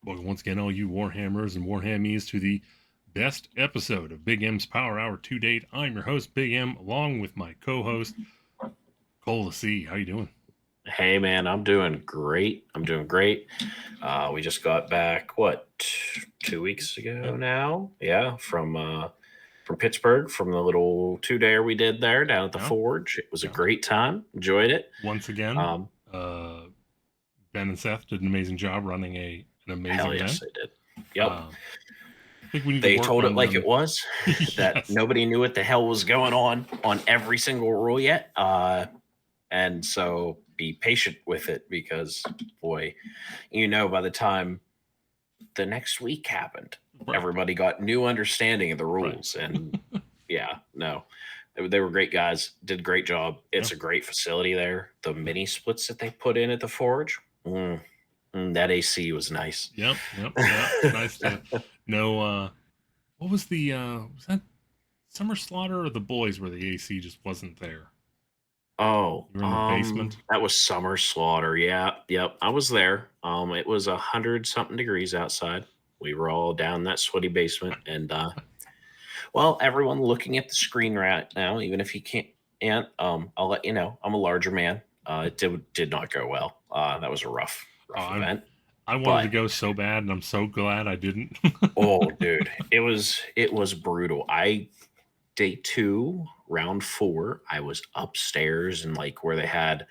Welcome once again, all you Warhammers and Warhammies, to the best episode of Big M's Power Hour to date. I'm your host, Big M, along with my co-host, Cole the C. How you doing? Hey man, I'm doing great. We just got back 2 weeks ago now? Yeah, from Pittsburgh, from the little 2-dayer we did there down at the Yeah, Forge. It was a yeah. great time. Enjoyed it. Once again, Um, Ben and Seth did an amazing job running an amazing Hell yes, event. they did. Yep. I think we need to They work told it on like it them. was, that Yes. nobody knew what the hell was going on every single rule yet. And so be patient with it, because boy, by the time the next week happened, Right. everybody got new understanding of the rules. Right. And yeah, no, they were great guys, did a great job. It's a great facility there. The mini splits that they put in at the Forge, that AC was nice. Yep. Nice to know. What was was that Summer Slaughter or the Boys where the AC just wasn't there? Oh, You were in the basement? that was Summer Slaughter. Yeah, yep. I was there. It was 100-something degrees outside. We were all down in that sweaty basement, and well, everyone looking at the screen right now, even if you can't, and I'll let you know, I'm a larger man. It did not go well. That was a rough event. I wanted to go so bad, and I'm so glad I didn't. Oh, dude, it was brutal. Day 2, round 4, I was upstairs, and like where they had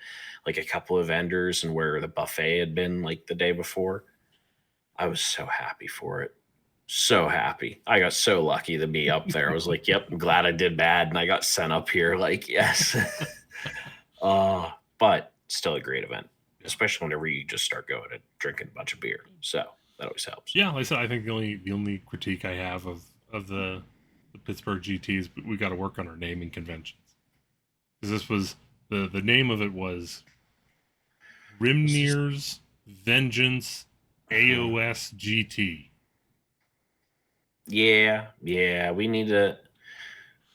like a couple of vendors and where the buffet had been like the day before. I was so happy for it. So happy. I got so lucky to be up there. I was like, yep, I'm glad I did bad and I got sent up here. Like, yes. But still a great event, especially whenever you just start going and drinking a bunch of beer. So that always helps. Yeah, like I said, I think the only critique I have of the Pittsburgh GT is we got to work on our naming conventions, because this was the name of it was Rimnir's Vengeance AoS GT. Yeah, we need to.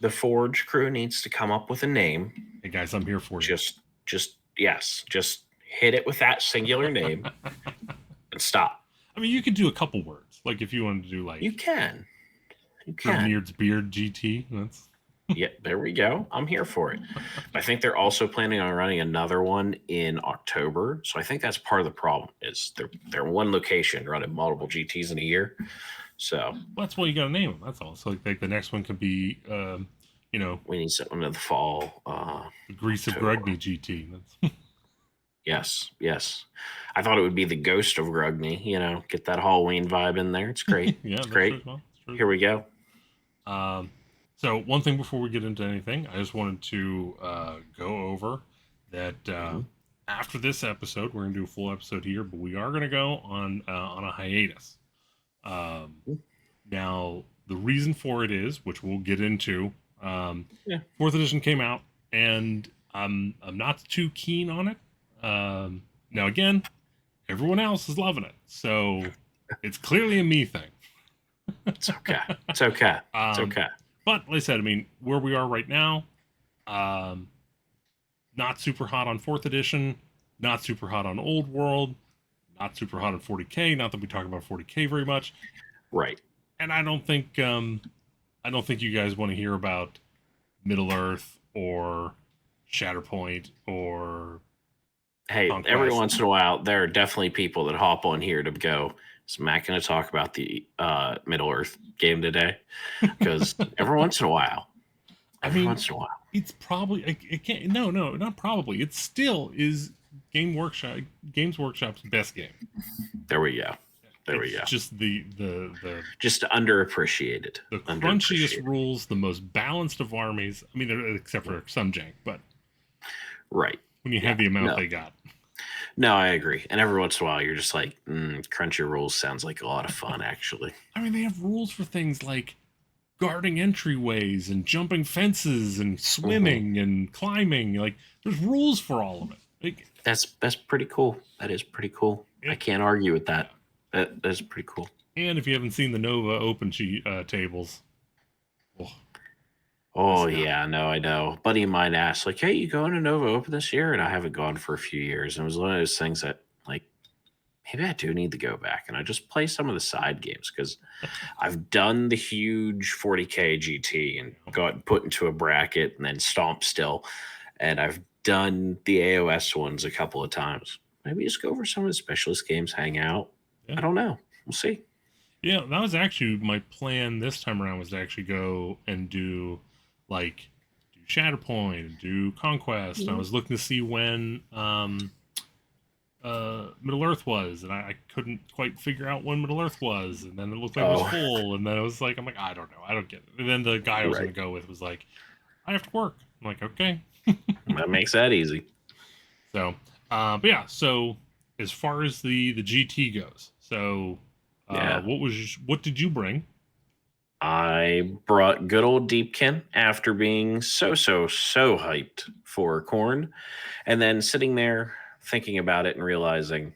The Forge crew needs to come up with a name. Hey guys, I'm here for you. Just hit it with that singular name and stop. I mean, you could do a couple words, like if you wanted to do like you can. Rimnir's Beard GT. That's yeah, there we go. I'm here for it. I think they're also planning on running another one in October. So I think that's part of the problem, is they're one location running multiple GTs in a year. So well, that's why you got to name them. That's all. So like the next one could be, we need something in the fall. The Grease of Grugny GT. That's yes. I thought it would be the Ghost of Grugny. Get that Halloween vibe in there. It's great. Yeah, it's great. Well. Here we go. So one thing before we get into anything, I just wanted to go over that after this episode, we're going to do a full episode here, but we are going to go on a hiatus. Now, the reason for it is, which we'll get into, 4th edition came out, and I'm not too keen on it. Now, again, everyone else is loving it, so it's clearly a me thing. It's okay. It's okay. It's okay. But like I said, I mean, where we are right now, not super hot on 4th edition, not super hot on Old World, not super hot on 40K. Not that we talk about 40K very much, right? And I don't think you guys want to hear about Middle Earth or Shatterpoint or. Hey, Conquest. Every once in a while, there are definitely people that hop on here to go, is Matt going to talk about the Middle Earth game today? Because every once in a while, it's probably it can't. No, not probably. It still is Games Workshop's best game. There we go. Just the just underappreciated. The crunchiest rules, the most balanced of armies. I mean, except for some jank, but right when you have the amount they got. No, I agree. And every once in a while, you're just like, crunchy rules sounds like a lot of fun, actually. I mean, they have rules for things like guarding entryways and jumping fences and swimming and climbing. Like, there's rules for all of it. Like, that's pretty cool. That is pretty cool. I can't argue with that. That's pretty cool. And if you haven't seen the Nova Open tables, oh yeah, no, I know. A buddy of mine asked, like, "Hey, you going to Nova Open this year?" And I haven't gone for a few years. And it was one of those things that, like, maybe I do need to go back and I just play some of the side games, because I've done the huge 40K GT and got put into a bracket and then stomped still. And I've done the AoS ones a couple of times. Maybe just go over some of the specialist games, hang out. Yeah. I don't know. We'll see. Yeah, that was actually my plan this time around, was to actually go and do like do Shatterpoint and do Conquest. And I was looking to see when Middle Earth was, and I couldn't quite figure out when Middle Earth was, and then it looked like it was full, and then it was like, I'm like, I don't know, I don't get it. And then the guy I was gonna go with was like, I have to work. I'm like, okay. That makes that easy. So but yeah, so as far as the GT goes, so what did you bring? I brought good old Deepkin after being so hyped for Corn, and then sitting there thinking about it and realizing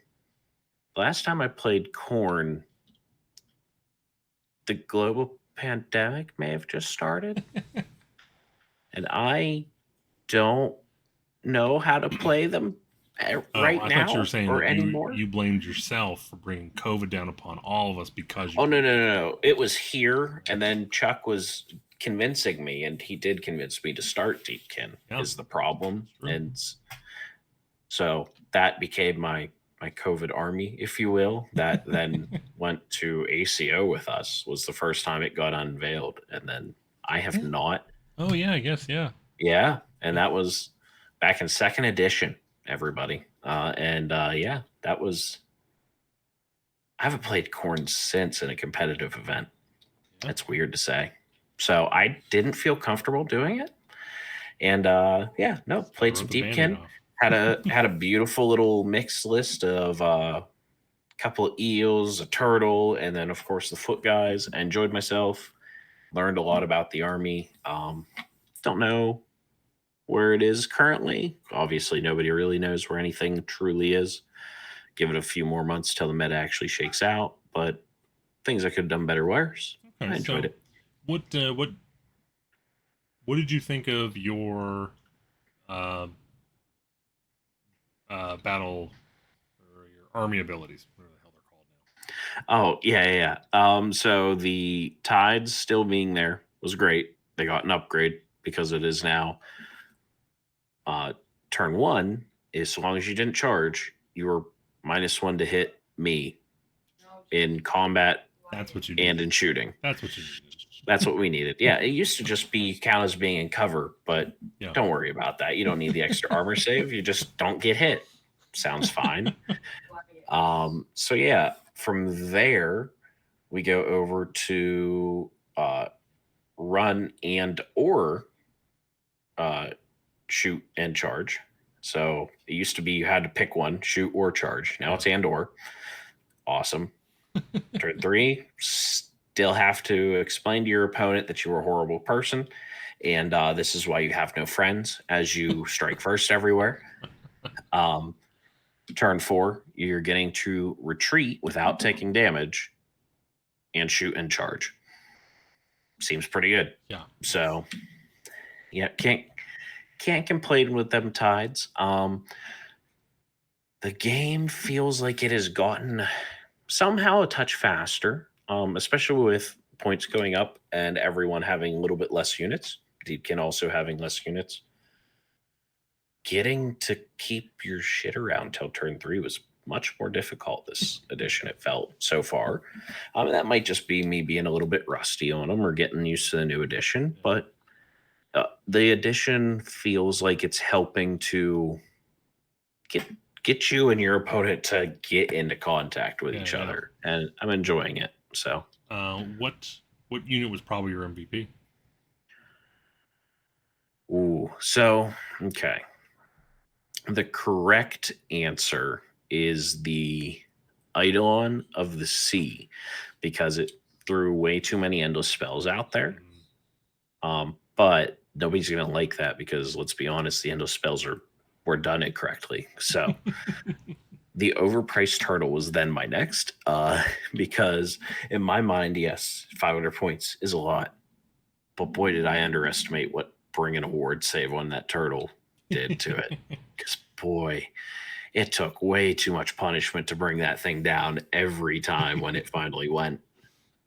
last time I played Corn, the global pandemic may have just started. And I don't know how to play them right now. I thought you were saying that anymore. You blamed yourself for bringing COVID down upon all of us because you. Oh, no. It was here, and then Chuck was convincing me, and he did convince me to start Deepkin, is the problem. And so that became my COVID army, if you will, that then went to ACO with us. Was the first time it got unveiled, and then I have not. Oh yeah, I guess yeah. Yeah, and that was back in second edition, everybody. That was. I haven't played Corn since in a competitive event. That's weird to say. So I didn't feel comfortable doing it, and played some Deepkin. Had a beautiful little mixed list of a couple of eels, a turtle, and then of course the foot guys. I enjoyed myself. Learned a lot about the army. Don't know where it is currently. Obviously, nobody really knows where anything truly is. Give it a few more months till the meta actually shakes out. But things I could have done better, worse. Okay, I enjoyed it. What did you think of your battle or your army abilities? Whatever the hell they're called now. Oh yeah. So the tides still being there was great. They got an upgrade because it is now turn one. As long as you didn't charge, you were -1 to hit me in combat. That's what you and in shooting. That's what you needed. That's what we needed. Yeah, it used to just be count as being in cover, but don't worry about that. You don't need the extra armor save. You just don't get hit. Sounds fine. So yeah, from there we go over to run and or shoot and charge. So it used to be you had to pick one, shoot or charge. Now it's and or. Awesome. Turn 3, still have to explain to your opponent that you're a horrible person, and this is why you have no friends, as you strike first everywhere. Turn 4, you're getting to retreat without taking damage and shoot and charge. Seems pretty good. Yeah. So yeah, can't complain with them tides. The game feels like it has gotten somehow a touch faster, especially with points going up and everyone having a little bit less units. Deepkin also having less units. Getting to keep your shit around till turn 3 was much more difficult this edition, it felt so far. That might just be me being a little bit rusty on them or getting used to the new edition, but the edition feels like it's helping to get you and your opponent to get into contact with each other, and I'm enjoying it. So what unit was probably your MVP? Okay, the correct answer is the Eidolon of the Sea, because it threw way too many endless spells out there. But nobody's gonna like that, because let's be honest, the endless spells were done incorrectly. So the overpriced turtle was then my next, because in my mind, yes, 500 points is a lot, but boy, did I underestimate what bringing a ward save on that turtle did to it. Because boy, it took way too much punishment to bring that thing down every time when it finally went.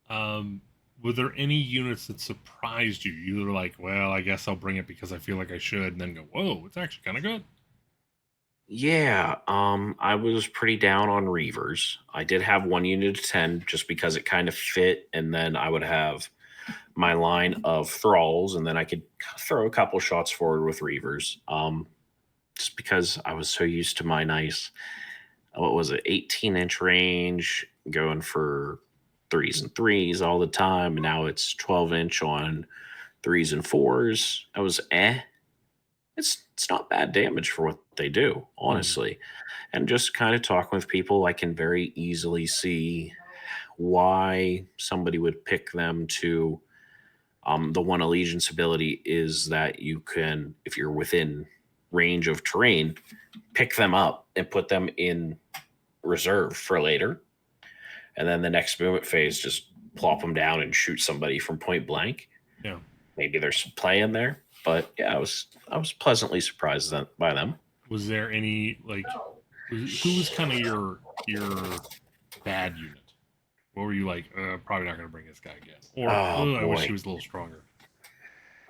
Were there any units that surprised you? You were like, well, I guess I'll bring it because I feel like I should, and then go, whoa, it's actually kind of good. Yeah, I was pretty down on Reavers. I did have one unit of 10 just because it kind of fit, and then I would have my line of thralls, and then I could throw a couple shots forward with Reavers. Just because I was so used to my nice, what was it, 18-inch range, going for 3s and 3s all the time, and now it's 12-inch on 3s and 4s. I was it's not bad damage for what they do, honestly. And just kind of talking with people, I can very easily see why somebody would pick them to. The one allegiance ability is that you can, if you're within range of terrain, pick them up and put them in reserve for later. And then the next movement phase, just plop them down and shoot somebody from point blank. Yeah. Maybe there's some play in there, but yeah, I was pleasantly surprised by them. Was there any like who was kind of your bad unit? What were you like? Probably not going to bring this guy again, or I wish he was a little stronger.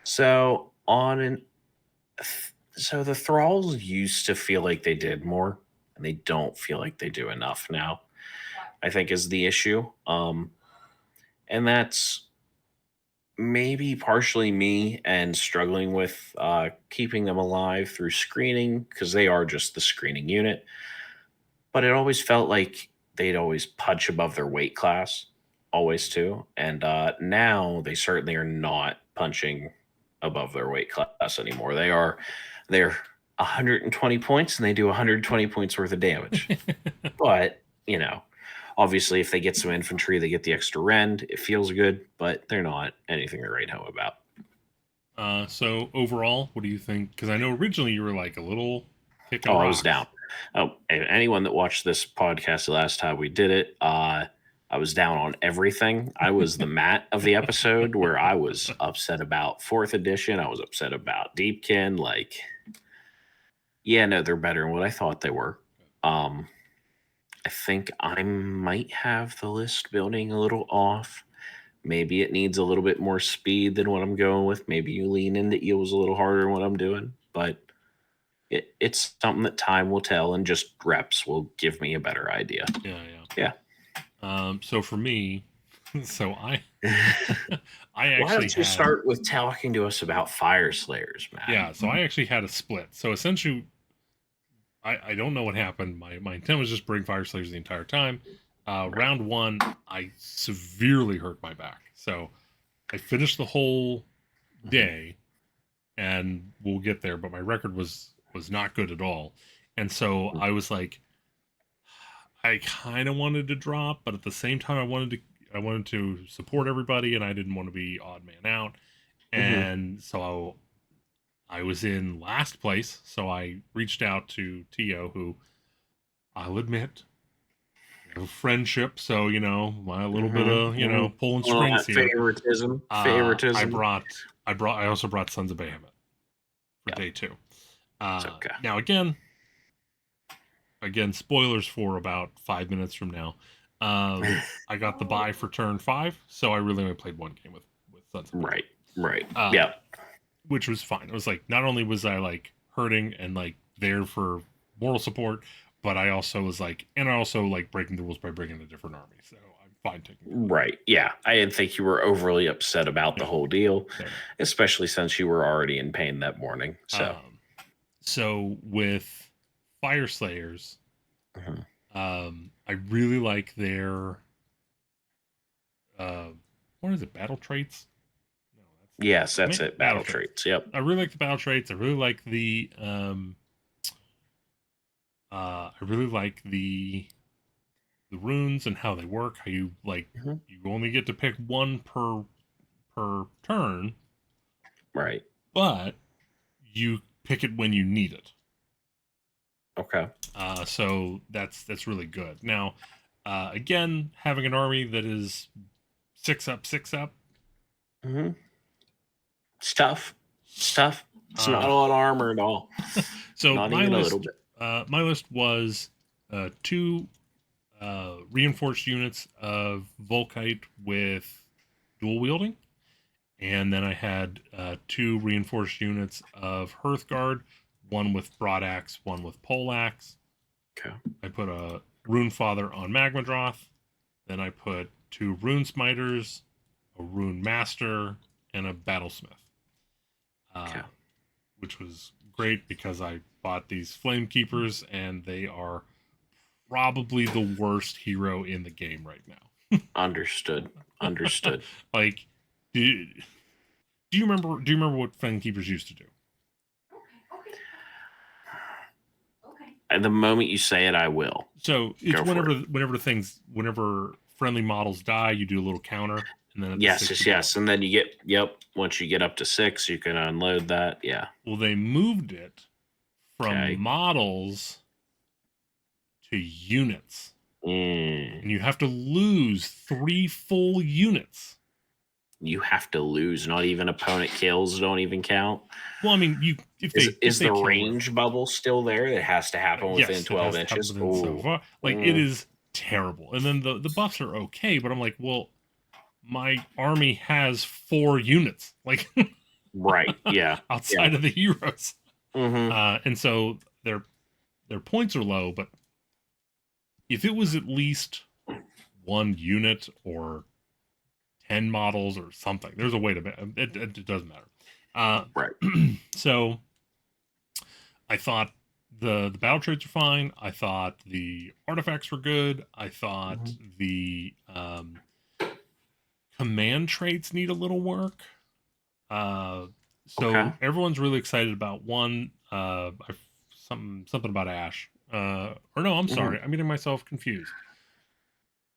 So so the thralls used to feel like they did more, and they don't feel like they do enough now, I think is the issue. And that's maybe partially me and struggling with keeping them alive through screening, because they are just the screening unit. But it always felt like they'd always punch above their weight class, always too. And now they certainly are not punching above their weight class anymore. They're 120 points and they do 120 points worth of damage. But obviously, if they get some infantry, they get the extra rend. It feels good, but they're not anything to write home about. So overall, what do you think? Because I know originally you were like a little kicking rocks. I was down. Oh, anyone that watched this podcast the last time we did it, I was down on everything. I was the Matt of the episode, where I was upset about 4th edition. I was upset about Deepkin. Like, yeah, no, they're better than what I thought they were. I think I might have the list building a little off. Maybe it needs a little bit more speed than what I'm going with. Maybe you lean into eels a little harder than what I'm doing. But it's something that time will tell, and just reps will give me a better idea. Yeah. So for me, I actually Why don't you start with talking to us about Fire Slayers, man? Yeah, so I actually had a split. So essentially, I don't know what happened. My intent was just bring Fire Slayers the entire time. Round 1, I severely hurt my back. So I finished the whole day, and we'll get there, but my record was not good at all. And so I was like, I kind of wanted to drop, but at the same time I wanted to support everybody, and I didn't want to be odd man out. And so I was in last place, so I reached out to Tio, who I'll admit we have a friendship, so my little bit of pulling strings here. Favoritism. I also brought Sons of Bahamut for day 2. Okay. Now again, spoilers for about 5 minutes from now. I got the buy for turn 5, so I really only played one game with Sons of Bahamut. Right. Yeah. Which was fine. It was like, not only was I like hurting and like there for moral support, but I also was like, and I also like breaking the rules by bringing a different army. So I'm fine taking. Right. Yeah. I didn't think you were overly upset about the whole deal, especially since you were already in pain that morning. So with Fire Slayers, I really like their what is it? Battle traits? Yes, that's it. Battle traits. Yep. I really like the battle traits. I really like the runes and how they work. How you like you only get to pick one per turn. Right. But you pick it when you need it. Okay. So that's really good. Now, again, having an army that is 6 up. It's tough. It's not a lot of armor at all. So not my even list, a little bit. my list was two reinforced units of Volkite with dual wielding, and then I had two reinforced units of Hearthguard, one with broadaxe, one with poleaxe. Okay. I put a Runefather on Magmadroth. Then I put two Rune Smiters, a Rune Master, and a Battlesmith. Okay. Which was great because I bought these Flame Keepers and they are probably the worst hero in the game right now. Understood. Understood. Like, do you remember? Do you remember what Flame Keepers used to do? At the moment you say it, I will. So it's whenever friendly models die, you do a little counter, and then yes, and then you get once you get up to 6, you can unload that. Yeah. Well, they moved it from models to units, and you have to lose 3 full units. You have to lose. Not even opponent kills don't even count. Well, I mean, is the range bubble still there? It has to happen within 12 inches. So far. Like it is terrible. And then the buffs are okay, but I'm like, well, my army has 4 units. Like, right? Yeah, outside of the heroes. Mm-hmm. And so their points are low, but if it was at least 1 unit or 10 models or something, there's a way to it doesn't matter. Right. So I thought the battle traits are fine. I thought the artifacts were good. I thought the command traits need a little work. So everyone's really excited about one. Something about Ash. Or no, I'm sorry. I'm getting myself confused.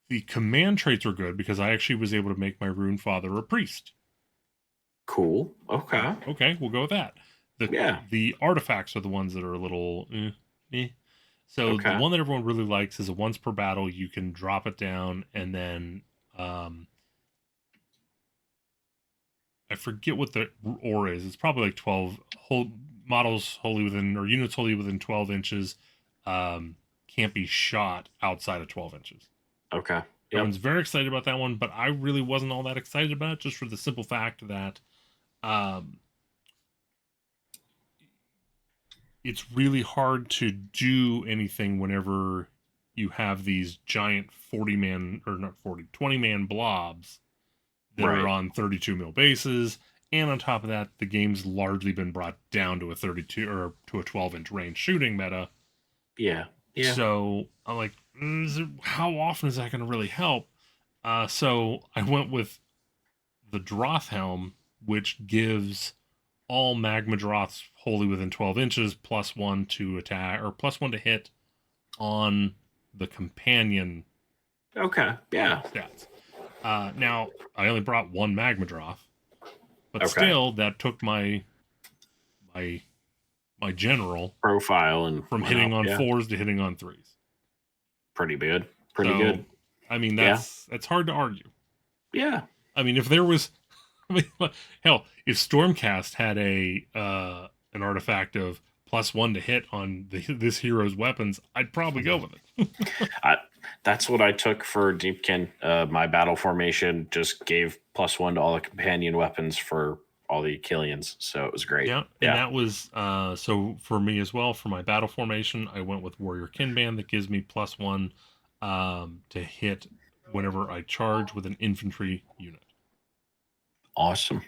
The command traits are good because I actually was able to make my Runefather a priest. Cool. Okay. Okay, we'll go with that. The artifacts are the ones that are a little So the one that everyone really likes is a once per battle. You can drop it down and then I forget what the ore is. It's probably like 12 models wholly within, or units wholly within 12 inches can't be shot outside of 12 inches. Okay. Yep. Everyone's very excited about that one, but I really wasn't all that excited about it, just for the simple fact that it's really hard to do anything whenever you have these giant 20-man blobs that are on 32 mil bases. And on top of that, the game's largely been brought down to a 32 or to a 12-inch range shooting meta. Yeah. So I'm like, how often is that going to really help? So I went with the Droth Helm, which gives all Magmadroths wholly within 12 inches +1 to attack, or +1 to hit on the companion. Okay. Yeah. Stats. Now I only brought 1 Magmadroth, but still that took my general profile and from hitting on 4s to hitting on 3s. Pretty good. Pretty good. I mean, that's hard to argue. Yeah. I mean, if there was, hell, if Stormcast had an artifact of +1 to hit on this hero's weapons, I'd probably go with it. That's what I took for Deepkin. My battle formation just gave +1 to all the companion weapons for all the Achilleans, so it was great. Yeah, and that was so for me as well. For my battle formation, I went with Warrior Kinband that gives me +1 to hit whenever I charge with an infantry unit. Awesome.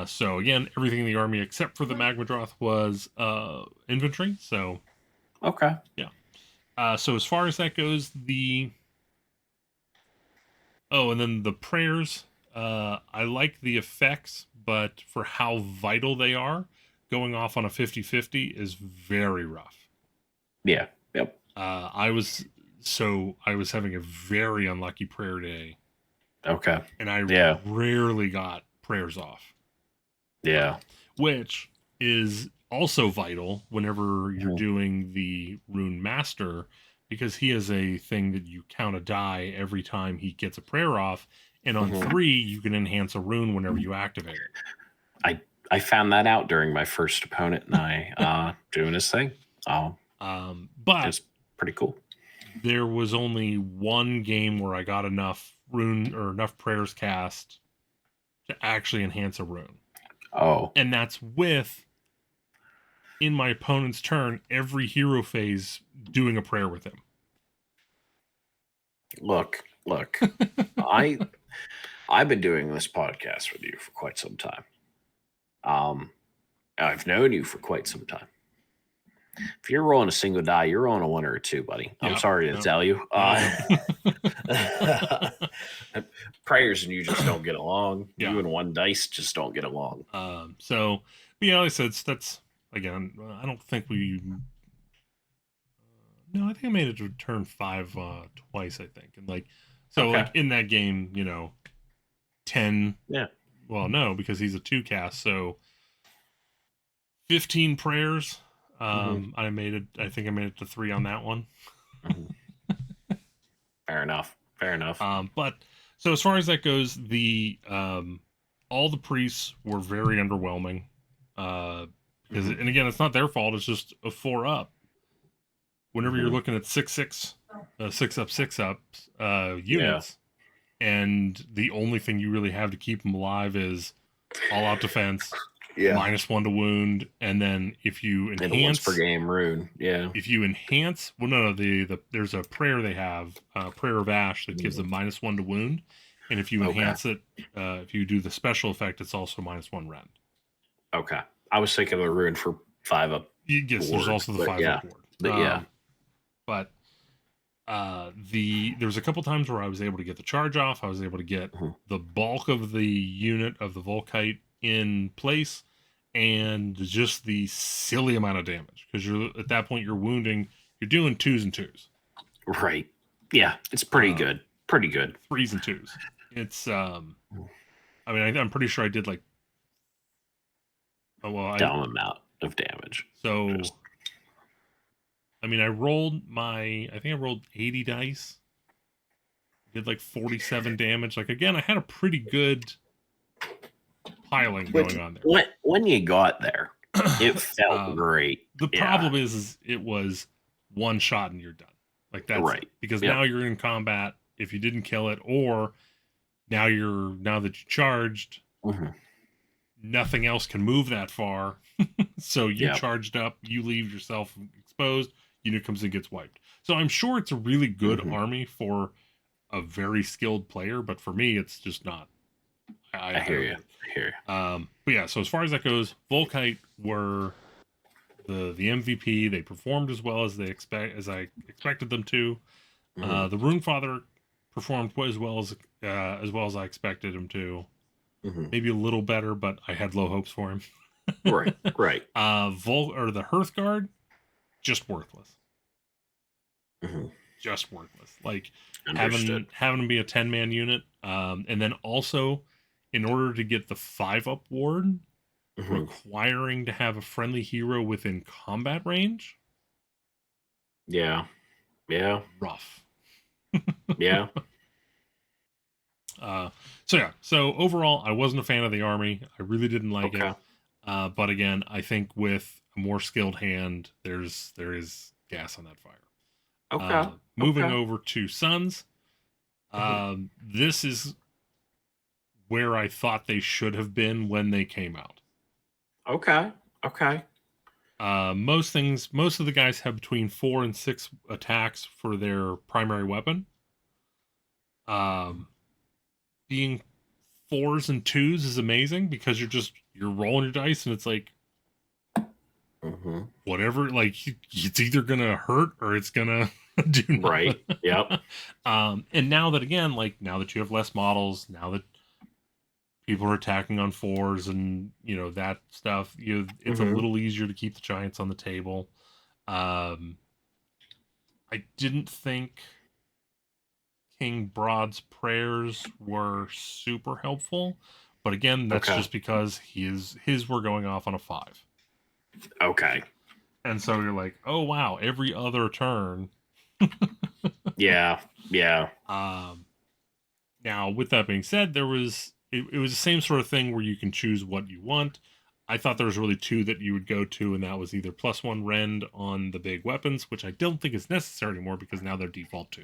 So again, everything in the army except for the Magmadroth was infantry. So yeah. So as far as that goes, and then the prayers. I like the effects, but for how vital they are, going off on a 50-50 is very rough. Yeah. Yep. I was having a very unlucky prayer day. Okay. And I rarely got prayers off. Yeah. Which is also vital whenever you're doing the Rune Master, because he has a thing that you count a die every time he gets a prayer off. And on 3, you can enhance a rune whenever you activate it. I found that out during my first opponent and I doing his thing. But it's pretty cool. there was only one game where I got enough rune or enough prayers cast to actually enhance a rune. Oh. And that's with, in my opponent's turn, every hero phase doing a prayer with him. Look. I've been doing this podcast with you for quite some time. I've known you for quite some time. If you're rolling a single die, you're rolling a 1 or a 2, buddy. I'm sorry to tell you. Prayers and you just don't get along. You and one dice just don't get along. So, yeah, like I said, that's, again, I don't think we... no, I think I made it to turn 5 twice, I think. And, like, so, like, in that game, 10... Yeah. Well, no, because he's a 2 cast, so 15 prayers. I think I made it to 3 on that one. Fair enough. But so as far as that goes, the all the priests were very underwhelming. Because and again, it's not their fault. It's just a 4 up. Whenever you're looking at 6 up units, and the only thing you really have to keep them alive is all out defense. -1 to wound, and then if you enhance, and once per game rune, if you enhance, well, no, there's a prayer they have, Prayer of Ash, that gives them -1 to wound, and if you enhance it, if you do the special effect, it's also -1 rend. Okay, I was thinking of a rune for 5 up. Yes, there's also the 5 up ward. But there's a couple times where I was able to get the charge off. I was able to get the bulk of the unit of the Volkite in place, and just the silly amount of damage, because you're at that point you're wounding, you're doing 2s and 2s, right? Yeah, it's pretty good. 3s and 2s. It's I mean, I'm pretty sure I did like dumb amount of damage. So I mean, I think I rolled 80 dice, did like 47 damage. Like, again, I had a pretty good piling going on there. When you got there, it felt great. The problem is it was one shot and you're done. Like, that's right. Because now you're in combat. If you didn't kill it, or now that you charged, nothing else can move that far. So you charged up, you leave yourself exposed, unit comes in, gets wiped. So I'm sure it's a really good army for a very skilled player, but for me, it's just not. I hear you. But yeah, so as far as that goes, Volkite were the MVP. They performed as well as I expected them to. The Runefather performed as well as I expected him to. Maybe a little better, but I had low hopes for him. Right. The Hearthguard, just worthless. Just worthless. Like, having him be a 10-man unit, and then also, in order to get the 5 up ward, requiring to have a friendly hero within combat range. Yeah. Rough. Yeah. So overall, I wasn't a fan of the army. I really didn't like it. But again, I think with a more skilled hand, there is gas on that fire. Moving over to Suns. This is where I thought they should have been when they came out. Okay. Most of the guys have between 4 and 6 attacks for their primary weapon. Being 4s and 2s is amazing, because you're rolling your dice and it's like whatever, like, it's either gonna hurt or it's gonna do nothing. Right. Yep. And now that you have less models, now that people are attacking on 4s and that stuff, it's a little easier to keep the giants on the table. I didn't think King Broad's prayers were super helpful, but again, that's just because his were going off on a 5. Okay. And so you're like, oh wow, every other turn. Yeah. Now, with that being said, it was the same sort of thing where you can choose what you want. I thought there was really two that you would go to, and that was either +1 rend on the big weapons, which I don't think is necessary anymore because now they're default 2.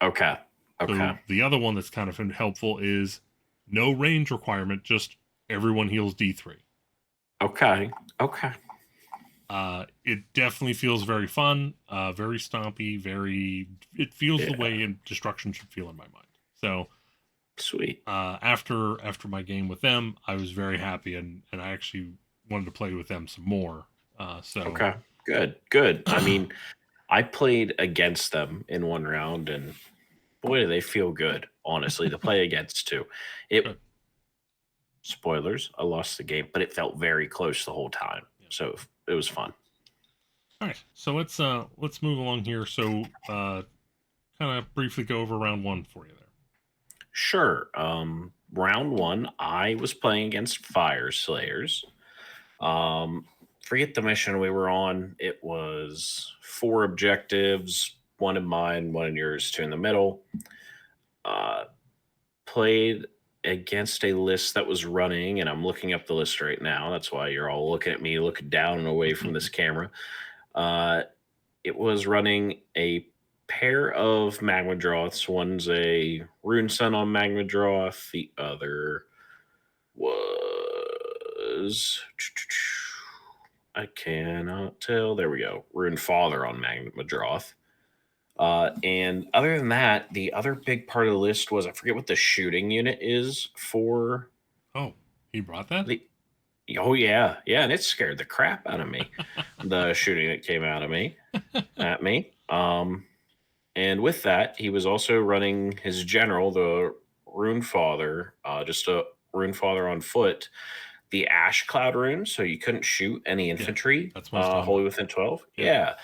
Okay. Okay. So the other one that's kind of helpful is no range requirement, just everyone heals D3. Okay. Okay. It definitely feels very fun, very stompy, it feels the way destruction should feel in my mind. So sweet. After my game with them, I was very happy, and I actually wanted to play with them some more. Okay, good. I mean, I played against them in one round, and boy, do they feel good. Honestly, to play against too. Good. Spoilers, I lost the game, but it felt very close the whole time, so it was fun. All right, so let's move along here. So, kind of briefly go over round 1 for you there. Sure. Round 1, I was playing against Fire Slayers. Forget the mission we were on. It was 4 objectives, 1 in mine, 1 in yours, 2 in the middle. Played against a list that was running, and I'm looking up the list right now. That's why you're all looking at me, looking down and away from this camera. It was running a pair of Magmadroths. One's a Rune Sun on Magmadroth. The other was... I cannot tell. There we go. Rune Father on Magmadroth. And other than that, the other big part of the list was, I forget what the shooting unit is for. Oh, he brought that? Oh, yeah. Yeah, and it scared the crap out of me. The shooting that came out of me at me. And with that, he was also running his general, the Rune Father, just a Rune Father on foot, the Ash Cloud rune, so you couldn't shoot any infantry wholly within 12. Yeah,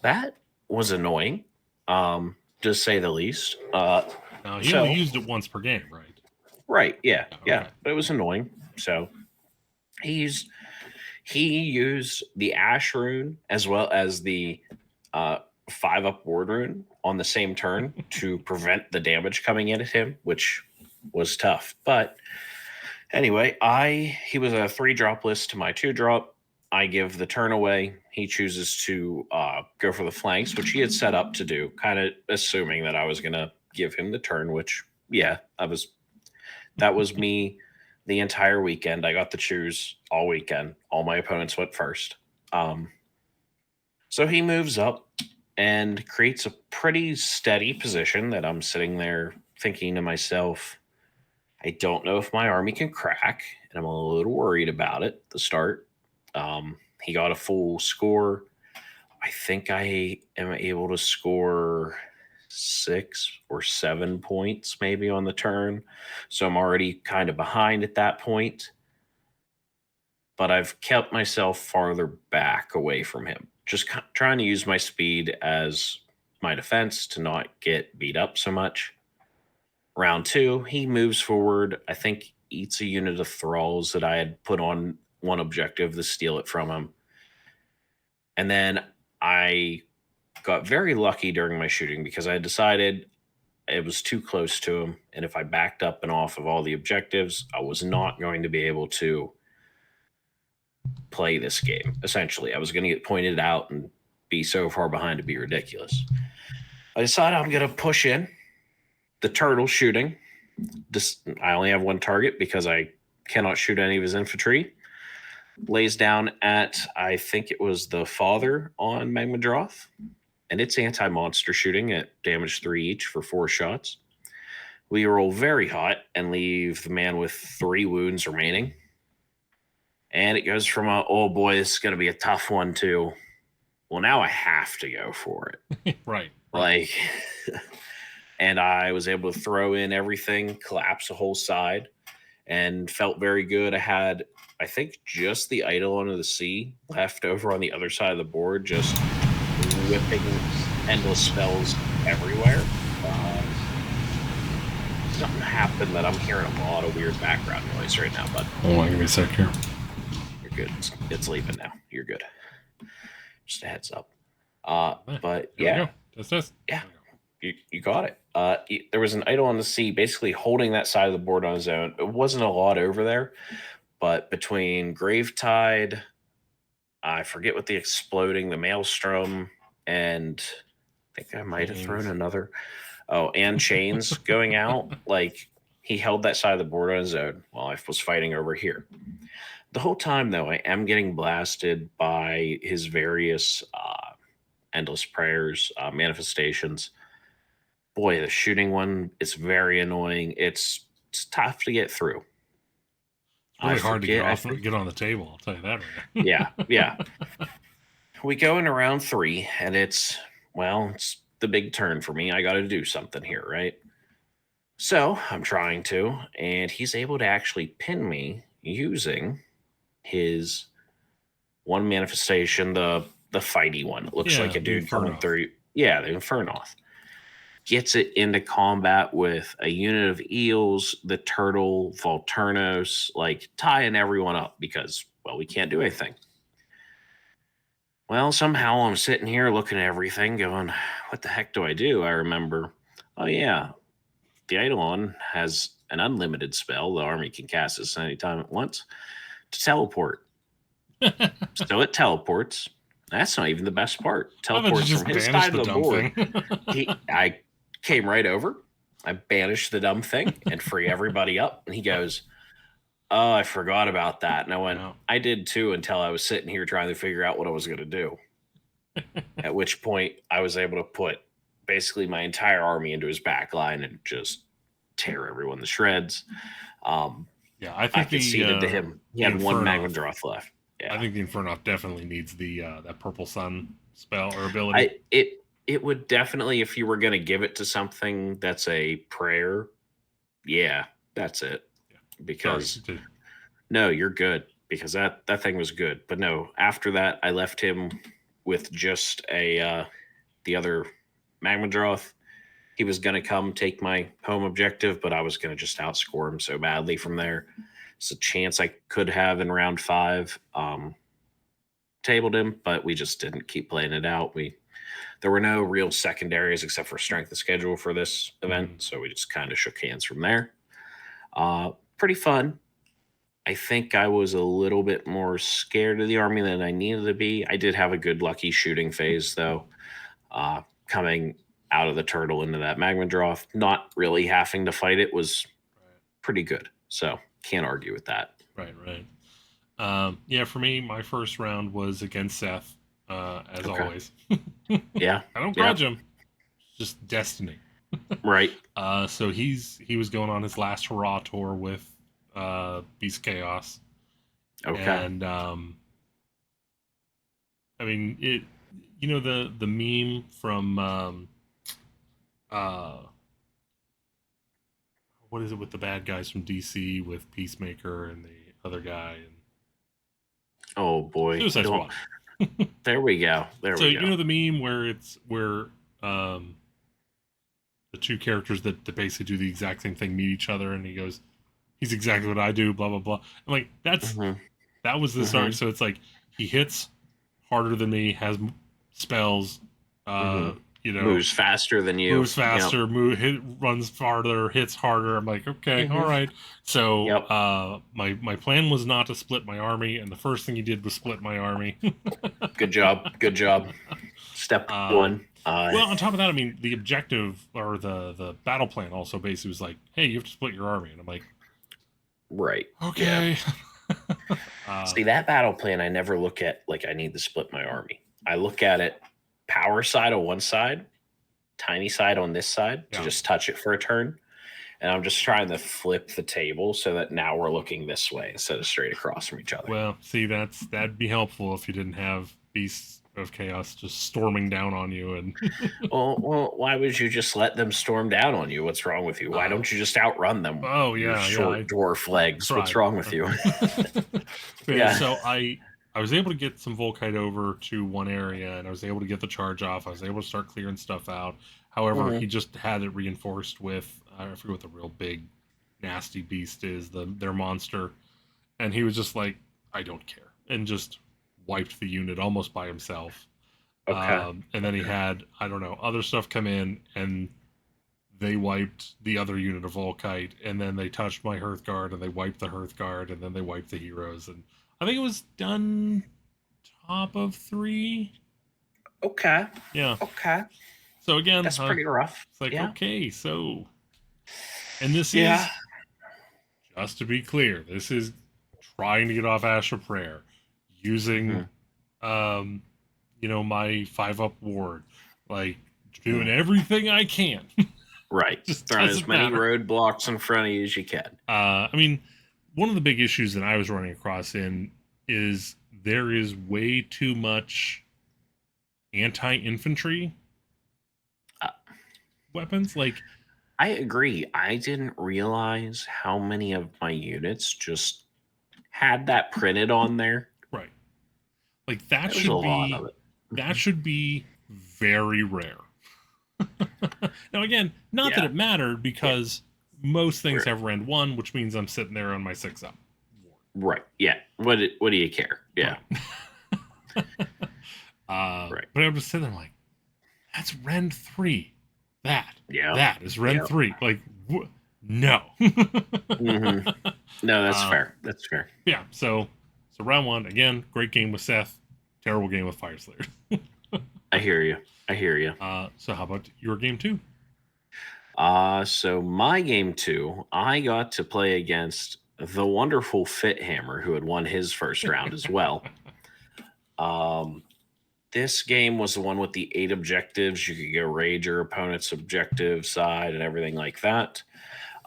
that was annoying, to say the least. Now, he only used it once per game, right? Right, yeah, but it was annoying. So he used the Ash rune as well as the 5-up ward rune on the same turn to prevent the damage coming in at him, which was tough. But anyway, he was a 3-drop list to my 2-drop. I give the turn away. He chooses to go for the flanks, which he had set up to do, kind of assuming that I was going to give him the turn, which, yeah, that was me the entire weekend. I got to choose all weekend. All my opponents went first. So he moves up and creates a pretty steady position that I'm sitting there thinking to myself, I don't know if my army can crack, and I'm a little worried about it at the start. He got a full score. I think I am able to score 6 or 7 points maybe on the turn. So I'm already kind of behind at that point. But I've kept myself farther back away from him, just trying to use my speed as my defense to not get beat up so much. Round 2, he moves forward. I think eats a unit of thralls that I had put on one objective to steal it from him. And then I got very lucky during my shooting because I decided it was too close to him. And if I backed up and off of all the objectives, I was not going to be able to play this game. Essentially, I was going to get pointed out and be so far behind to be ridiculous. I decided I'm going to push in the turtle shooting. I only have 1 target because I cannot shoot any of his infantry. Lays down at, I think it was the Father on Magmadroth, and it's anti-monster shooting at damage 3 each for 4 shots. We roll very hot and leave the man with 3 wounds remaining. And it goes from oh boy, this is going to be a tough one to, well, now I have to go for it. Right. Like, and I was able to throw in everything, collapse a whole side, and felt very good. I had, I think, just the Eidolon of the Sea left over on the other side of the board, just whipping endless spells everywhere. Something happened that I'm hearing a lot of weird background noise right now, but hold on, give me a sec here. You're good. It's leaving now. You're good. Just a heads up. But yeah, that's yeah, you got it. There was an Idol on the Sea basically holding that side of the board on his own. It wasn't a lot over there, But between Gravetide, I forget what the exploding, the Maelstrom, and I think I might have thrown another. Oh, and chains going out. Like, he held that side of the board on his own while I was fighting over here. The whole time, though, I am getting blasted by his various endless prayers, manifestations. Boy, the shooting one is very annoying. It's tough to get through. It's really hard to get on the table. I'll tell you that right now. Yeah. We go into round 3, and it's the big turn for me. I got to do something here, right? So I'm trying to, and he's able to actually pin me using his one manifestation, the fighty one. It looks like a dude coming through. Yeah, the Infernoth. Gets it into combat with a unit of eels, the turtle, Volturnos, like tying everyone up because, we can't do anything. Well, somehow I'm sitting here looking at everything going, what the heck do I do? I remember, oh yeah, the Eidolon has an unlimited spell. The army can cast this anytime it wants to teleport. So it teleports. That's not even the best part. Teleports from his side of the board. I came right over. I banished the dumb thing and free everybody up. And he goes, oh, I forgot about that. And I went, I did too, until I was sitting here trying to figure out what I was going to do. At which point I was able to put basically my entire army into his back line and just tear everyone to shreds. I think I conceded to him. He had one Magmadroth left. Yeah. I think the Infernoth definitely needs the that Purple Sun spell or ability. It would definitely, if you were going to give it to something that's a prayer, that's it. Yeah. Because no, you're good, because that thing was good. But no, after that, I left him with just the other Magmadroth. He was going to come take my home objective, but I was going to just outscore him so badly from there. It's a chance I could have in round 5. Tabled him, but we just didn't keep playing it out. There were no real secondaries except for strength of schedule for this event, so we just kind of shook hands from there. Pretty fun. I think I was a little bit more scared of the army than I needed to be. I did have a good lucky shooting phase, though, coming out of the turtle into that Magmadroth. Not really having to fight it was pretty good, so can't argue with that. Right. For me, my first round was against Seth, as always. Yeah. I don't grudge him. Just destiny. Right. So he was going on his last hurrah tour with Beast Chaos. Okay. And I mean, it, the meme from what is it with the bad guys from DC with Peacemaker and the other guy, and oh boy, Suicide Squad. There we go. So you know the meme where the two characters that basically do the exact same thing meet each other, and he goes, he's exactly what I do, blah blah blah. I'm like, that was this arc. So it's like he hits harder than me, has spells, moves faster than you, runs farther, hits harder. I'm like, okay, all right. So my plan was not to split my army, and the first thing he did was split my army. Good job. Step 1. Well, on top of that, I mean, the objective or the battle plan also basically was like, hey, you have to split your army, and I'm like, right, okay. See, that battle plan, I never look at like I need to split my army. I look at it power side on one side, tiny side on this side to just touch it for a turn. And I'm just trying to flip the table so that now we're looking this way instead of straight across from each other. Well, see, that'd be helpful if you didn't have Beasts of Chaos just storming down on you. And well, why would you just let them storm down on you? What's wrong with you? Why don't you just outrun them? Oh, yeah. Short dwarf legs. What's wrong with you? So I was able to get some Volkite over to one area, and I was able to get the charge off. I was able to start clearing stuff out. However, he just had it reinforced with, I forget what the real big, nasty beast is, their monster. And he was just like, I don't care. And just wiped the unit almost by himself. Okay. And then he had, I don't know, other stuff come in, and they wiped the other unit of Volkite, and then they touched my Hearthguard, and they wiped the Hearthguard, and then they wiped the heroes. And I think it was done top of 3. Okay. Yeah. Okay. So again, That's pretty rough. It's like, yeah. okay, so. And this Yeah. is, just to be clear, this is trying to get off Ash of Prayer using, my 5-up ward. Like, doing everything I can. Right. Just throwing as many matter. roadblocks in front of you as you can. I mean, one of the big issues that I was running across is there is way too much anti-infantry weapons. Like, I agree. I didn't realize how many of my units just had that printed on there. right. Like that There's a should lot be of it. that should be very rare. Now again, not that Yeah. it mattered because most things Right. have rend 1, which means I'm sitting there on my 6-up. Right. Yeah. What do you care? Yeah. Right. But I'm just sitting there like, that's rend 3. Yeah. That is rend 3. Like, no. No, that's fair. That's fair. Yeah. So round 1 again, great game with Seth. Terrible game with Fire Slayer. I hear you. So how about your game 2? So my game 2, I got to play against the wonderful Fithammer, who had won his first round as well. This game was the one with the 8 objectives. You could go raid your opponent's objective side and everything like that.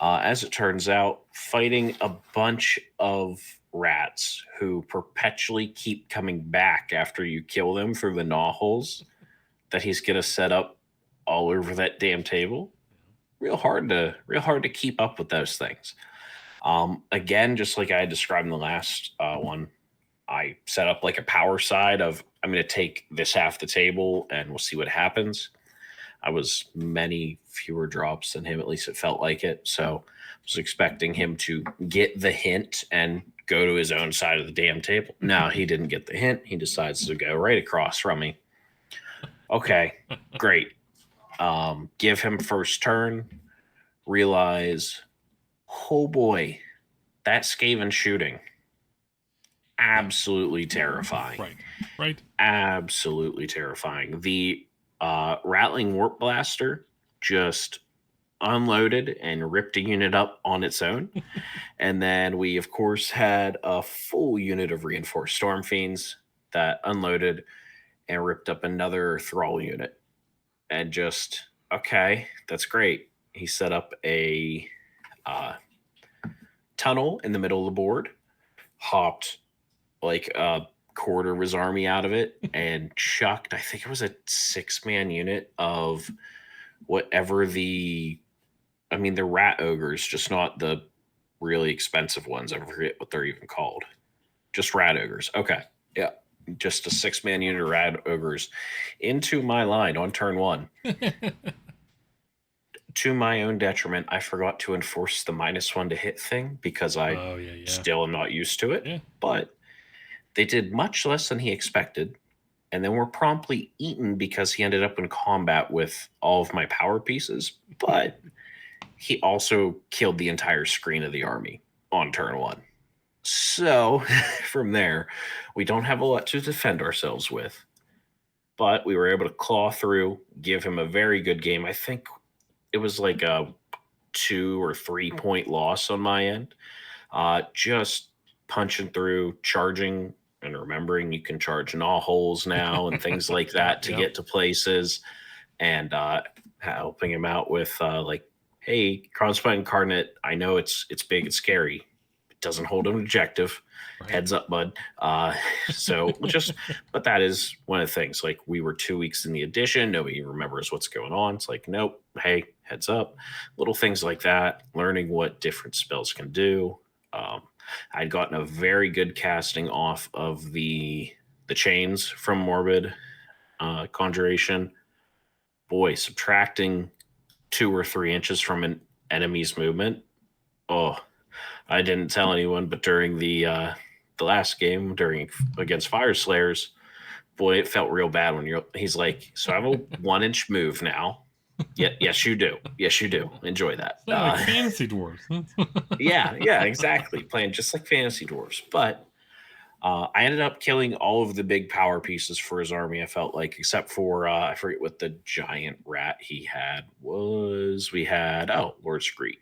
As it turns out, fighting a bunch of rats who perpetually keep coming back after you kill them through the gnaw holes that he's going to set up all over that damn table. Real hard to keep up with those things. Again, just like I described in the last one, I set up like a power side of I'm going to take this half the table and we'll see what happens. I was many fewer drops than him, at least it felt like it. So I was expecting him to get the hint and go to his own side of the damn table. No, he didn't get the hint. He decides to go right across from me. Okay, great. Give him first turn. Realize, oh boy, that Skaven shooting. Absolutely terrifying. Right. Absolutely terrifying. The rattling warp blaster just unloaded and ripped a unit up on its own. And then we, of course, had a full unit of reinforced storm fiends that unloaded and ripped up another thrall unit. And just, okay, that's great. He set up a tunnel in the middle of the board, hopped like a quarter of his army out of it, and chucked, I think it was a 6-man unit of whatever the rat ogres, just not the really expensive ones. I forget what they're even called. Just rat ogres. Okay. Yeah. Just a 6-man unit of rat ogres into my line on turn 1. To my own detriment, I forgot to enforce the -1 to hit thing because I still am not used to it. Yeah. But they did much less than he expected, and then were promptly eaten because he ended up in combat with all of my power pieces. But he also killed the entire screen of the army on turn 1. So from there, we don't have a lot to defend ourselves with. But we were able to claw through, give him a very good game. I think it was like a 2 or 3 point loss on my end. Just punching through, charging, and remembering you can charge gnaw holes now and things like that to get to places, and helping him out with like, hey, Crossbite Incarnate, I know it's big, it's scary. It doesn't hold an objective. Right. Heads up, bud. But that is one of the things. Like, we were 2 weeks in the edition. Nobody remembers what's going on. It's like, nope. Hey, heads up. Little things like that. Learning what different spells can do. I'd gotten a very good casting off of the chains from Morbid Conjuration. Boy, subtracting 2 or 3 inches from an enemy's movement. Oh, I didn't tell anyone, but during the last game, against Fire Slayers, boy, it felt real bad when he's like, so I have a 1-inch move now. Yeah, yes, you do. Yes, you do. Enjoy that. So like fantasy dwarves. Yeah, exactly. Playing just like fantasy dwarves. But I ended up killing all of the big power pieces for his army. I felt like, except for I forget what the giant rat he had was. We had Lord Screech.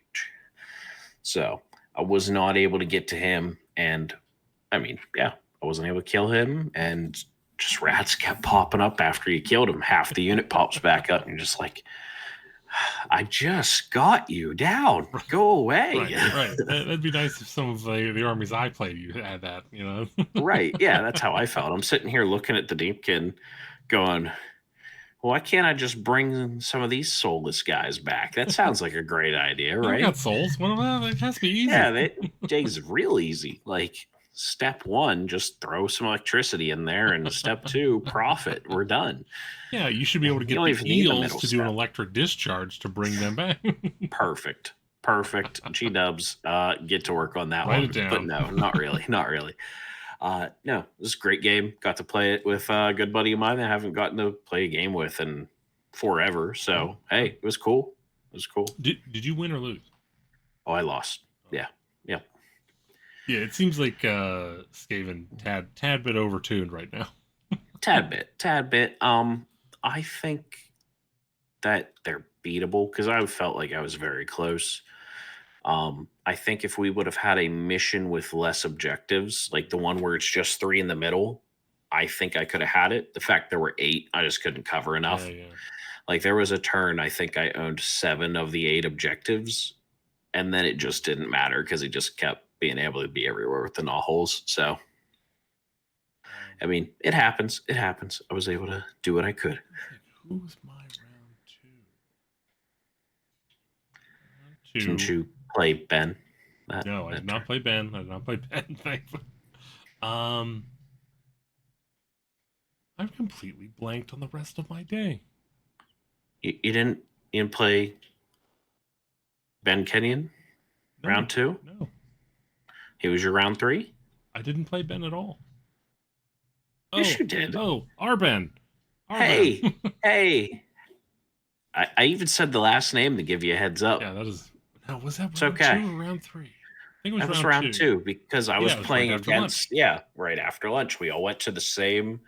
So I was not able to get to him, and I mean, yeah, I wasn't able to kill him, and just rats kept popping up after you killed him. Half the unit pops back up, and you're just like, I just got you down. Go away. Right. That'd be nice if some of the armies I played you had that, Right. Yeah, that's how I felt. I'm sitting here looking at the Deepkin going, why can't I just bring some of these soulless guys back? That sounds like a great idea, I right? got souls. What about that? It has to be easy. Yeah, Jay's real easy. Like step one, just throw some electricity in there, and step two, profit. We're done. Yeah, you should be able to get the eels to do an electric discharge to bring them back. Perfect. G-dubs, get to work on that Write one. it down. But no, not really. No, it was a great game. Got to play it with a good buddy of mine that I haven't gotten to play a game with in forever. So, hey, it was cool. Did you win or lose? Oh, I lost. Yeah. Yeah, it seems like Skaven tad bit overtuned right now. Tad bit. I think that they're beatable because I felt like I was very close. I think if we would have had a mission with less objectives, like the one where it's just 3 in the middle, I think I could have had it. The fact there were 8, I just couldn't cover enough. Yeah. Like there was a turn, I think I owned 7 of the 8 objectives, and then it just didn't matter because he just kept being able to be everywhere with the gnaw holes. So, I mean, it happens. I was able to do what I could. Who was my round 2? Didn't you play Ben? No, I did not play Ben. Thankfully. I've completely blanked on the rest of my day. You didn't play Ben Kenyon? No, round 2? No. He was your round 3? I didn't play Ben at all. Yes, you did. Oh, Arben. Hey. I even said the last name to give you a heads up. Yeah, that is. No, was that it's round okay. 2 or round 3? I think it was round 2 because I was playing against. Yeah, right after lunch. We all went to the same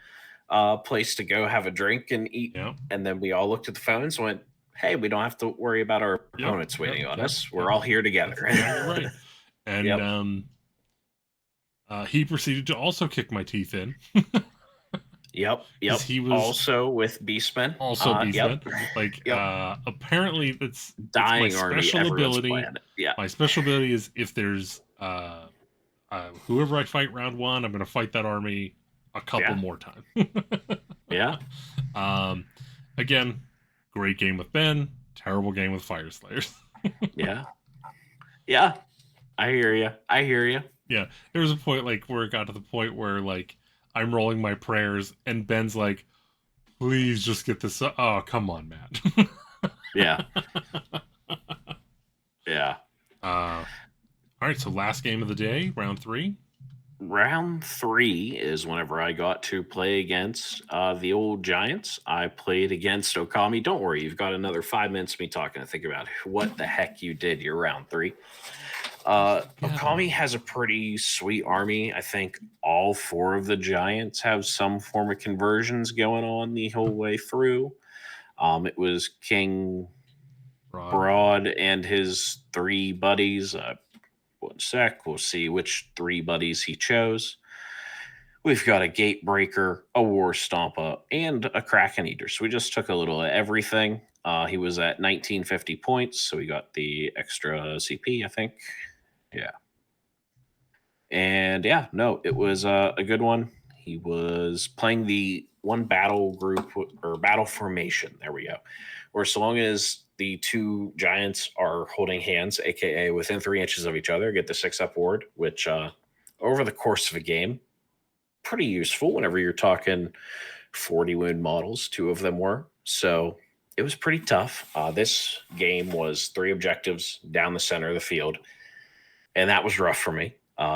place to go have a drink and eat, and then we all looked at the phones and went, hey, we don't have to worry about our opponents waiting on us. We're all here together. Right. And he proceeded to also kick my teeth in. Yep. He was also with Beastmen. Like apparently that's dying my army. Special ability. Yeah. My special ability is if there's whoever I fight round 1, I'm going to fight that army a couple more times. Yeah. Again, great game with Ben. Terrible game with Fire Slayers. Yeah. I hear you. Yeah, there was a point where it got to the point where I'm rolling my prayers, and Ben's like, please just get this. Oh, come on, Matt. Yeah. All right, so last game of the day, round 3. Round 3 is whenever I got to play against the old Giants. I played against Okami. Don't worry, you've got another 5 minutes of me talking to think about what the heck you did your round 3. Okami has a pretty sweet army. I think all 4 of the Giants have some form of conversions going on the whole way through. It was King Broad and his 3 buddies. One sec, we'll see which 3 buddies he chose. We've got a Gatebreaker, a War Stomper, and a Kraken Eater. So we just took a little of everything. He was at 1950 points, so we got the extra CP, I think. Yeah. And it was a good one. He was playing the one battle group or battle formation. There we go. Where so long as the 2 Giants are holding hands, aka within 3 inches of each other, get the 6-up ward, which over the course of a game, pretty useful whenever you're talking 40 wound models. 2 of them were. So it was pretty tough. This game was 3 objectives down the center of the field. And that was rough for me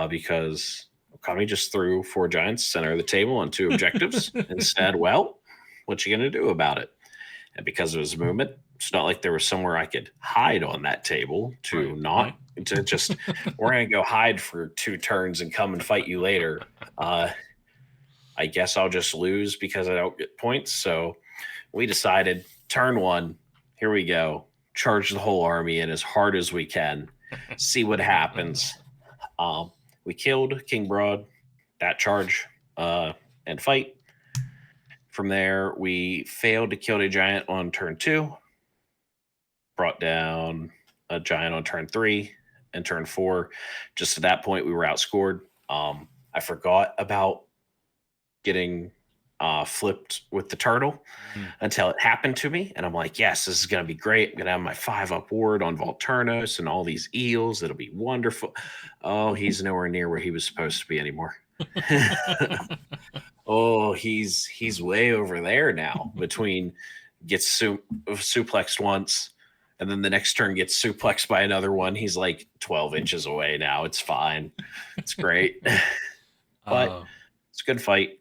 because Okami just threw 4 Giants center of the table on 2 objectives and said, well, what you going to do about it? And because of his movement, it's not like there was somewhere I could hide on that table to Right, not right. to just we're gonna go hide for 2 turns and come and fight you later. I guess I'll just lose because I don't get points. So we decided turn one, here we go. Charge the whole army in as hard as we can. See what happens. Um, we killed King Broad, that charge, and fight. From there, we failed to kill a giant on turn 2, brought down a giant on turn 3 and turn 4. Just at that point, we were outscored. I forgot about getting flipped with the turtle until it happened to me. And I'm like, yes, this is going to be great. I'm going to have my 5 upward on Volturnos and all these eels. It'll be wonderful. Oh, he's nowhere near where he was supposed to be anymore. Oh, he's way over there now. Between gets suplexed once, and then the next turn gets suplexed by another one. He's like 12 inches away now. It's fine. It's great. But it's a good fight.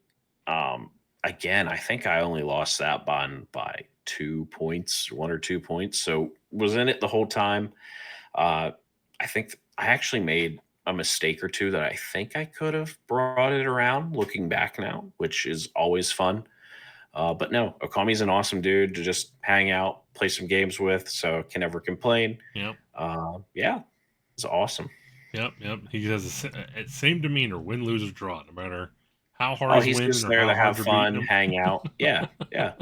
Again, I think I only lost that by 2 points, 1 or 2 points. So was in it the whole time. I think I actually made a mistake or two that I think I could have brought it around looking back now, which is always fun. But no, Okami's an awesome dude to just hang out, play some games with, so can never complain. Yep. Yeah, it's awesome. Yep. He has the same demeanor, win, lose, or draw, no matter how hard Oh, he's he's winning just or there how to hard have you're beating fun, him. hang out. Yeah, yeah.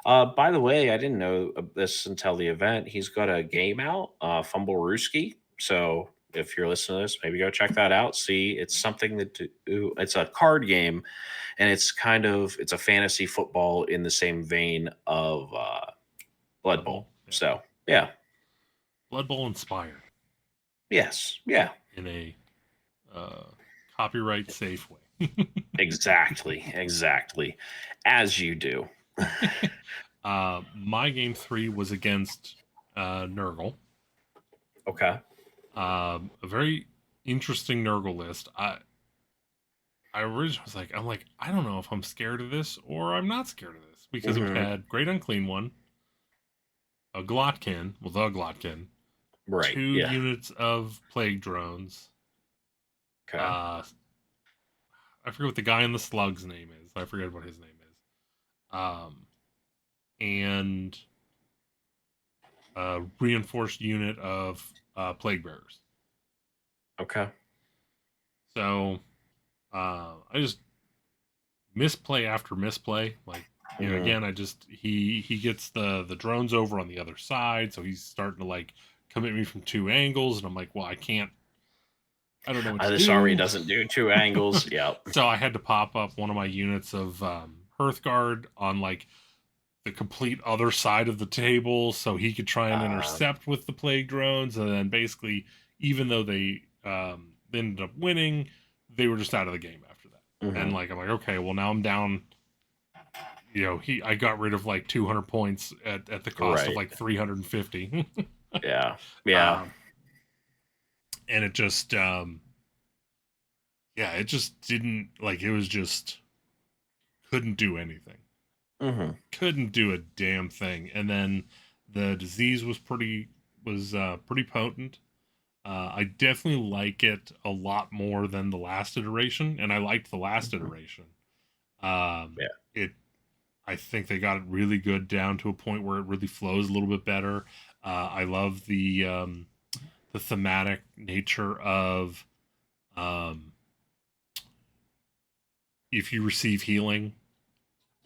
By the way, I didn't know this until the event. He's got a game out, Fumble Rooski. So if you're listening to this, maybe go check that out. See, it's something that it's a card game, and it's it's a fantasy football in the same vein of Blood Bowl. Yeah. So yeah, Blood Bowl inspired. yes, yeah, In a copyright safe way. exactly, as you do. My game 3 was against Nurgle. Okay. A very interesting Nurgle list. I originally was like, I don't know if I'm scared of this or I'm not scared of this because it had Great Unclean One, a Glotkin, the Glotkin, right? 2 units of Plague Drones. Okay. I forget what the guy in the slug's name is. I forget what his name is. And a reinforced unit of Plague Bearers. Okay. So I just misplay after misplay. Like, you know, again, he gets the drones over on the other side, so he's starting to like come at me from 2 angles, and I'm like, well, I don't know what to do. This army doesn't do 2 angles. Yep. So I had to pop up one of my units of Hearthguard on like the complete other side of the table, so he could try and intercept with the plague drones, and then basically, even though they ended up winning, they were just out of the game after that. And like, I'm like, okay, well now I'm down. You know, I got rid of like 200 points at the cost of like 350. Yeah. And it just it just didn't, like, it was just couldn't do anything. Couldn't do a damn thing. And then the disease was pretty potent. I definitely like it a lot more than the last iteration, and I liked the last iteration. I think they got it really good down to a point where it really flows a little bit better. I love the thematic nature of if you receive healing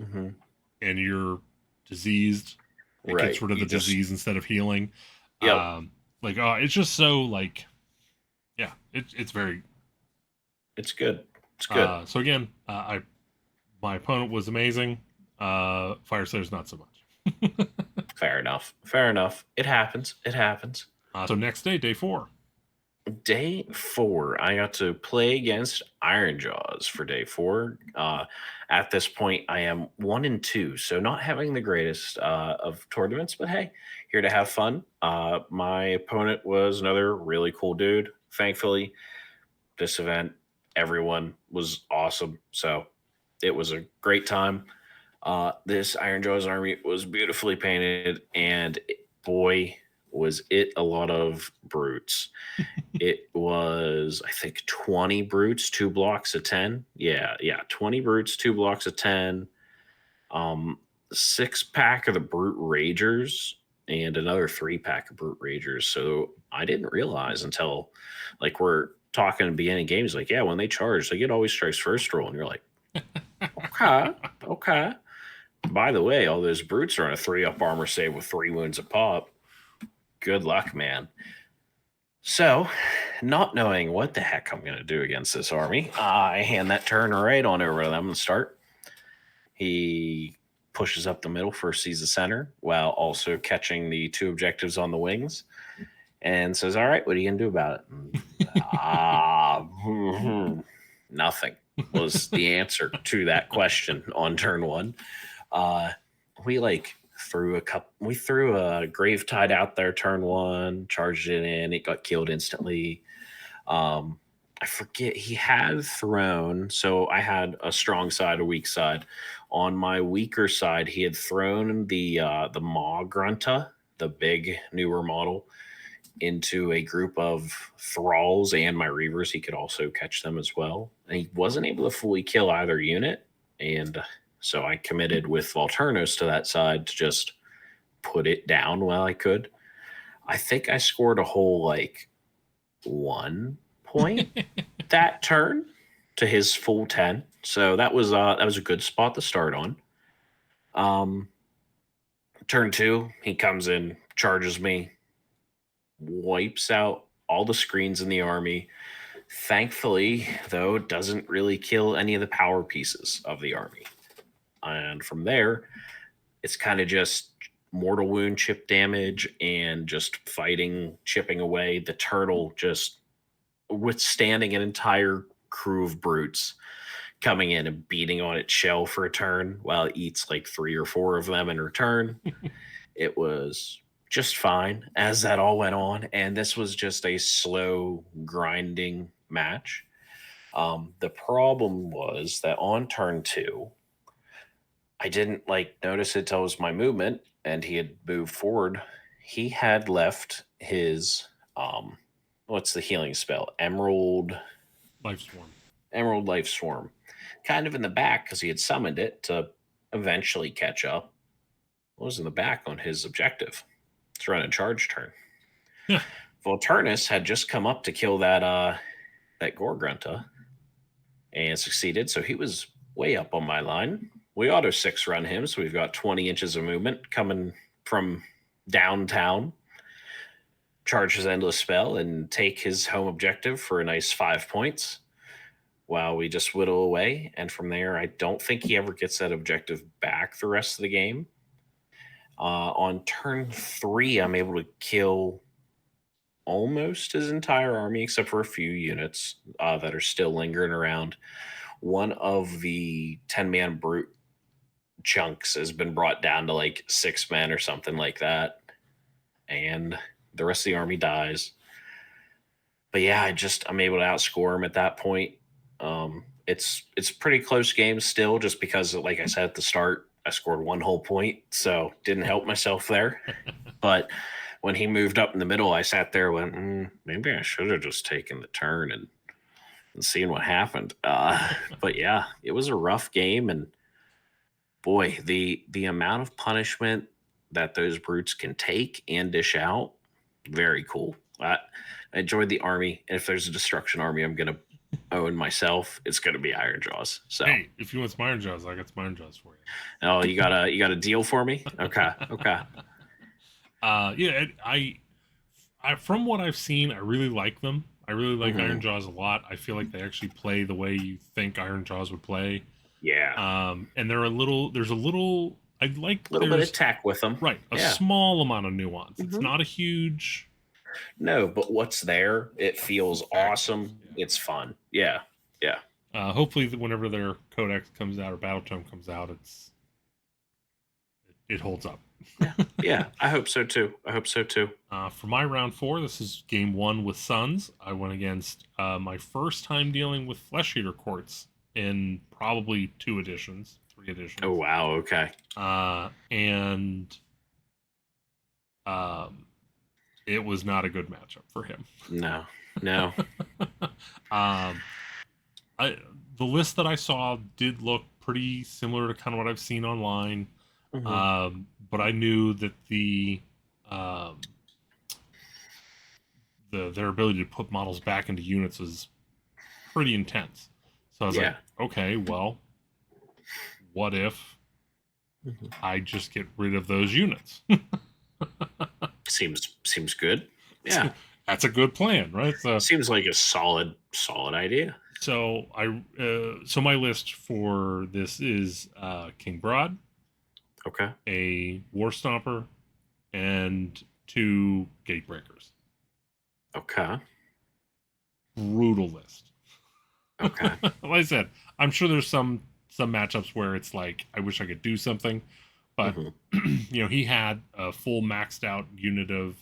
and you're diseased, it gets rid of the disease instead of healing. It's just so like, yeah, it's very, it's good. It's good. So again, my opponent was amazing. Fireslayer's not so much. Fair enough. It happens. So next day 4. Day 4, I got to play against Ironjaws for day 4. At this point, I am 1-2, so not having the greatest of tournaments, but hey, here to have fun. My opponent was another really cool dude. Thankfully, this event, everyone was awesome, so it was a great time. This Iron Jaws army was beautifully painted, and boy, was it a lot of brutes. It was, I think, 20 brutes, 2 blocks of 10. Yeah, 20 brutes, 2 blocks of 10. Um, 6 pack of the brute ragers, and another 3 pack of brute ragers. So I didn't realize until like we're talking at the beginning of games, like, yeah, when they charge, like it always strikes first roll, and you're like, okay, okay. By the way, all those brutes are on a 3-up armor save with 3 wounds a pop. Good luck, man. So, not knowing what the heck I'm going to do against this army, I hand that turn right on over to them and start. He pushes up the middle, first sees the center, while also catching the 2 objectives on the wings, and says, all right, what are you going to do about it? Nothing was the answer to that question on turn 1. We threw a grave tide out there turn 1, charged it in, it got killed instantly. I forget, he had thrown, so I had a strong side, a weak side. On my weaker side, he had thrown the Maw Grunta, the big newer model, into a group of thralls and my reavers. He could also catch them as well, and he wasn't able to fully kill either unit, and so I committed with Volturnos to that side to just put it down while I could. I think I scored a whole 1 point that turn to his full 10. So that was a good spot to start on. Turn 2, he comes in, charges me, wipes out all the screens in the army. Thankfully, though, doesn't really kill any of the power pieces of the army. And from there, it's kind of just mortal wound chip damage and just fighting, chipping away. The turtle just withstanding an entire crew of brutes coming in and beating on its shell for a turn while it eats 3 or 4 of them in return. It was just fine as that all went on, and this was just a slow grinding match. The problem was that on turn 2, I didn't notice it till it was my movement, and he had moved forward. He had left his what's the healing spell? Emerald Life Swarm. Kind of in the back because he had summoned it to eventually catch up. What was in the back on his objective? It's run a charge turn. Yeah. Volturnus had just come up to kill that Gorgrunta and succeeded, so he was way up on my line. We auto 6 run him, so we've got 20 inches of movement coming from downtown. Charge his endless spell and take his home objective for a nice 5 points while we just whittle away. And from there, I don't think he ever gets that objective back the rest of the game. On turn 3, I'm able to kill almost his entire army, except for a few units that are still lingering around. One of the 10-man brute chunks has been brought down to 6 men or something like that, and the rest of the army dies. But yeah, I'm able to outscore him at that point. It's pretty close game still, just because, like I said at the start, I scored 1 whole point, so didn't help myself there. But when he moved up in the middle, I sat there and went, maybe I should have just taken the turn and seen what happened. But yeah, it was a rough game, and boy, the amount of punishment that those brutes can take and dish out, very cool. I enjoyed the army, and if there's a destruction army I'm gonna own myself, it's gonna be Iron Jaws. So hey, if you want some Iron Jaws, I got some Iron Jaws for you. Oh, you got a deal for me? Okay. Yeah, I from what I've seen, I really like them. I really like Iron Jaws a lot. I feel like they actually play the way you think Iron Jaws would play. Yeah. And there's a little I like a little bit of tech with them. Right. A small amount of nuance. It's not a huge. No, but what's there, it feels awesome. Yeah. It's fun. Yeah. Hopefully whenever their codex comes out or battle tome comes out, it holds up. Yeah, I hope so too. For my round 4, this is game 1 with Sons. I went against my first time dealing with Flesh Eater Courts in probably 2 editions, 3 editions. Oh wow, okay. And it was not a good matchup for him. No. The list that I saw did look pretty similar to kind of what I've seen online. But I knew that their ability to put models back into units was pretty intense. So I was like, okay, well, what if I just get rid of those units? Seems good. Yeah. That's a good plan, right? So seems like a solid idea. So so my list for this is King Broad, okay, a War Stomper, and 2 Gatebreakers. Okay. Brutal list. Okay. Like I said, I'm sure there's some matchups where it's like I wish I could do something, but he had a full maxed out unit of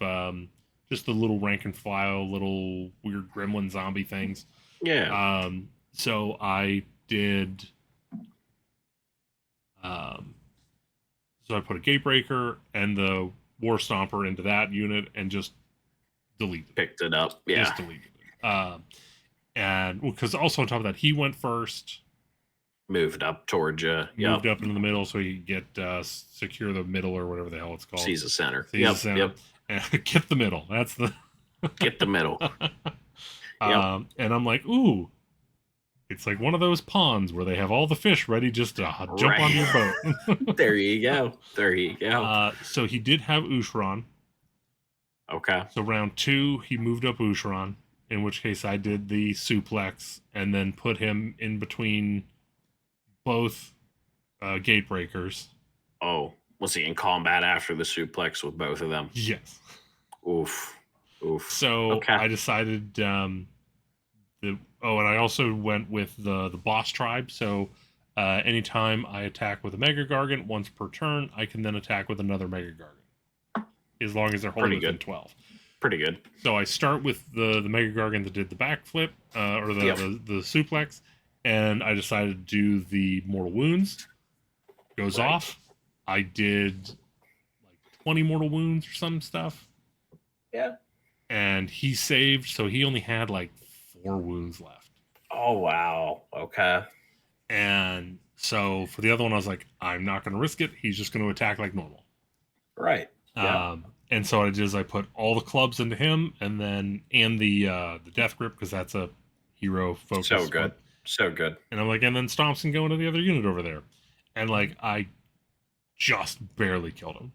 just the little rank and file, little weird gremlin zombie things. Yeah. So I did. So I put a Gatebreaker and the War Stomper into that unit and just deleted. Picked it up. Yeah. Just deleted it. And because also on top of that, he went first. Moved up towards you. Moved up into the middle so he could get secure the middle or whatever the hell it's called. Seize the center. Seize the center. Yep. And get the middle. That's the get the middle. And I'm like, ooh, it's like one of those ponds where they have all the fish ready just to jump on your boat. There you go. There you go. So he did have Ushran. Okay. So round 2, he moved up Ushran, in which case I did the suplex and then put him in between both Gatebreakers. Oh, was he in combat after the suplex with both of them? Yes. Oof. So I decided and I also went with the boss tribe. So anytime I attack with a Mega Gargant once per turn, I can then attack with another Mega Gargant, as long as they're holding within 12. Pretty good. So I start with the Mega Gargant that did the backflip or the suplex, and I decided to do the Mortal Wounds. Goes off. I did like 20 Mortal Wounds or some stuff. Yeah. And he saved, so he only had like 4 wounds left. Oh, wow. Okay. And so for the other one, I was like, I'm not going to risk it. He's just going to attack like normal. Right. And so what I did is I put all the clubs into him and the Death Grip, because that's a hero focus. So good. So good. And I'm like, and then Stomps can go into the other unit over there. And like, I just barely killed him.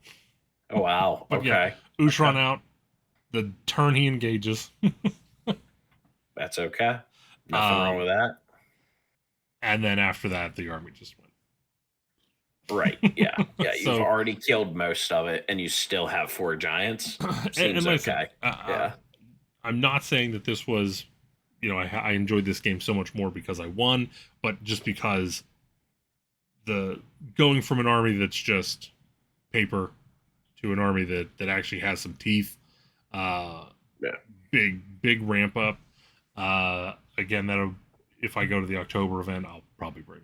Oh, wow. Okay. Yeah, Ushran out. The turn he engages. That's okay. Nothing wrong with that. And then after that, the army just went. Right. Yeah. Yeah. You've already killed most of it, and you still have 4 giants. Seems okay. I'm not saying that this was, I enjoyed this game so much more because I won, but just because going from an army that's just paper to an army that actually has some teeth. Big ramp up. Again, that'll, if I go to the October event, I'll probably bring.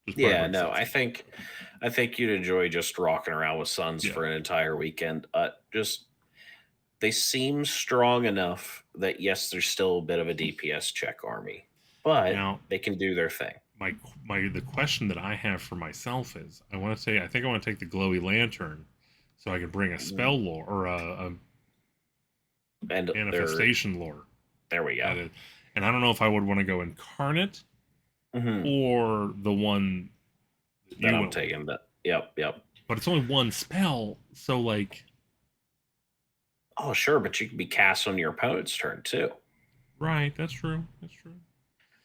I think you'd enjoy just rocking around with Suns for an entire weekend. They seem strong enough that yes, there's still a bit of a DPS check army, but now, they can do their thing. The question that I have for myself is, I think I want to take the Glowy Lantern, so I can bring a spell lore or a manifestation lore. There we go. And I don't know if I would want to go Incarnate or the one that I'm taking. Yep. But it's only one spell, so like. Oh, sure, but you can be cast on your opponent's turn too. Right, that's true.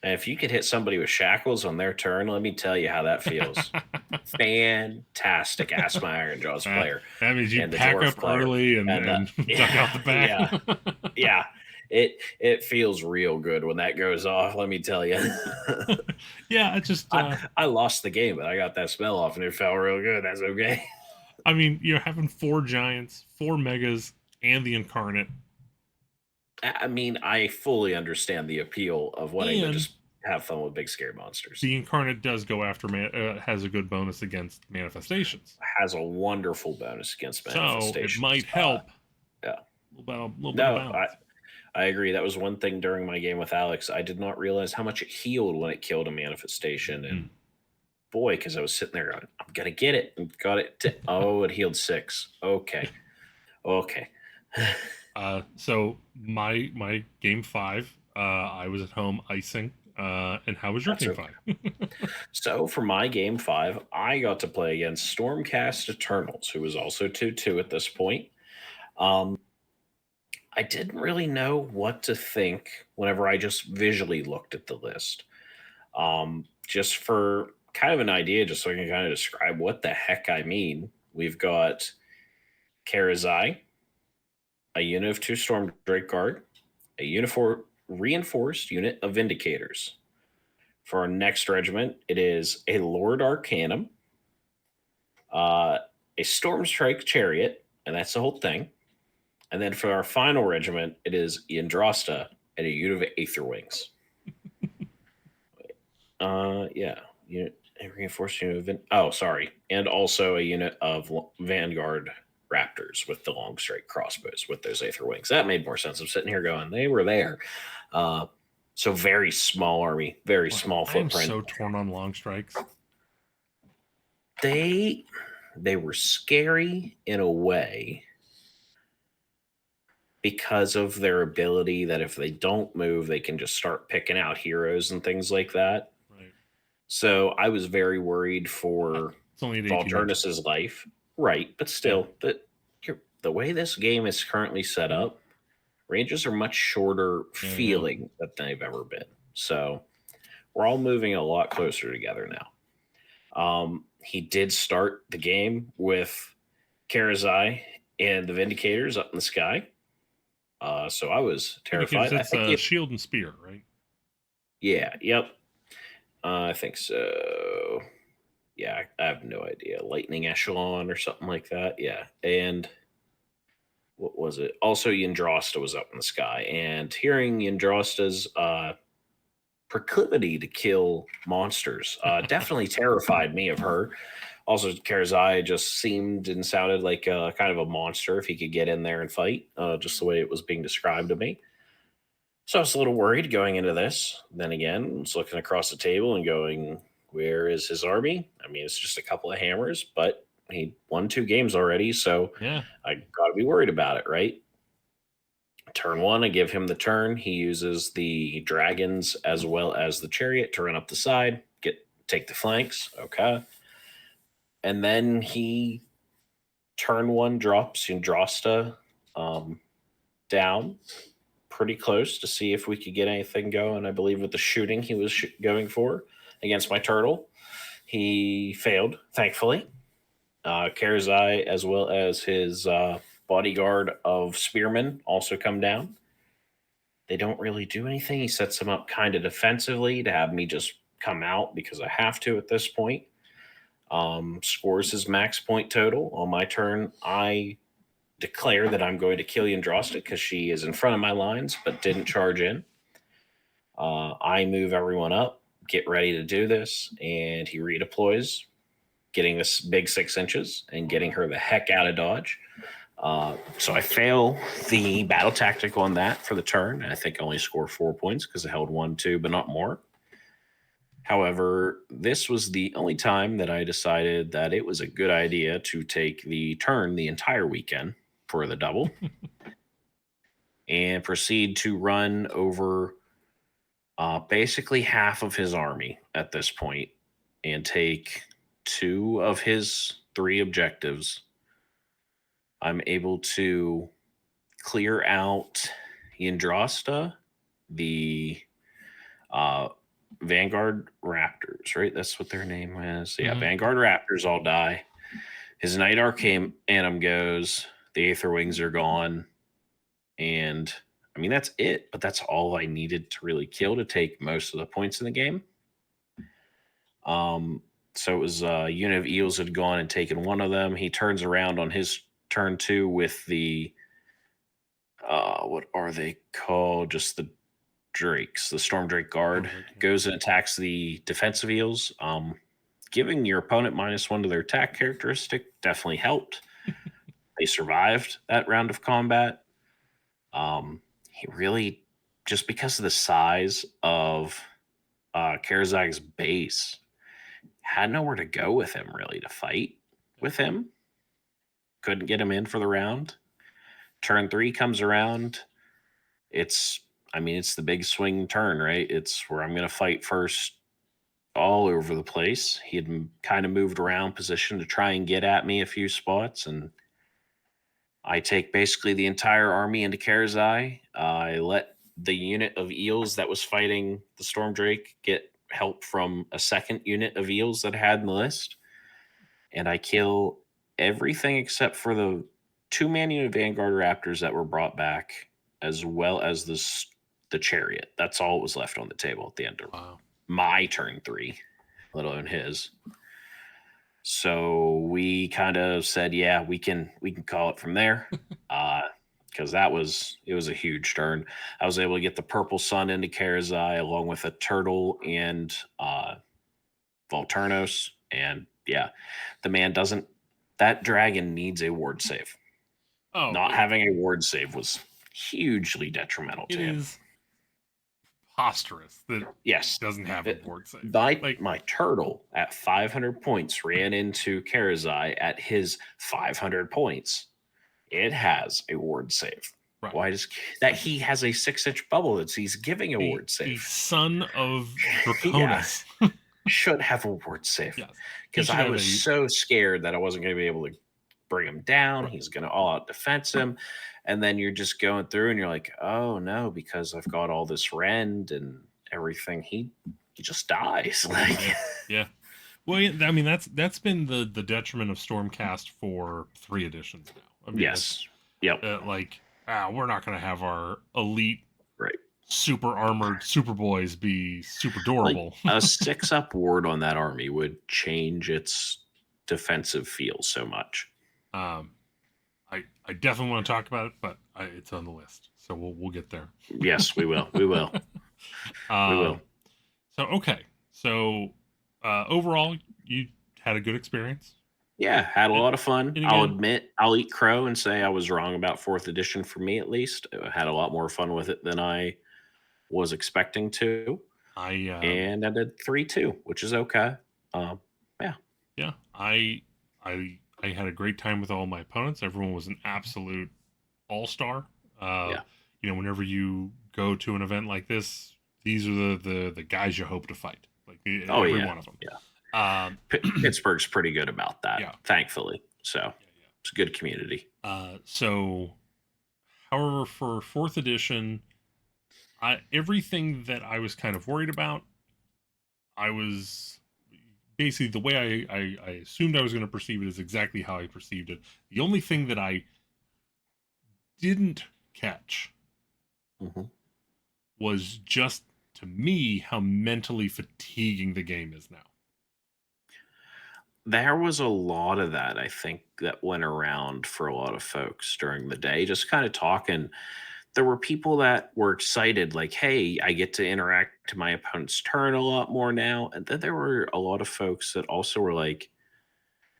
And if you could hit somebody with shackles on their turn, let me tell you how that feels. Fantastic. Ask my Iron Jaws player. That means you pack up early and duck out the back. Yeah. It feels real good when that goes off, let me tell you. Yeah, it just... I lost the game, but I got that spell off, and it felt real good. That's okay. I mean, having 4 giants, 4 megas, and the Incarnate. I mean, I fully understand the appeal of wanting to just have fun with big scary monsters. The Incarnate does go after has a good bonus against manifestations. Has a wonderful bonus against So manifestations. it might help. Yeah. A little bit of No, balance. I agree. That was one thing during my game with Alex. I did not realize how much it healed when it killed a manifestation. And boy, because I was sitting there going, I'm going to get it. And got it. Oh, it healed 6. Okay. Okay. So my game 5, I was at home icing. And how was your game 5? So for my game 5, I got to play against Stormcast Eternals, who was also 2-2 at this point. I didn't really know what to think whenever I just visually looked at the list. Just for kind of an idea, just so I can kind of describe what the heck I mean. We've got Karazai, a unit of 2 Storm Drake Guard, a reinforced unit of Vindicators. For our next regiment, it is a Lord Arcanum, a Storm Strike Chariot, and that's the whole thing. And then for our final regiment, it is Yndrasta and a unit of Aether Wings. Yeah. A reinforced unit of and also a unit of Vanguard Raptors with the long straight crossbows with those Aether Wings. That made more sense. I'm sitting here going, they were there. So very small army, very small footprint. I'm so torn on long strikes. They were scary in a way because of their ability that if they don't move, they can just start picking out heroes and things like that. Right. So I was very worried for Valturnus's life. Right. But still, the way this game is currently set up, ranges are much shorter feeling than they've ever been. So we're all moving a lot closer together now. He did start the game with Karazai and the Vindicators up in the sky. So I was terrified. It's a shield and spear, right? Yeah. Yep. I think so. Yeah, I have no idea. Lightning Echelon or something like that. Yeah. And what was it? Also, Yndrasta was up in the sky. And hearing Yndrasta's proclivity to kill monsters definitely terrified me of her. Also, Karazai just seemed and sounded like kind of a monster if he could get in there and fight, just the way it was being described to me. So I was a little worried going into this. Then again, I was looking across the table and going, where is his army? I mean, it's just a couple of hammers, but he won 2 games already, so yeah, I got to be worried about it, right? Turn 1, I give him the turn. He uses the dragons as well as the chariot to run up the side, take the flanks. Okay. And then he, turn 1, drops Yndrasta down pretty close to see if we could get anything going. I believe with the shooting he was going for against my turtle. He failed, thankfully. Karazai, as well as his bodyguard of spearmen, also come down. They don't really do anything. He sets them up kind of defensively to have me just come out because I have to at this point. Scores his max point total. On my turn, I declare that I'm going to kill Yndrasta because she is in front of my lines but didn't charge in. I move everyone up, get ready to do this, and he redeploys, getting this big 6 inches and getting her the heck out of dodge. So I fail the battle tactic on that for the turn. I think I only score 4 points because I held 1, 2, but not more. However, this was the only time that I decided that it was a good idea to take the turn the entire weekend for the double and proceed to run over basically half of his army at this point and take 2 of his 3 objectives. I'm able to clear out Yndrasta, the Vanguard Raptors, right? That's what their name is. Yeah, Vanguard Raptors all die. His Knight Arcanum goes. The Aether Wings are gone. And, I mean, that's it. But that's all I needed to really kill to take most of the points in the game. So it was a unit of Eels had gone and taken 1 of them. He turns around on his turn 2 with the what are they called? Just the drakes. The Storm Drake Guard Storm Drake, yeah. goes and attacks the defensive eels. Giving your opponent -1 to their attack characteristic definitely helped. They survived that round of combat. He really, just because of the size of Karazag's base, had nowhere to go with him really to fight with him. Couldn't get him in for the round. Turn 3 comes around. It's the big swing turn, right? It's where I'm going to fight first all over the place. He had kind of moved around position to try and get at me a few spots, and I take basically the entire army into Karazai. I let the unit of eels that was fighting the Storm Drake get help from a second unit of eels that I had in the list, and I kill everything except for the 2-man unit Vanguard Raptors that were brought back, as well as the chariot. That's all that was left on the table at the end of my turn 3, let alone his. So we kind of said, yeah, we can call it from there. Because it was a huge turn. I was able to get the Purple Sun into Karazai along with a turtle and Volturnos. And yeah, the man doesn't, that dragon needs a ward save. Not having a ward save was hugely detrimental to him. It is preposterous that doesn't have a ward save. My turtle at 500 points ran into Karazai at his 500 points. It has a ward save. Right. Why does that? He has a 6-inch bubble that he's giving a ward save. The son of Draconis should have a ward save. Because I was so scared that I wasn't going to be able to bring him down. Right. He's going to all out defense him. And then you're just going through and you're like, oh no, because I've got all this rend and everything, he just dies. Yeah. Well, I mean, that's been the detriment of Stormcast for 3 editions now. I mean, yes. Yep. We're not going to have our elite, super armored Superboys be super durable. A 6-up ward on that army would change its defensive feel so much. I definitely want to talk about it, but it's on the list, so we'll get there. Yes, we will. We will. We will. So okay. So overall, you had a good experience. Yeah, had a lot of fun. I'll admit, I'll eat crow and say I was wrong about 4th edition for me, at least. I had a lot more fun with it than I was expecting to. And I did 3-2, which is okay. Yeah. I had a great time with all my opponents. Everyone was an absolute all-star. Whenever you go to an event like this, these are the guys you hope to fight. Like every one of them. Yeah. Pittsburgh's pretty good about that, thankfully. So it's a good community. So, however, for 4th edition, everything that I was kind of worried about, I was basically the way I assumed I was going to perceive it is exactly how I perceived it. The only thing that I didn't catch was just, to me, how mentally fatiguing the game is now. There was a lot of that, I think, that went around for a lot of folks during the day, just kind of talking. There were people that were excited, like, hey, I get to interact to my opponent's turn a lot more now. And then there were a lot of folks that also were like,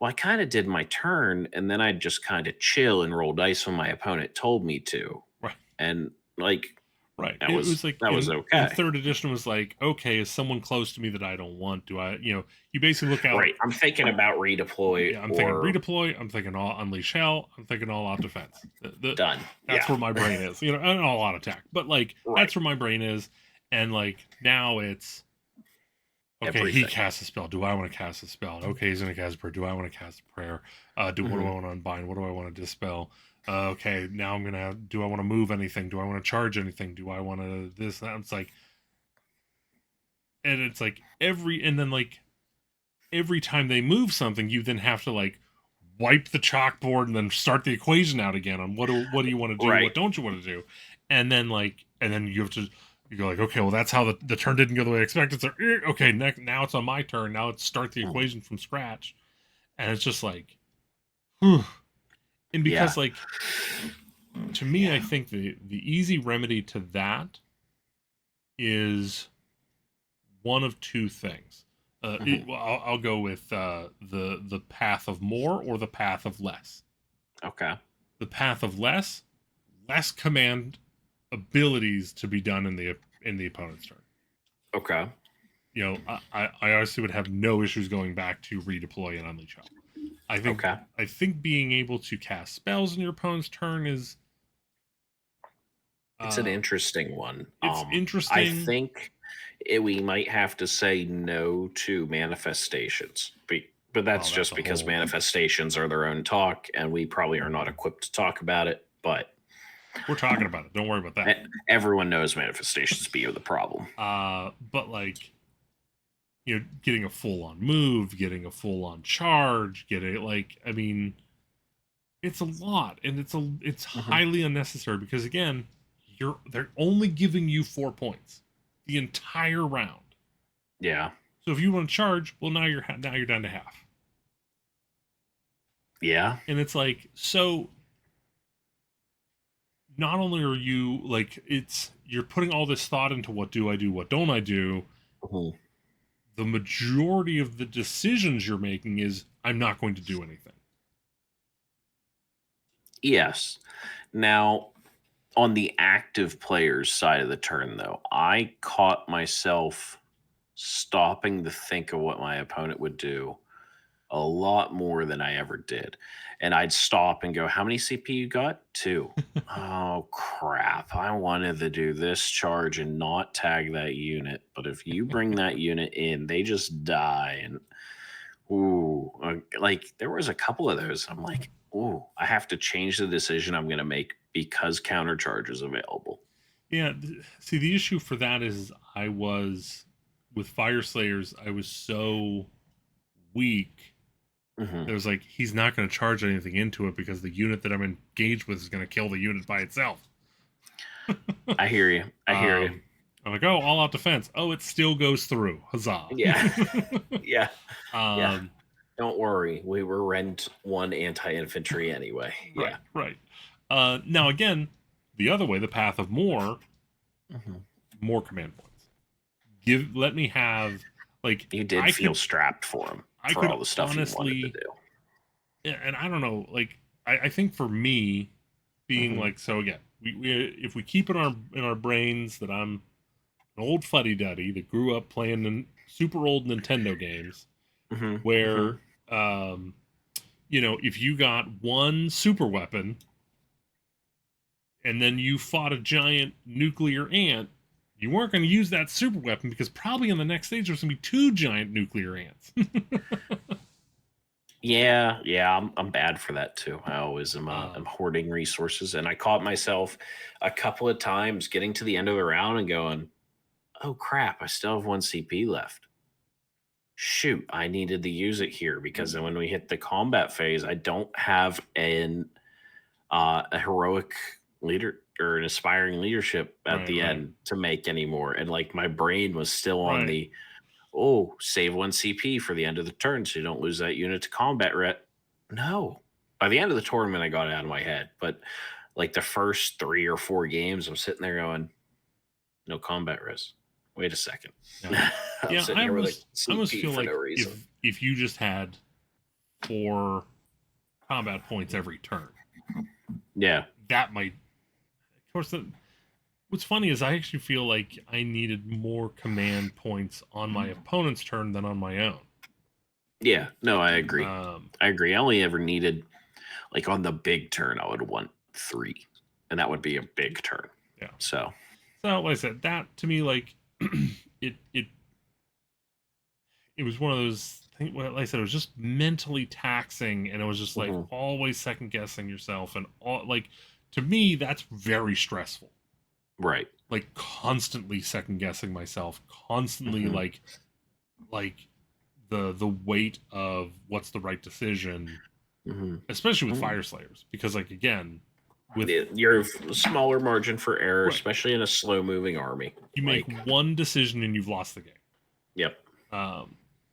well, I kind of did my turn, and then I'd just kind of chill and roll dice when my opponent told me to. Right. And, like, that was okay. 3rd edition was like, okay, is someone close to me that I don't want? Do I, you basically look out. Right. I'm thinking about redeploy. Yeah, I'm thinking redeploy. I'm thinking all unleash hell. I'm thinking all out defense. Done. That's where my brain is. And all out attack. But that's where my brain is. And now it's okay. Everything. He casts a spell. Do I want to cast a spell? Okay, he's gonna cast a prayer. Do I want to cast a prayer? What do I want to unbind? What do I want to dispel? Okay, now do I want to move anything? Do I want to charge anything? Do I want to this, that? It's like, and it's like every time they move something, you then have to wipe the chalkboard and then start the equation out again on what do you want to do? Right. What don't you want to do? And then you have to, you go okay, well, that's how the turn didn't go the way I expected. So, okay, now it's on my turn. Now let's start the equation from scratch. And it's just whew. And because to me, I think the easy remedy to that is one of two things. Well, I'll go with the path of more or the path of less. Okay. The path of less command abilities to be done in the opponent's turn. Okay. You know, I honestly would have no issues going back to redeploy and unleash hell. I think being able to cast spells in your opponent's turn is it's an interesting one. It's interesting. I think we might have to say no to manifestations, but that's just because manifestations are their own talk, and we probably are not equipped to talk about it. But we're talking about it. Don't worry about that. Everyone knows manifestations be the problem. But like, you know, getting a full-on move, getting a full-on charge, I mean, it's a lot, and it's highly unnecessary because again, they're only giving you 4 points the entire round. Yeah. So if you want to charge, well, now you're down to half. Yeah. And it's like, so not only are you like, you're putting all this thought into what do I do, what don't I do. The majority of the decisions you're making is I'm not going to do anything. Yes. Now, on the active player's side of the turn, though, I caught myself stopping to think of what my opponent would do a lot more than I ever did. And I'd stop and go, how many CP you got? 2. Oh, crap. I wanted to do this charge and not tag that unit. But if you bring that unit in, they just die. And, like, there was a couple of those. I'm like, I have to change the decision I'm going to make because counter charge is available. Yeah. See, the issue for that is with Fire Slayers, I was so weak. It was like, he's not going to charge anything into it because the unit that I'm engaged with is going to kill the unit by itself. I hear you. I'm like, oh, all out defense. Oh, it still goes through. Huzzah. Yeah. Yeah. Don't worry. We were Rend 1 anti-infantry anyway. Right, right. Now, again, the other way, the path of more command points. Let me have, like... You did feel strapped for him. For all the stuff honestly, you wanted to do. Yeah, and I don't know, like, I think for me, being like, so again, we if we keep in our brains that I'm an old fuddy-duddy that grew up playing in super old Nintendo games, where, you know, if you got one super weapon, and then you fought a giant nuclear ant, you weren't going to use that super weapon because probably in the next stage there's going to be 2 giant nuclear ants. Yeah, I'm bad for that too. I always am I'm hoarding resources, and I caught myself a couple of times getting to the end of the round and going, oh crap, I still have 1 CP left. Shoot, I needed to use it here because then when we hit the combat phase, I don't have a heroic leader or an aspiring leadership at the end to make anymore. And like my brain was still on the, save 1 CP for the end of the turn so you don't lose that unit to combat ret. No. By the end of the tournament, I got it out of my head. But like the first 3 or 4 games, I'm sitting there going, no combat res. Wait a second. Yeah, I almost feel like if you just had 4 combat points every turn. Yeah. That might... Of course, what's funny is I actually feel like I needed more command points on my opponent's turn than on my own. Yeah, no, I agree. I only ever needed, like on the big turn, I would want 3, and that would be a big turn. Yeah. So like I said, that to me, like it was one of those things. Like I said, it was just mentally taxing, and it was just like always second guessing yourself, and like to me, that's very stressful. Right. Like constantly second guessing myself, constantly like the weight of what's the right decision, especially with Fire Slayers, because like again, with your smaller margin for error, especially in a slow moving army, you make one decision and you've lost the game. Yep.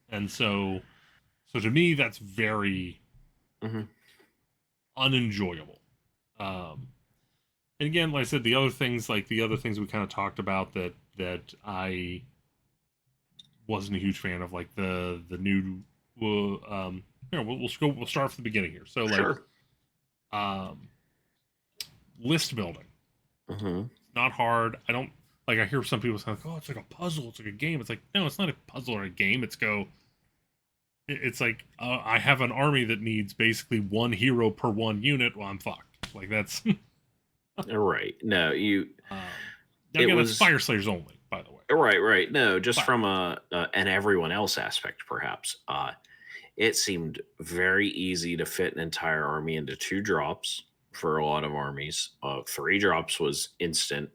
And so to me, that's very unenjoyable. And again, like I said, the other things we kind of talked about that that I wasn't a huge fan of, like the new. We'll start from the beginning here. So like, Sure. um, list building. Mm-hmm. It's not hard. I don't like. I hear some people say, like, "Oh, it's like a puzzle. It's like a game." It's like, no, it's not a puzzle or a game. It's like I have an army that needs basically one hero per one unit. Well, I'm fucked. Like that's. Right. No, um, it Again, that's was Fire Slayers only, by the way. right. No, just Fire. from an everyone else aspect, perhaps. It seemed very easy to fit an entire army into 2 drops for a lot of armies. 3 drops was instant,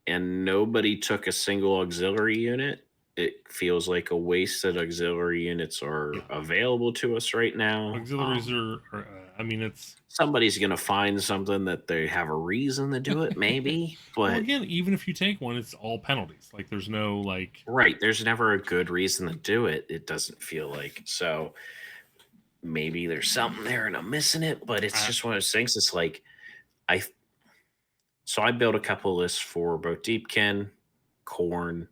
and nobody took a single auxiliary unit. It feels like a waste that auxiliary units are Yeah, available to us right now. auxiliaries I mean, it's Somebody's going to find something that they have a reason to do it, maybe, well, but again, even if you take one, it's all penalties. Like, there's no like. right, there's never a good reason to do it. It doesn't feel like so. Maybe there's something there and I'm missing it, but it's Uh, just one of those things. It's like I so I built a couple lists for both Deepkin, Corn,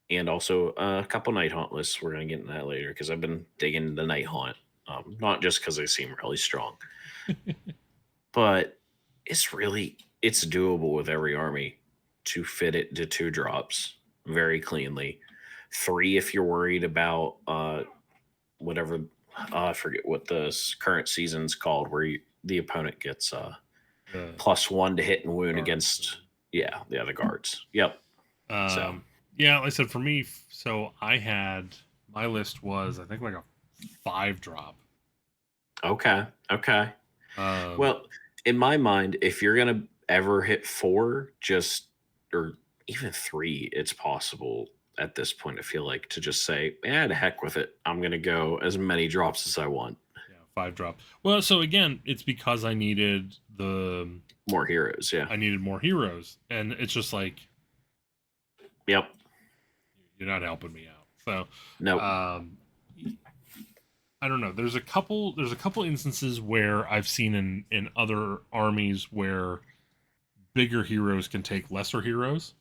and also a couple Night Haunt lists. We're gonna get into that later because I've been digging into Night Haunt, not just because they seem really strong, but it's doable with every army to fit it to 2 drops very cleanly. 3 if you're worried about whatever I forget what the current season's called, where the opponent gets the +1 to hit and wound guards. against the other guards. Yep. So Yeah, like I said, for me, so I had my list was I think like a 5 drop. okay. Um, Well, in my mind, if you're gonna ever hit 4, just or even 3, it's possible at this point. I feel like to just say, "Yeah, to heck with it. I'm gonna go as many drops as I want." yeah, 5 drop. Well, so again, it's because More heroes, yeah. I needed more heroes, and it's just like Yep. you're not helping me out. So, Nope. I don't know. There's a couple instances where I've seen in other armies where bigger heroes can take lesser heroes.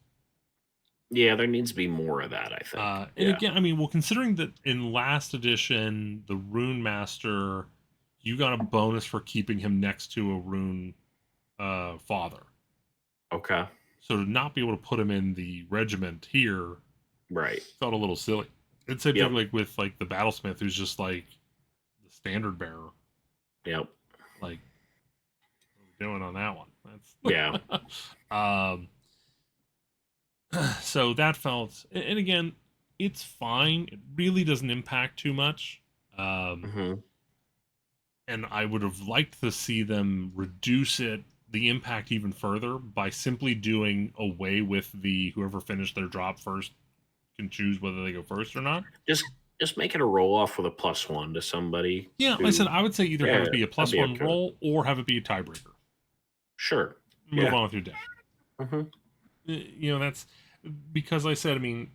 Yeah, there needs to be more of that, I think. And Yeah. again, I mean, well, considering that in last edition, the Rune Master, you got a bonus for keeping him next to a Rune father. Okay. So to not be able to put him in the regiment here Right. felt a little silly. It's same thing Yep. like with like the Battlesmith, who's just like the standard bearer. Yep. Like, what are we doing on that one? Yeah. Um, so that felt, and again, it's fine. It really doesn't impact too much. hmm And I would have liked to see them reduce the impact even further by simply doing away with the whoever finished their drop first can choose whether they go first or not. Just just make it a roll off with a +1 to somebody Yeah, like I said, who. I would say either have Yeah, it be a I'd plus be one okay with. roll or have it be a tiebreaker. Sure. Move Yeah. on with your deck. hmm That's because I said, I mean,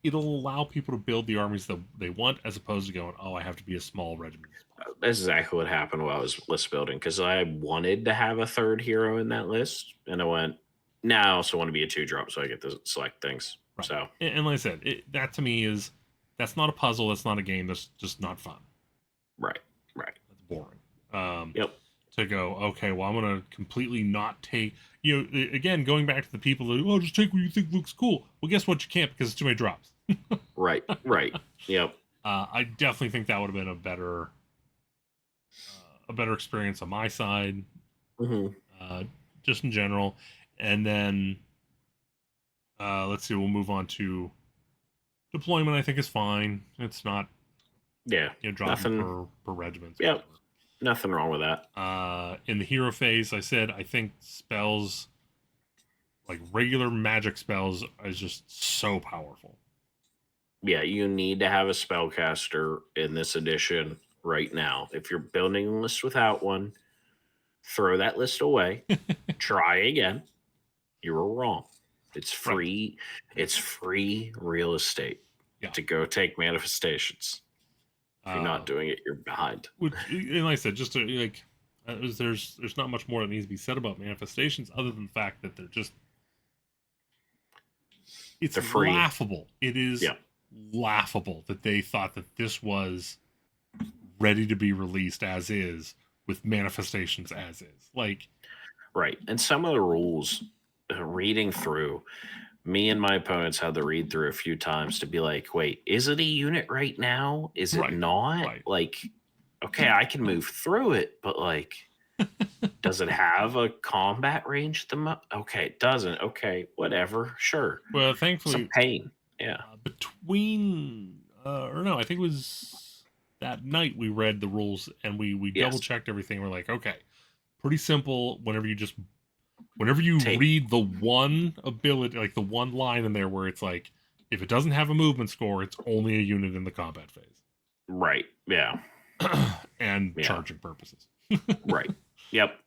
it'll allow people to build the armies that they want as opposed to going, oh, I have to be a small regiment. That's exactly what happened while I was list building because I wanted to have a third hero in that list, and I went, "No, I also want to be a 2 drop, so I get to select things." Right. So And like I said, that to me that's not a puzzle. That's not a game. That's just not fun. right. That's boring. Um, Yep. to go, okay, well, I'm going to completely not take, again, going back to the people that, oh, just take what you think looks cool. Well, guess what? You can't because it's too many drops. Right. Yep. I definitely think that would have been a better experience on my side, hmm uh, just in general. And then let's see, we'll move on to deployment. I think is fine. It's not Yeah. dropping Nothing. per regiment. Yep. Nothing wrong with that. In the hero phase, I said I think spells like regular magic spells is just so powerful. Yeah, you need to have a spellcaster in this edition right now. If you're building a list without one, throw that list away. Try again. You were wrong. It's Right. free. It's free real estate to go take manifestations. If you're not doing it, you're behind. Which, and like I said, just to, like, there's not much more that needs to be said about manifestations other than the fact that they're just it's They're free. laughable. It is laughable that they thought that this was ready to be released as is, with manifestations as is. Like, right. And some of the rules, reading through, me and my opponents had to read through a few times to be like, wait, is it a unit right now? Is it not? Right. Like, okay, I can move through it, but like, does it have a combat range? Okay, it doesn't. Okay, whatever. Sure. Well, thankfully, some pain. Yeah. Between, or no, I think it was that night we read the rules and we double checked everything. We're like, okay, pretty simple. Whenever you read the one ability, like the one line in there where it's like, if it doesn't have a movement score, it's only a unit in the combat phase. Right. Yeah. And charging purposes. Right. Yep.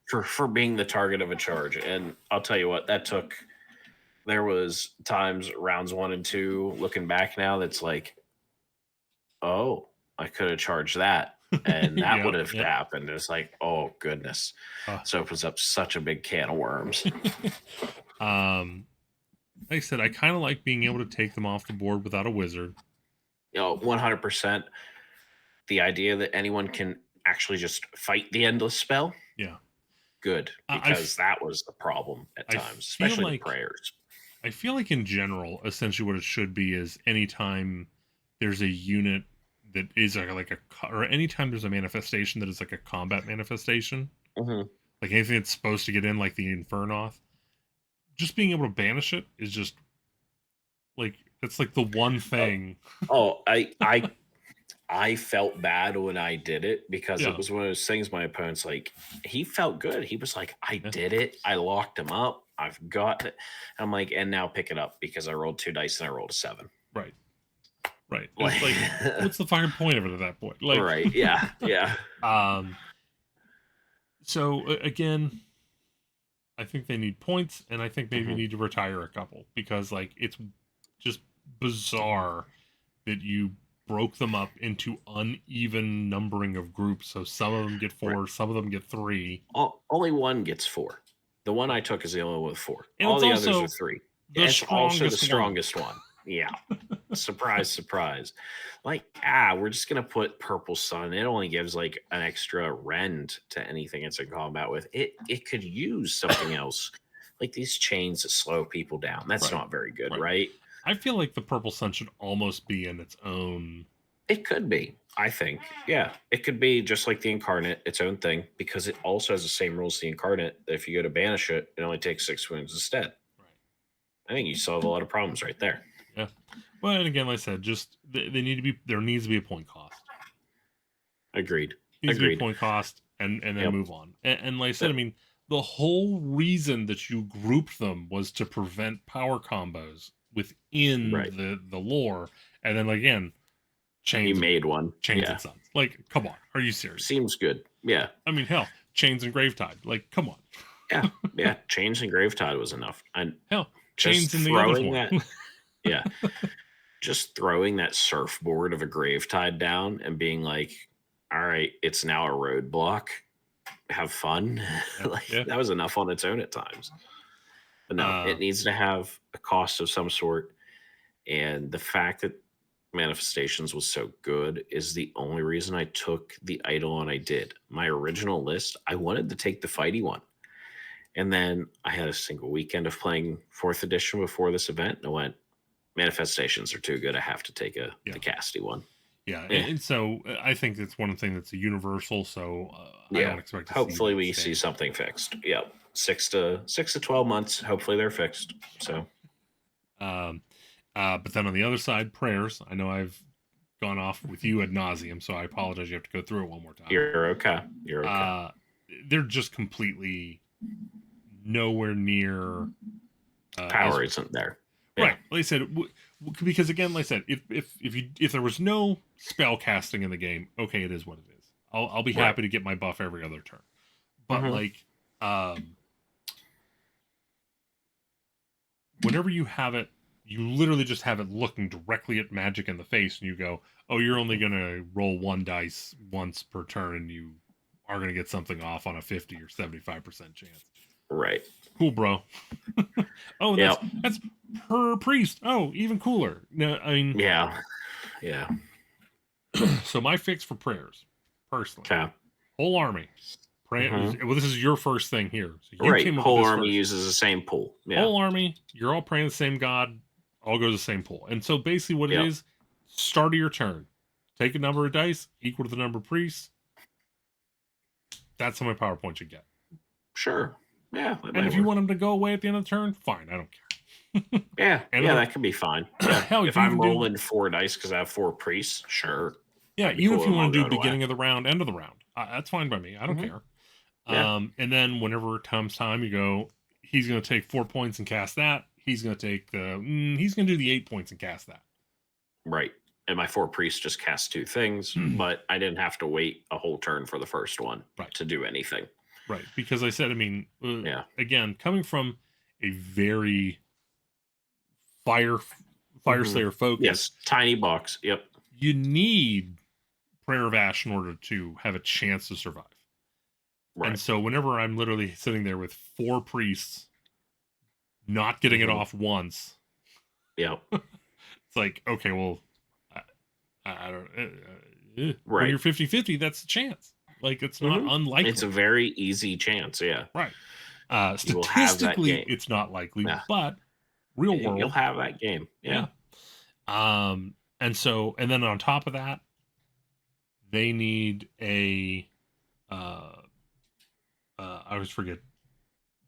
For being the target of a charge. And I'll tell you what, there was times rounds 1 and 2 looking back now that's like, oh, I could have charged that. And that would have happened. It's like, oh goodness. This opens up such a big can of worms. Like I said, I kind of like being able to take them off the board without a wizard. 100%. The idea that anyone can actually just fight the endless spell. Yeah. Good. Because that was the problem at times, especially like, prayers. I feel like in general, essentially what it should be is anytime there's a unit that is or anytime there's a manifestation that is like a combat manifestation, like anything that's supposed to get in, like the Infernoth, just being able to banish it is just like, it's like the one thing. I felt bad when I did it because it was one of those things. My opponent's like, he felt good. He was like, I did it. I locked him up. I've got it. I'm like, and now pick it up because I rolled 2 dice and I rolled a 7. Right. It's like, what's the fucking point of it at that point? Like, right. Yeah. Yeah. So again, I think they need points, and I think maybe you need to retire a couple, because like, it's just bizarre that you broke them up into uneven numbering of groups. So some of them get 4, some of them get 3. Only one gets 4. The one I took is the only one with 4. And all the others are 3. It's also the strongest one. Yeah. surprise. Like, we're just going to put Purple Sun. It only gives like an extra rend to anything it's in combat with. It could use something else. Like these chains that slow people down. That's not very good, right? I feel like the Purple Sun should almost be in its own. It could be, I think. Yeah. It could be just like the Incarnate, its own thing, because it also has the same rules as the Incarnate, that if you go to banish it, it only takes 6 wounds instead. Right. I think you solve a lot of problems right there. Yeah. Well, and again, like I said, just there needs to be a point cost. Agreed. Needs to be a point cost, and then move on. And like I said, I mean, the whole reason that you grouped them was to prevent power combos within the lore, and then again, Chains and Sons. Like, come on, are you serious? Seems good. Yeah. I mean, hell, Chains and Gravetide. Like, come on. Yeah. Chains and Gravetide was enough. And Chains in the other one. Yeah. Just throwing that surfboard of a Gravetide down and being like, all right, it's now a roadblock. Have fun. That was enough on its own at times. But no, it needs to have a cost of some sort. And the fact that Manifestations was so good is the only reason I took the Eidolon I did. My original list, I wanted to take the fighty one. And then I had a single weekend of playing 4th edition before this event, and I went, Manifestations are too good. I have to take the casty one. Yeah, and so I think it's one thing that's a universal. So I don't expect to hopefully we see something fixed. Yeah, 6 to 12 months. Hopefully they're fixed. So, but then on the other side, prayers. I know I've gone off with you ad nauseum, so I apologize. You have to go through it one more time. You're okay. They're just completely nowhere near. Power isn't there. Yeah. Right, like I said, because again, like I said, if there was no spell casting in the game, okay, it is what it is. I'll be happy to get my buff every other turn, but like, whenever you have it, you literally just have it looking directly at magic in the face, and you go, "Oh, you're only gonna roll 1 dice once per turn, and you are gonna get something off on a 50 or 75% chance." Right. Cool, bro. Oh, that's per priest. Oh, even cooler. No, I mean, yeah. so my fix for prayers, personally, Okay. whole army. Well, this is your first thing here, so you Right. came up with Whole this army first. uses the same pool. Yeah. Whole army, you're all praying the same god, all goes the same pool. And so basically, what it is, start of your turn, take a number of dice equal to the number of priests. That's how many power points you get. Sure. Yeah. And if you want them to go away at the end of the turn, fine, I don't care. Yeah, and that could be fine. Yeah. Hell, if I'm rolling 4 dice because I have 4 priests, sure. Yeah, even if you want to do beginning of the round, end of the round, that's fine by me. I don't care. Yeah. And then whenever it comes time, you go, he's going to take 4 points and cast that. He's going to take he's going to do the 8 points and cast that. Right. And my 4 priests just cast 2 things, but I didn't have to wait a whole turn for the first one to do anything. Right. Because I said, I mean, again, coming from a very Fire Slayer focus. Yes, tiny box. Yep. You need Prayer of Ash in order to have a chance to survive. Right. And so whenever I'm literally sitting there with 4 priests, not getting it off once, it's like, okay, well, I don't. When you're 50-50, that's a chance. Like, it's not unlikely. It's a very easy chance. Yeah. Right. Statistically, it's not likely, but real world, you'll have that game. Yeah. And then on top of that, they need a I always forget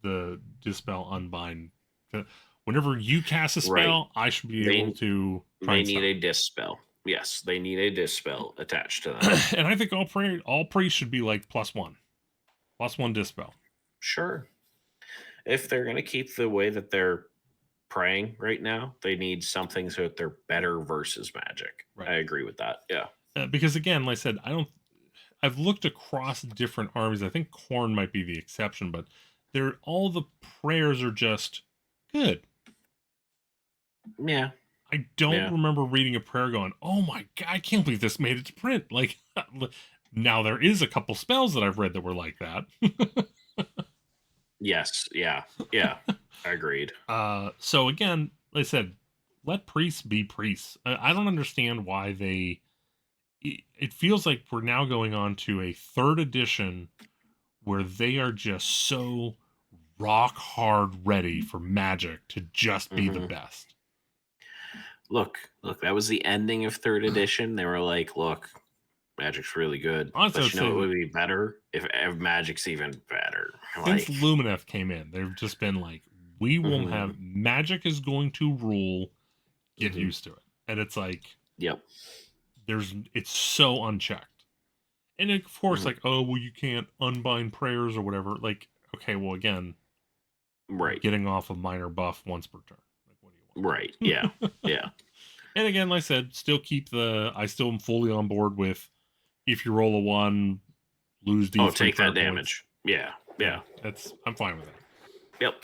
the dispel unbind. Whenever you cast a spell, I should be able to they need a dispel. Yes, they need a dispel attached to them. And I think all priests should be like +1 dispel. Sure. If they're going to keep the way that they're praying right now, they need something so that they're better versus magic. Right. I agree with that. Yeah. Because again, like I said, I've looked across different armies. I think Khorne might be the exception, but all the prayers are just good. Yeah. I don't remember reading a prayer going, oh my God, I can't believe this made it to print. Like, now there is a couple spells that I've read that were like that. Yes. Yeah. Yeah. Agreed. So again, like I said, let priests be priests. I don't understand why it feels like we're now going on to a 3rd edition where they are just so rock hard ready for magic to just be the best. Look, that was the ending of 3rd edition. They were like, look, magic's really good. Honestly, but it would be better if magic's even better. Since Lumineth came in, they've just been like, we will have magic is going to rule. Get used to it. And it's like, it's so unchecked. And of course, like, oh, well, you can't unbind prayers or whatever. Like, okay, well, again, getting off a minor buff once per turn. Like, what do you want? Right. Yeah. Yeah. And again, like I said, I still am fully on board with if you roll a 1, lose D3. Oh, take that damage. Yeah. Yeah. I'm fine with that. Yep.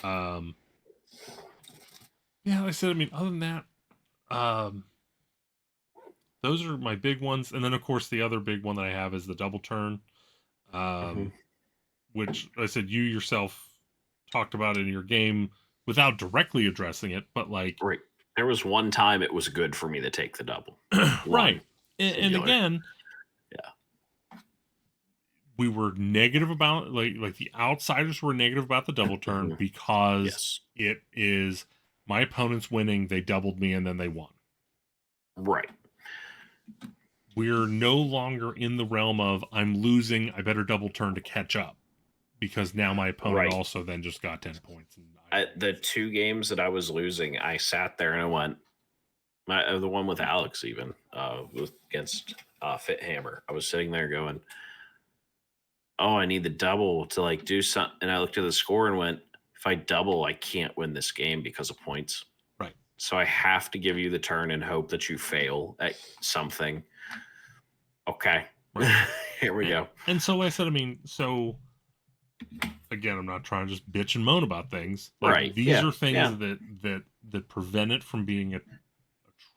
Yeah, like I said, I mean, other than that, those are my big ones. And then, of course, the other big one that I have is the double turn, which I said you yourself talked about in your game without directly addressing it, but like... Right. There was one time it was good for me to take the double. Right. And again... We were negative about, like the outsiders were negative about the double turn because it is my opponent's winning, they doubled me, and then they won. Right. We're no longer in the realm of I'm losing, I better double turn to catch up, because now my opponent also then just got 10 points. And the 2 games that I was losing, I sat there and I went, the one with Alex even, against Fit Hammer, I was sitting there going, oh, I need the double to like do something. And I looked at the score and went, if I double, I can't win this game because of points. Right. So I have to give you the turn and hope that you fail at something. Okay. Right. Here we go. And so I said, I mean, so again, I'm not trying to just bitch and moan about things. Like, these are things that prevent it from being a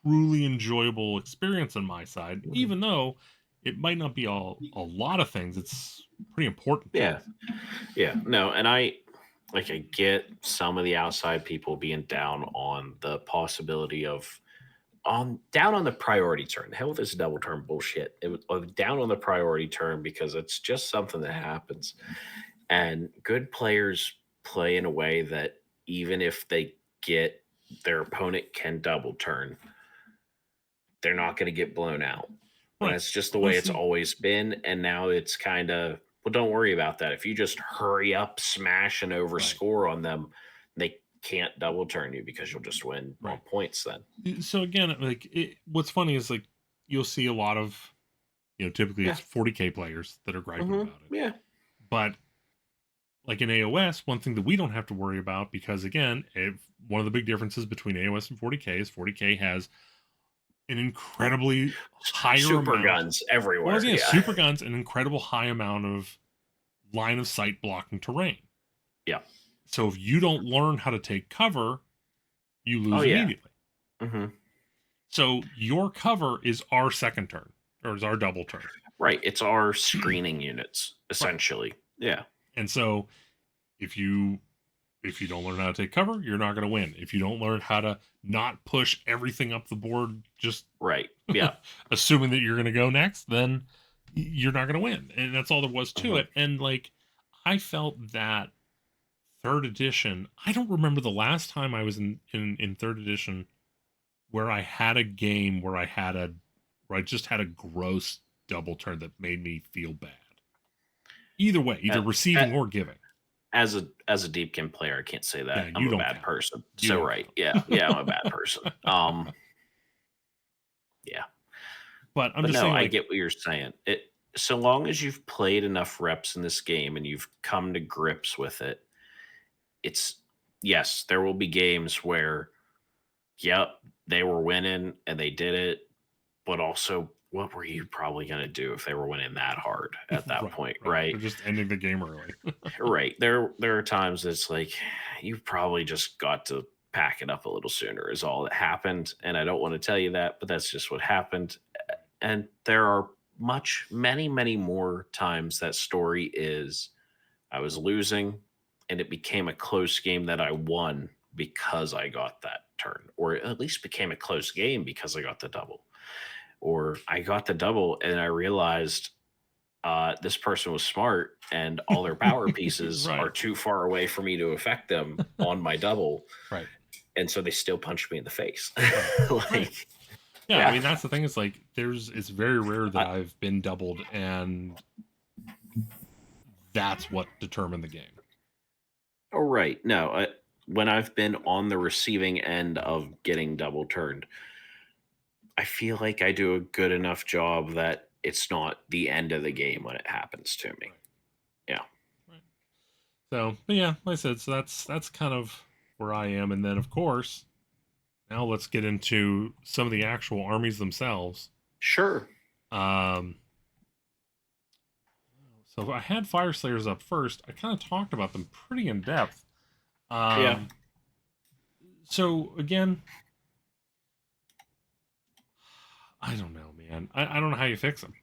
truly enjoyable experience on my side, even though it might not be a lot of things. It's pretty important. Yeah. Yeah. No, and I Like I get some of the outside people being down on the possibility of down on the priority turn. The hell with this double turn bullshit. It was down on the priority turn because it's just something that happens. And good players play in a way that even if they get their opponent can double turn, they're not going to get blown out. And Right. that's just the Well, way it's see, always been. And now it's kind of, well, don't worry about that. If you just hurry up, smash, and right, overscore on them, they can't double turn you because you'll just win on right. points then. So again, like what's funny is like you'll see a lot of, typically Yeah. it's 40k players that are griping about it. Yeah. But like in AoS, one thing that we don't have to worry about, because again, one of the big differences between AoS and 40k is 40k has an incredibly higher Super amount. guns everywhere. Well, yeah, Yeah. super guns, an incredible high amount of line of sight blocking terrain. Yeah. So if you don't learn how to take cover, you lose Oh, yeah. immediately. Mm-hmm. So your cover is our second turn, or is our double turn. Right. It's our screening units, essentially. Right. Yeah. And so if you don't learn how to take cover, you're not going to win. If you don't learn how to not push everything up the board, just right. Yeah. assuming that you're going to go next, then you're not going to win. And that's all there was to it. And like, I felt that third edition, I don't remember the last time I was in third edition where I had a game where I just had a gross double turn that made me feel bad. Either way, either receiving or giving. As a Deepkin player, I can't say that. Yeah, I'm a bad person. You right. Yeah, I'm a bad person. Yeah. But I'm just saying, I get what you're saying. So long as you've played enough reps in this game and you've come to grips with it, yes, there will be games where, yep, they were winning and they did it, but also what were you probably going to do if they were winning that hard at that point, right? They're just ending the game early. Right. There are times it's like you probably just got to pack it up a little sooner is all that happened. And I don't want to tell you that, but that's just what happened. And there are many, many more times that story is I was losing and it became a close game that I won because I got that turn, or at least became a close game because I got the double. Or I got the double and I realized this person was smart and all their power pieces right. are too far away for me to affect them on my double. Right. And so they still punched me in the face. Right. Yeah, I mean, that's the thing. It's like it's very rare that I've been doubled and that's what determined the game. Oh, right. No, when I've been on the receiving end of getting double turned, I feel like I do a good enough job that it's not the end of the game when it happens to me. Yeah. Right. So, but yeah, like I said, so that's kind of where I am. And then, of course, now let's get into some of the actual armies themselves. Sure. So I had Fire Slayers up first. I kind of talked about them pretty in depth. Yeah. So again, I don't know, man. I don't know how you fix them.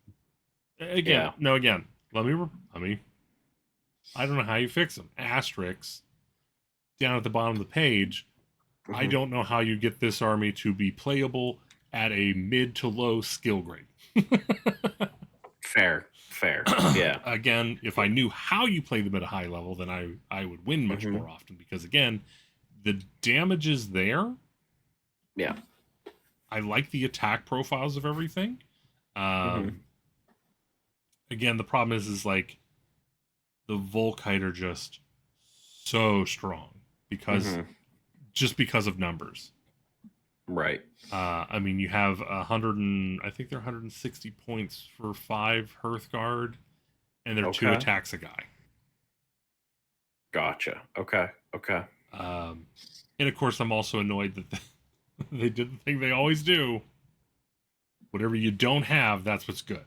Again, let me. I don't know how you fix them. Asterisks down at the bottom of the page. Mm-hmm. I don't know how you get this army to be playable at a mid to low skill grade. Fair. Yeah. Again, if I knew how you play them at a high level, then I would win much more often, because again, the damage is there. Yeah. I like the attack profiles of everything. Again, the problem is like the Volkite are just so strong because of numbers. Right. I mean, you have 100 I think they're 160 points for 5 Hearthguard, and they're 2 attacks a guy. Gotcha. Okay. And of course, I'm also annoyed that they did the thing they always do. Whatever you don't have, that's what's good.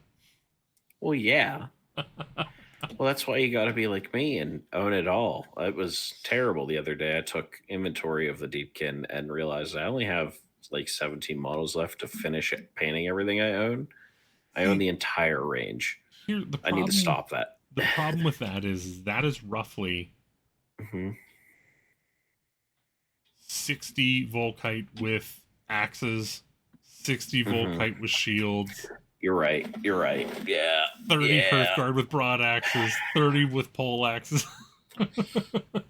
Well, yeah. Well, that's why you got to be like me and own it all. It was terrible the other day. I took inventory of the Deepkin and realized I only have like 17 models left to finish painting everything I own. I own the entire range. I need to stop that. The problem with that is roughly 60 Volkite with axes, 60 Volkite with shields. You're right. Yeah. 30 Hearthguard with broad axes, 30 with pole axes.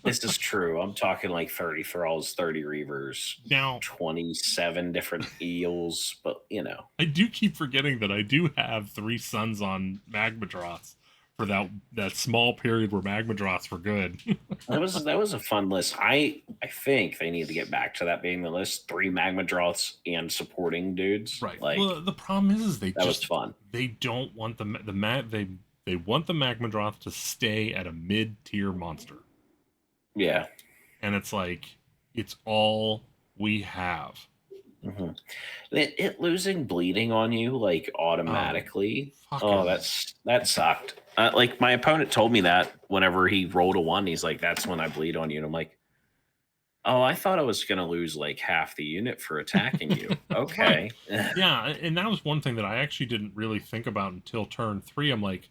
This is true. I'm talking like 30 thralls, 30 reavers, Now, 27 different eels, but I do keep forgetting that I do have 3 sons on Magmadroths for that small period where Magmadroths were good. that was a fun list. I think they need to get back to that being the list. 3 Magmadroths and supporting dudes. Right. Like, well, the problem is they that was fun. They don't want they want the Magmadroth to stay at a mid-tier monster. Yeah. And it's like, it's all we have. Mm-hmm. It losing bleeding on you like automatically. That sucked. Like my opponent told me that whenever he rolled a 1, he's like, "That's when I bleed on you." And I'm like, "Oh, I thought I was gonna lose like half the unit for attacking you." Okay. Yeah, and that was one thing that I actually didn't really think about until turn 3. I'm like,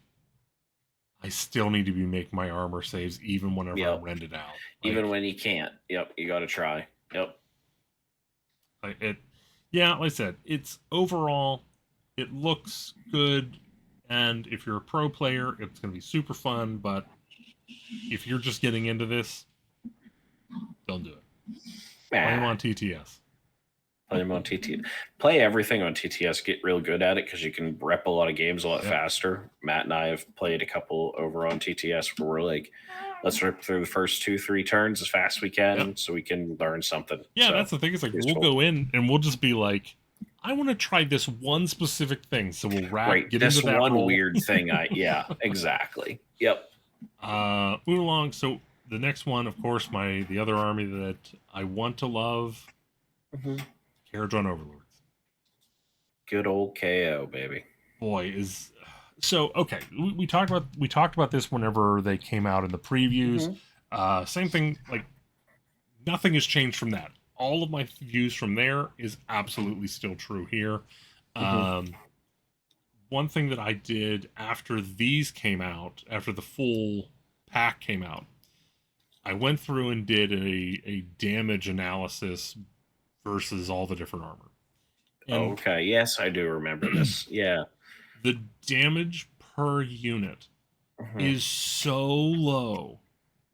I still need to be making my armor saves even whenever I'm rented out. Even when you can't. Yep, you got to try. Yep. Like I said, it's overall, it looks good, and if you're a pro player, it's going to be super fun. But if you're just getting into this, don't do it. Play them on TTS. Play them on TTS. Play everything on TTS. Get real good at it because you can rep a lot of games a lot faster. Matt and I have played a couple over on TTS where we're like, let's rip through the first 2-3 turns as fast as we can so we can learn something. Yeah, so, that's the thing. It's like we'll go in and we'll just be like, I want to try this one specific thing. So we'll get this into that one role. weird thing. Yeah, exactly. Yep. Moving along. So the next one, of course, the other army that I want to love, Caradron Overlords. Good old KO, baby. Boy, is so okay. We talked about this whenever they came out in the previews. Same thing. Like nothing has changed from that. All of my views from there is absolutely still true here. One thing that I did after these came out, after the full pack came out, I went through and did a damage analysis versus all the different armor. And okay, yes, I do remember this. Yeah. The damage per unit is so low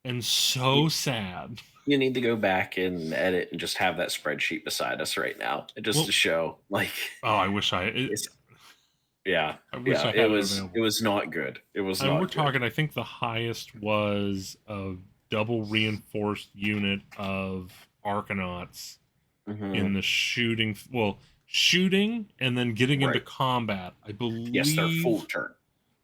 and so sad. You need to go back and edit and just have that spreadsheet beside us right now, just to show. Like, oh, I wish I. It was not good. It was. And we're talking. I think the highest was a double reinforced unit of Arcanauts in the shooting. Well, shooting and then getting into combat. I believe. Yes, their full turn.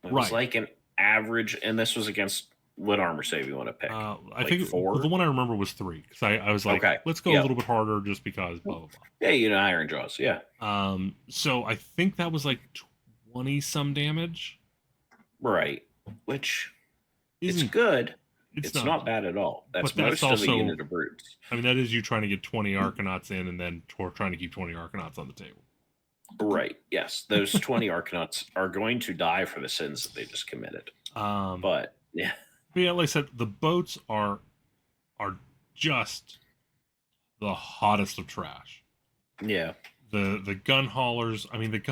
It was like an average, and this was against. What armor save you want to pick? I think 4. The one I remember was 3 because I was like, let's go a little bit harder just because blah blah blah. Yeah, Iron Jaws. Yeah. So I think that was like 20 some damage. Right, which is good. It's not bad at all. That's most of the unit of brutes. I mean, that is you trying to get 20 Arcanauts in and then trying to keep 20 Arcanauts on the table. Right. Yes, those 20 Arcanauts are going to die for the sins that they just committed. But yeah. But yeah, like I said, the boats are just the hottest of trash. Yeah. The gun haulers, I think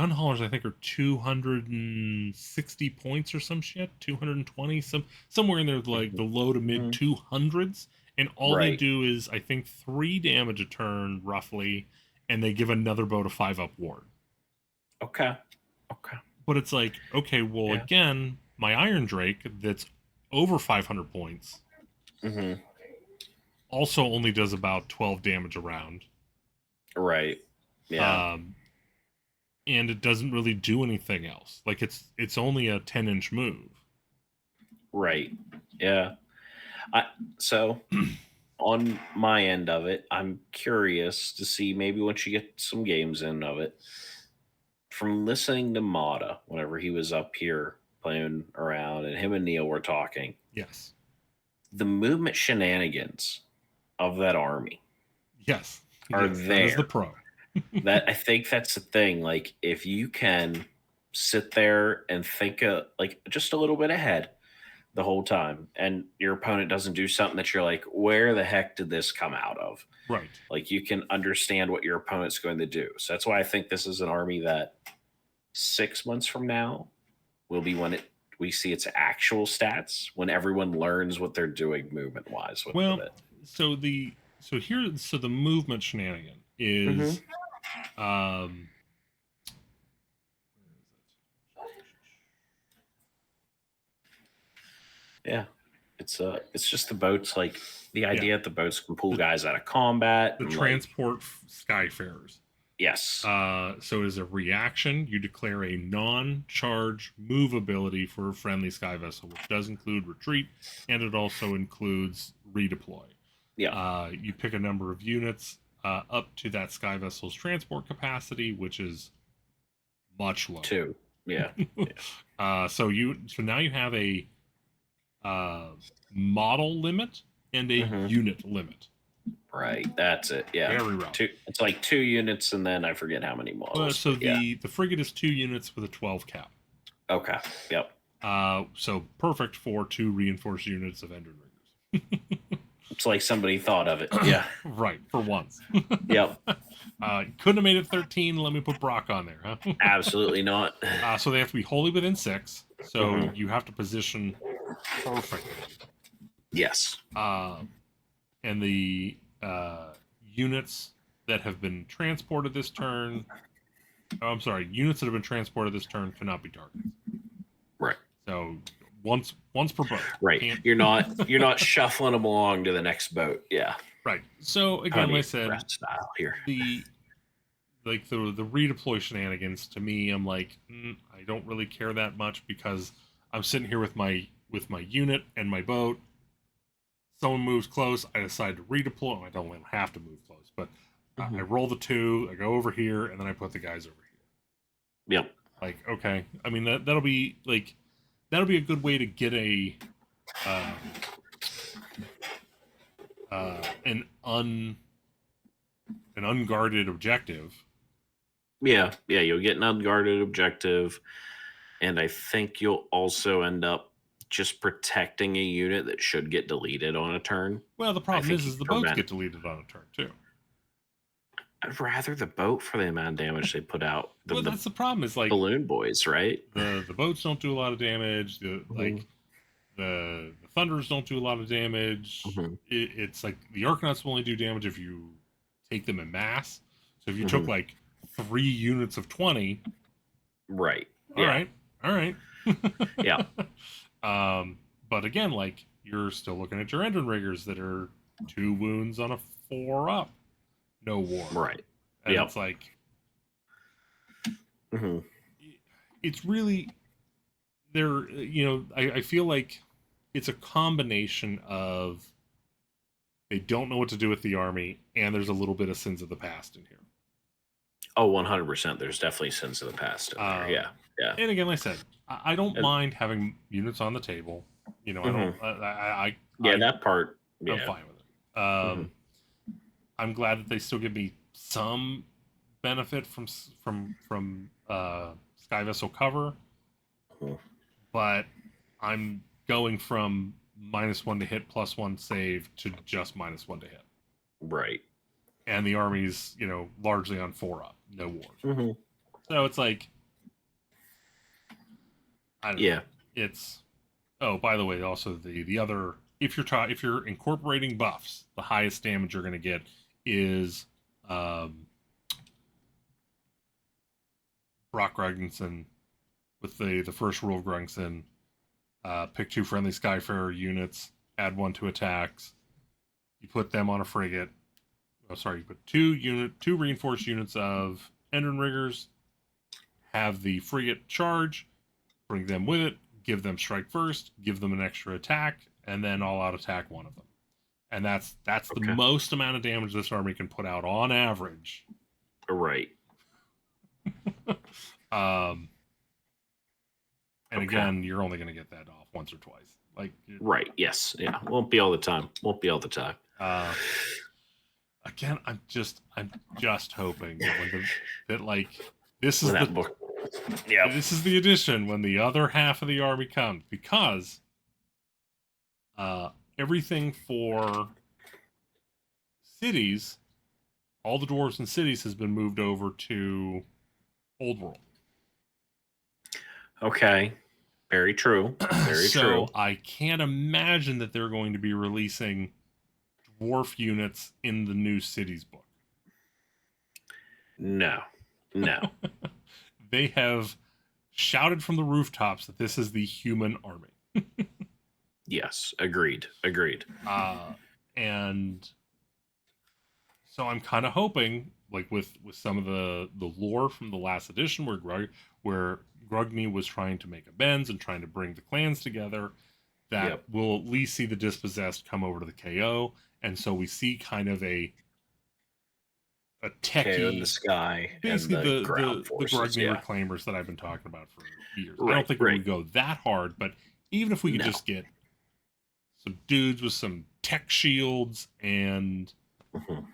are 260 points or some shit, 220, somewhere in there, like the low to mid 200s, and all they do is I think 3 damage a turn roughly, and they give another boat a 5-up ward. Okay. But it's like, okay, well, again, my Iron Drake that's over 500 points also only does about 12 damage a round. Right. Yeah. And it doesn't really do anything else. Like it's only a 10-inch move. Right. Yeah. So on my end of it, I'm curious to see maybe once you get some games in of it, from listening to Mata whenever he was up here playing around and him and Neil were talking. Yes. The movement shenanigans of that army. Yes. Are there. That is the pro. That I think that's the thing. Like if you can sit there and think like just a little bit ahead, the whole time, and your opponent doesn't do something that you're like, where the heck did this come out of? Right. Like, you can understand what your opponent's going to do. So that's why I think this is an army that 6 months from now will be when we see its actual stats, when everyone learns what they're doing movement wise with Well, it. so the movement shenanigan is um Yeah. It's just the boats, like the idea that the boats can pull guys out of combat. The and transport Skyfarers. Yes. So as a reaction, you declare a non-charge move ability for a friendly sky vessel, which does include retreat, and it also includes redeploy. Yeah. You pick a number of units up to that sky vessel's transport capacity, which is much lower. 2. Yeah. So now you have a model limit and a unit limit. Right, that's it. Yeah, very rough. It's like 2 units, and then I forget how many models. So the frigate is 2 units with a 12 cap. Okay. Yep. So perfect for 2 reinforced units of Endrin Riggers. It's like somebody thought of it. Yeah. Right, for once. Yep. Couldn't have made it 13. Let me put Brock on there, huh? Absolutely not. So they have to be wholly within 6. So you have to position perfectly. Yes. And the units that have been transported this turn. Oh, I'm sorry. Units that have been transported this turn cannot be targeted. Right. So once per boat. Right. You're not shuffling them along to the next boat. Yeah. Right. So again, like I said, style here. the redeploy shenanigans, to me, I'm like, I don't really care that much, because I'm sitting here with my unit and my boat. Someone moves close, I decide to redeploy. I don't have to move close, but I roll the 2, I go over here, and then I put the guys over here. Yep. Like, okay. I mean, that'll be a good way to get an unguarded objective. Yeah, you'll get an unguarded objective, and I think you'll also end up just protecting a unit that should get deleted on a turn. Well, the problem is the boats get deleted on a turn too. I'd rather the boat for the amount of damage they put out. Well, that's the problem. Is like balloon boys, right? The boats don't do a lot of damage. The thunders don't do a lot of damage. It's like the Arcanauts will only do damage if you take them in mass. So if you took like 3 units of 20, right? All right. Yeah. But again, like, you're still looking at your Endrin Riggers that are 2 wounds on a 4 up, no war. Right. And it's like, it's really there. I feel like it's a combination of they don't know what to do with the army, and there's a little bit of sins of the past in here. Oh, 100%. There's definitely sins of the past in there. Yeah. And again, like I said, I don't mind having units on the table. I don't. That part. I'm fine with it. I'm glad that they still give me some benefit from Sky Vessel cover, but I'm going from -1 to hit, +1 save to just -1 to hit. Right. And the army's largely on 4 up, no wars. So it's like, I don't know. It's by the way, also the other, if you're incorporating buffs, the highest damage you're going to get is Brock Ragnarsson with the first rule of Grungson. Pick 2 friendly Skyfarer units, add 1 to attacks. You put them on a frigate. You put 2 reinforced units of Endrin Riggers, have the frigate charge, bring them with it, give them strike first, give them an extra attack, and then all out attack 1 of them. And that's the most amount of damage this army can put out on average. Right. And again, you're only going to get that off once or twice. Right. Yes. Yeah. Won't be all the time. Again, I'm just hoping that this is that book. Yeah. This is the edition when the other half of the army comes, because Everything for cities, all the dwarves in cities has been moved over to Old World. Okay. Very true. Very So true. I can't imagine that they're going to be releasing dwarf units in the new cities book. No. No. They have shouted from the rooftops that this is the human army. Yes. Agreed. Agreed. And so I'm kind of hoping, like with some of the lore from the last edition, where Grugny was trying to make amends and trying to bring the clans together, that we'll at least see the dispossessed come over to the KO, and so we see kind of a techie KO in the sky, basically and the ground the forces. Grugny Yeah. reclaimers that I've been talking about for years. I Right, don't think it would go that hard, but even if we could No. just get some dudes with some tech shields and Some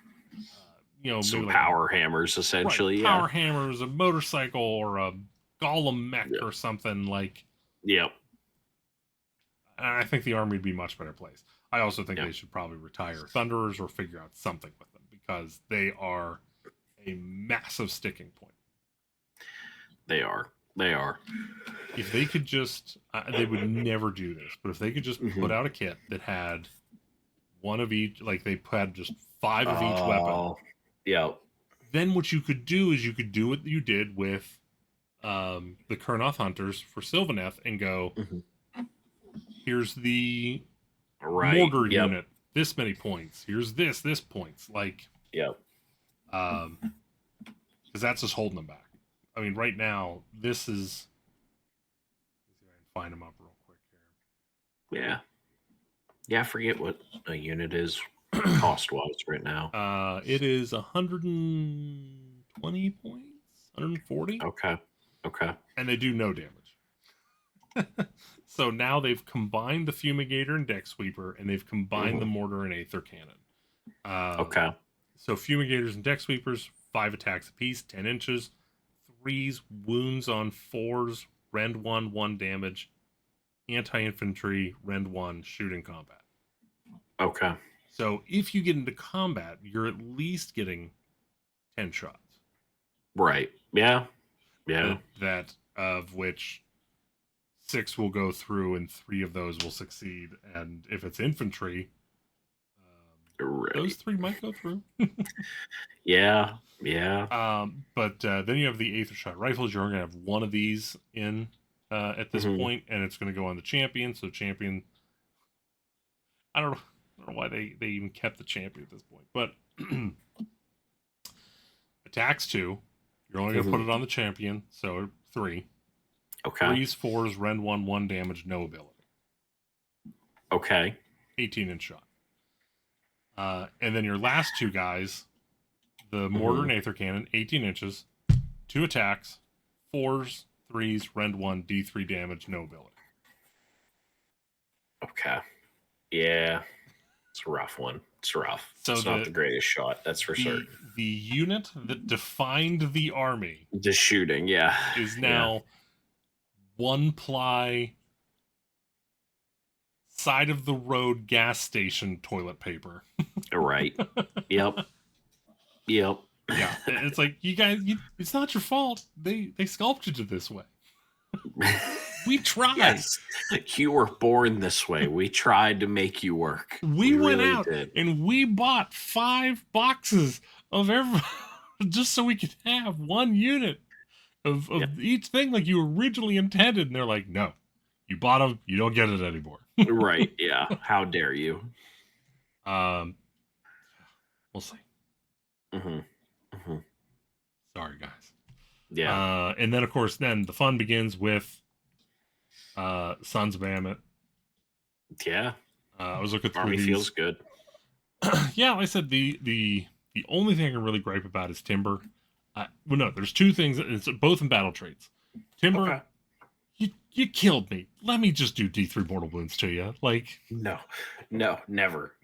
maybe power hammers, essentially. power hammers, a motorcycle, or a golem mech or something like. Yep. I think the army would be much better placed. I also think they should probably retire Thunderers or figure out something with them because they are a massive sticking point. They are. They are. If they could just, they would never do this, but if they could just put out a kit that had one of each, like they had just 5 of each weapon. Yeah. Then what you could do is you could do what you did with the Kurnoth Hunters for Sylvaneth and go, here's the mortar unit, this many points. Here's this points. Like, because that's just holding them back. I mean, right now, this is. Let's see if I can find them up real quick here. Yeah. Yeah, I forget what a unit is cost-wise right now. It is 120 points, 140. Okay. And they do no damage. So now they've combined the Fumigator and Deck Sweeper, and they've combined the Mortar and Aether Cannon. So Fumigators and Deck Sweepers, 5 attacks apiece, 10 inches, 3s, wounds on 4s, rend 1, 1 damage, anti-infantry, rend 1, shoot in combat. Okay. So if you get into combat, you're at least getting 10 shots. Right. Yeah. That of which 6 will go through and 3 of those will succeed. And if it's infantry, those 3 might go through. Yeah. But then you have the Aether Shot Rifles. You're going to have one of these in at this point, and it's going to go on the champion. So champion, I don't know why they even kept the champion at this point, but attacks 2. You're only going to put it on the champion, so 3. Okay. 3s, 4s, rend 1, 1 damage, no ability. Okay. 18-inch shot. And then your last 2 guys, the Mortar and Aether Cannon, 18 inches, 2 attacks, 4s, 3s, rend 1, D3 damage, no ability. Okay. Yeah. It's a rough one. It's rough. So it's not the greatest shot, that's for certain. The unit that defined the army, the shooting, is now 1-ply side of the road gas station toilet paper. Right. Yep. Yeah, it's like, you guys, it's not your fault. They sculpted it this way. We tried. Yes. You were born this way. We tried to make you work. We went out and we bought 5 boxes of every just so we could have one unit of each thing like you originally intended. And they're like, no, you bought them. You don't get it anymore. Right. Yeah. How dare you? We'll see. Sorry, guys. Yeah. And then, of course, then the fun begins with Sons of Bahamut. Yeah. I was looking through Army these. Feels good. Yeah, like I said, the only thing I can really gripe about is Timber. Well, no, there's 2 things. It's both in battle traits. Timber, you killed me. Let me just do D3 mortal wounds to you. Like, no, never.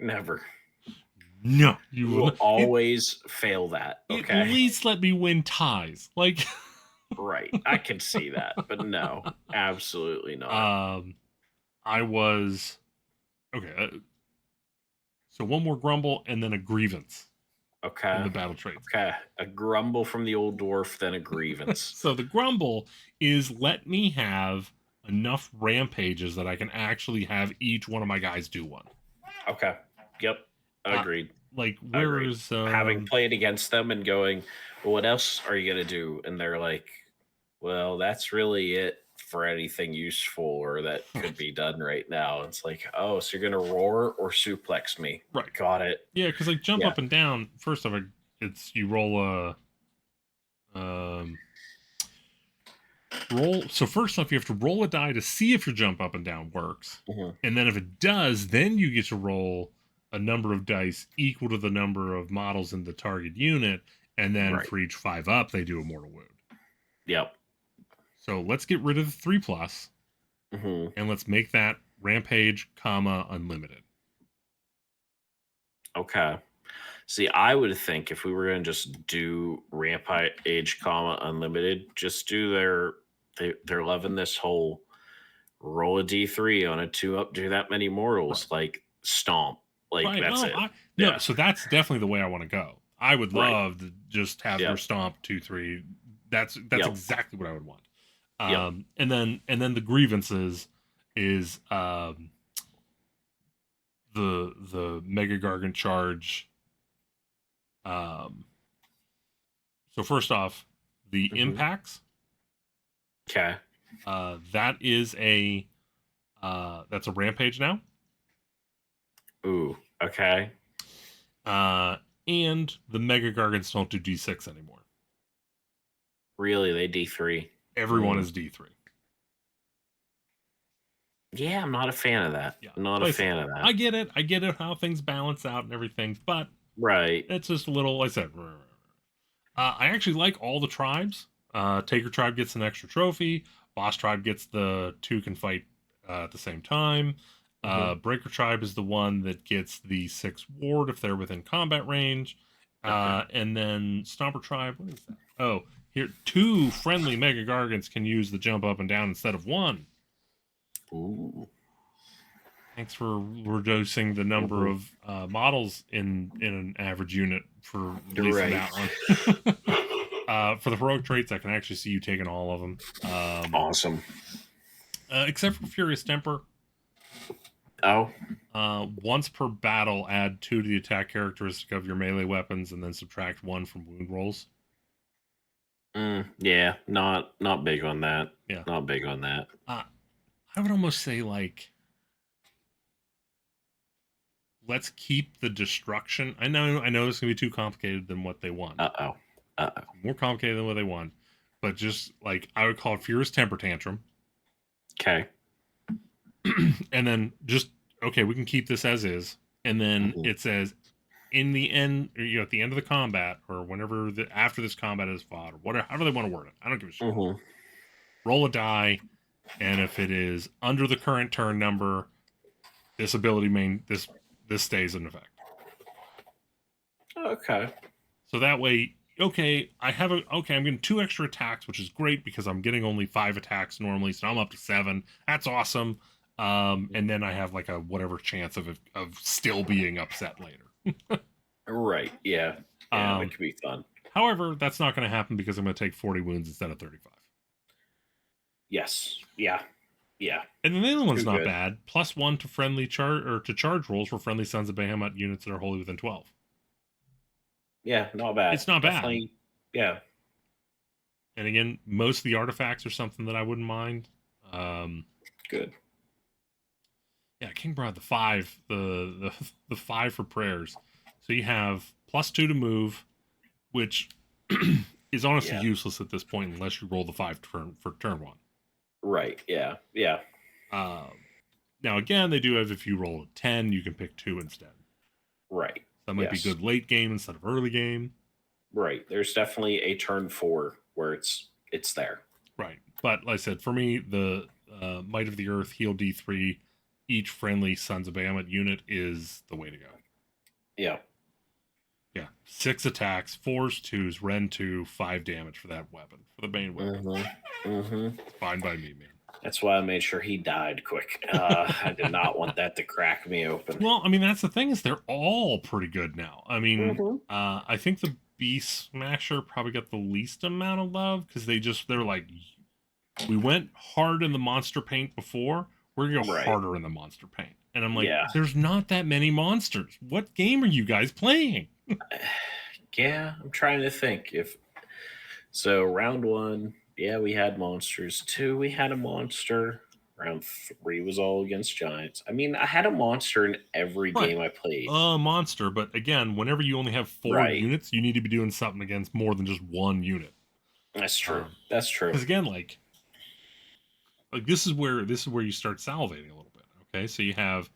No, you will always fail that. Okay. At least let me win ties. Like, right. I can see that, but no, absolutely not. I was okay. So one more grumble and then a grievance in Okay. the battle traits. Okay. A grumble from the old dwarf, then a grievance. So the grumble is let me have enough rampages that I can actually have each one of my guys do one. Okay. Yep. Agreed. Like, Agreed. where's Having played against them and going, well, what else are you going to do? And they're like, well, that's really it for anything useful or that could be done right now. It's like, oh, so you're going to roar or suplex me. right? Got it. Yeah, because like jump Yeah. up and down. First off, it's you roll roll. So first off, you have to roll a die to see if your jump up and down works, and then if it does, then you get to roll a number of dice equal to the number of models in the target unit, and then for each 5 up, they do a mortal wound. Yep. So let's get rid of the 3+, and let's make that rampage, unlimited. Okay. See, I would think if we were going to just do rampage, unlimited, just do they're loving this whole roll a d3 on a 2 up, do that many mortals, like stomp, like that's it. No, so that's definitely the way I want to go. I would love to just have your stomp 2-3. That's exactly what I would want. And then the grievances is the Mega Gargant charge. So first off, the impacts. Okay. That is that's a rampage now. Ooh. Okay. And the Mega Gargants don't do D6 anymore. Really, they D3. Everyone is D3. Yeah, I'm not a fan of that. Yeah. Not a fan of that. I get it. I get it how things balance out and everything, but it's just a little. I said, I actually like all the tribes. Taker tribe gets an extra trophy. Boss tribe gets the 2 can fight at the same time. Breaker tribe is the one that gets the 6 ward if they're within combat range. And then Stomper tribe, what is that? Oh, here 2 friendly Mega Gargants can use the jump up and down instead of 1. Ooh. Thanks for reducing the number of models in an average unit for releasing that one. For the heroic traits, I can actually see you taking all of them. Awesome. Except for Furious Temper. Oh. Once per battle, add 2 to the attack characteristic of your melee weapons, and then subtract 1 from wound rolls. Yeah, not big on that. Yeah, not big on that. I would almost say like, let's keep the destruction. I know this is gonna be too complicated than what they want. More complicated than what they want, but just like I would call it Furious Temper Tantrum. Okay. And then just we can keep this as is, and then it says in the end, or, at the end of the combat, or whenever after this combat is fought, or whatever, however they want to word it. I don't give a shit. Roll a die, and if it is under the current turn number, this ability this stays in effect. Okay. So that way, I'm getting 2 extra attacks, which is great because I'm getting only 5 attacks normally, so I'm up to 7. That's awesome. And then I have like a whatever chance of still being upset later. Right. Yeah. Yeah, that could be fun. However, that's not going to happen because I'm going to take 40 wounds instead of 35. Yes. Yeah. Yeah. And then the other one's not bad. +1 to friendly charge rolls for friendly Sons of Bahamut units that are wholly within 12. Yeah, not bad. It's not bad. Yeah. And again, most of the artifacts are something that I wouldn't mind. Good. Yeah, King Broad, the 5, the 5 for prayers. So you have +2 to move, which is honestly useless at this point unless you roll the 5 for turn 1. Right. Yeah. Yeah. Now again, they do have, if you roll a 10, you can pick 2 instead. Right. That might be good late game instead of early game. Right. There's definitely a turn 4 where it's there. Right. But like I said, for me, the Might of the Earth, heal D3, each friendly Sons of Bahamut unit is the way to go. Yeah. Yeah. 6 attacks, 4s, 2s, Ren 2, 5 damage for that weapon, for the main weapon. It's fine by me, man. That's why I made sure he died quick. I did not want that to crack me open. Well, I mean, that's the thing is they're all pretty good now. I mean, Mhm. I think the Beast Smasher probably got the least amount of love because they're like, we went hard in the monster paint before. We're gonna go Right. harder in the monster paint. And I'm like, Yeah. there's not that many monsters. What game are you guys playing? Yeah, I'm trying to think if so. Round 1, yeah, we had monsters. 2, we had a monster. Round 3 was all against giants. I mean, I had a monster in every Right. game I played. Monster, but again, whenever you only have 4 Right. units, you need to be doing something against more than just 1 unit. That's true. That's true. Because again, like this is where you start salivating a little bit. Okay, so you have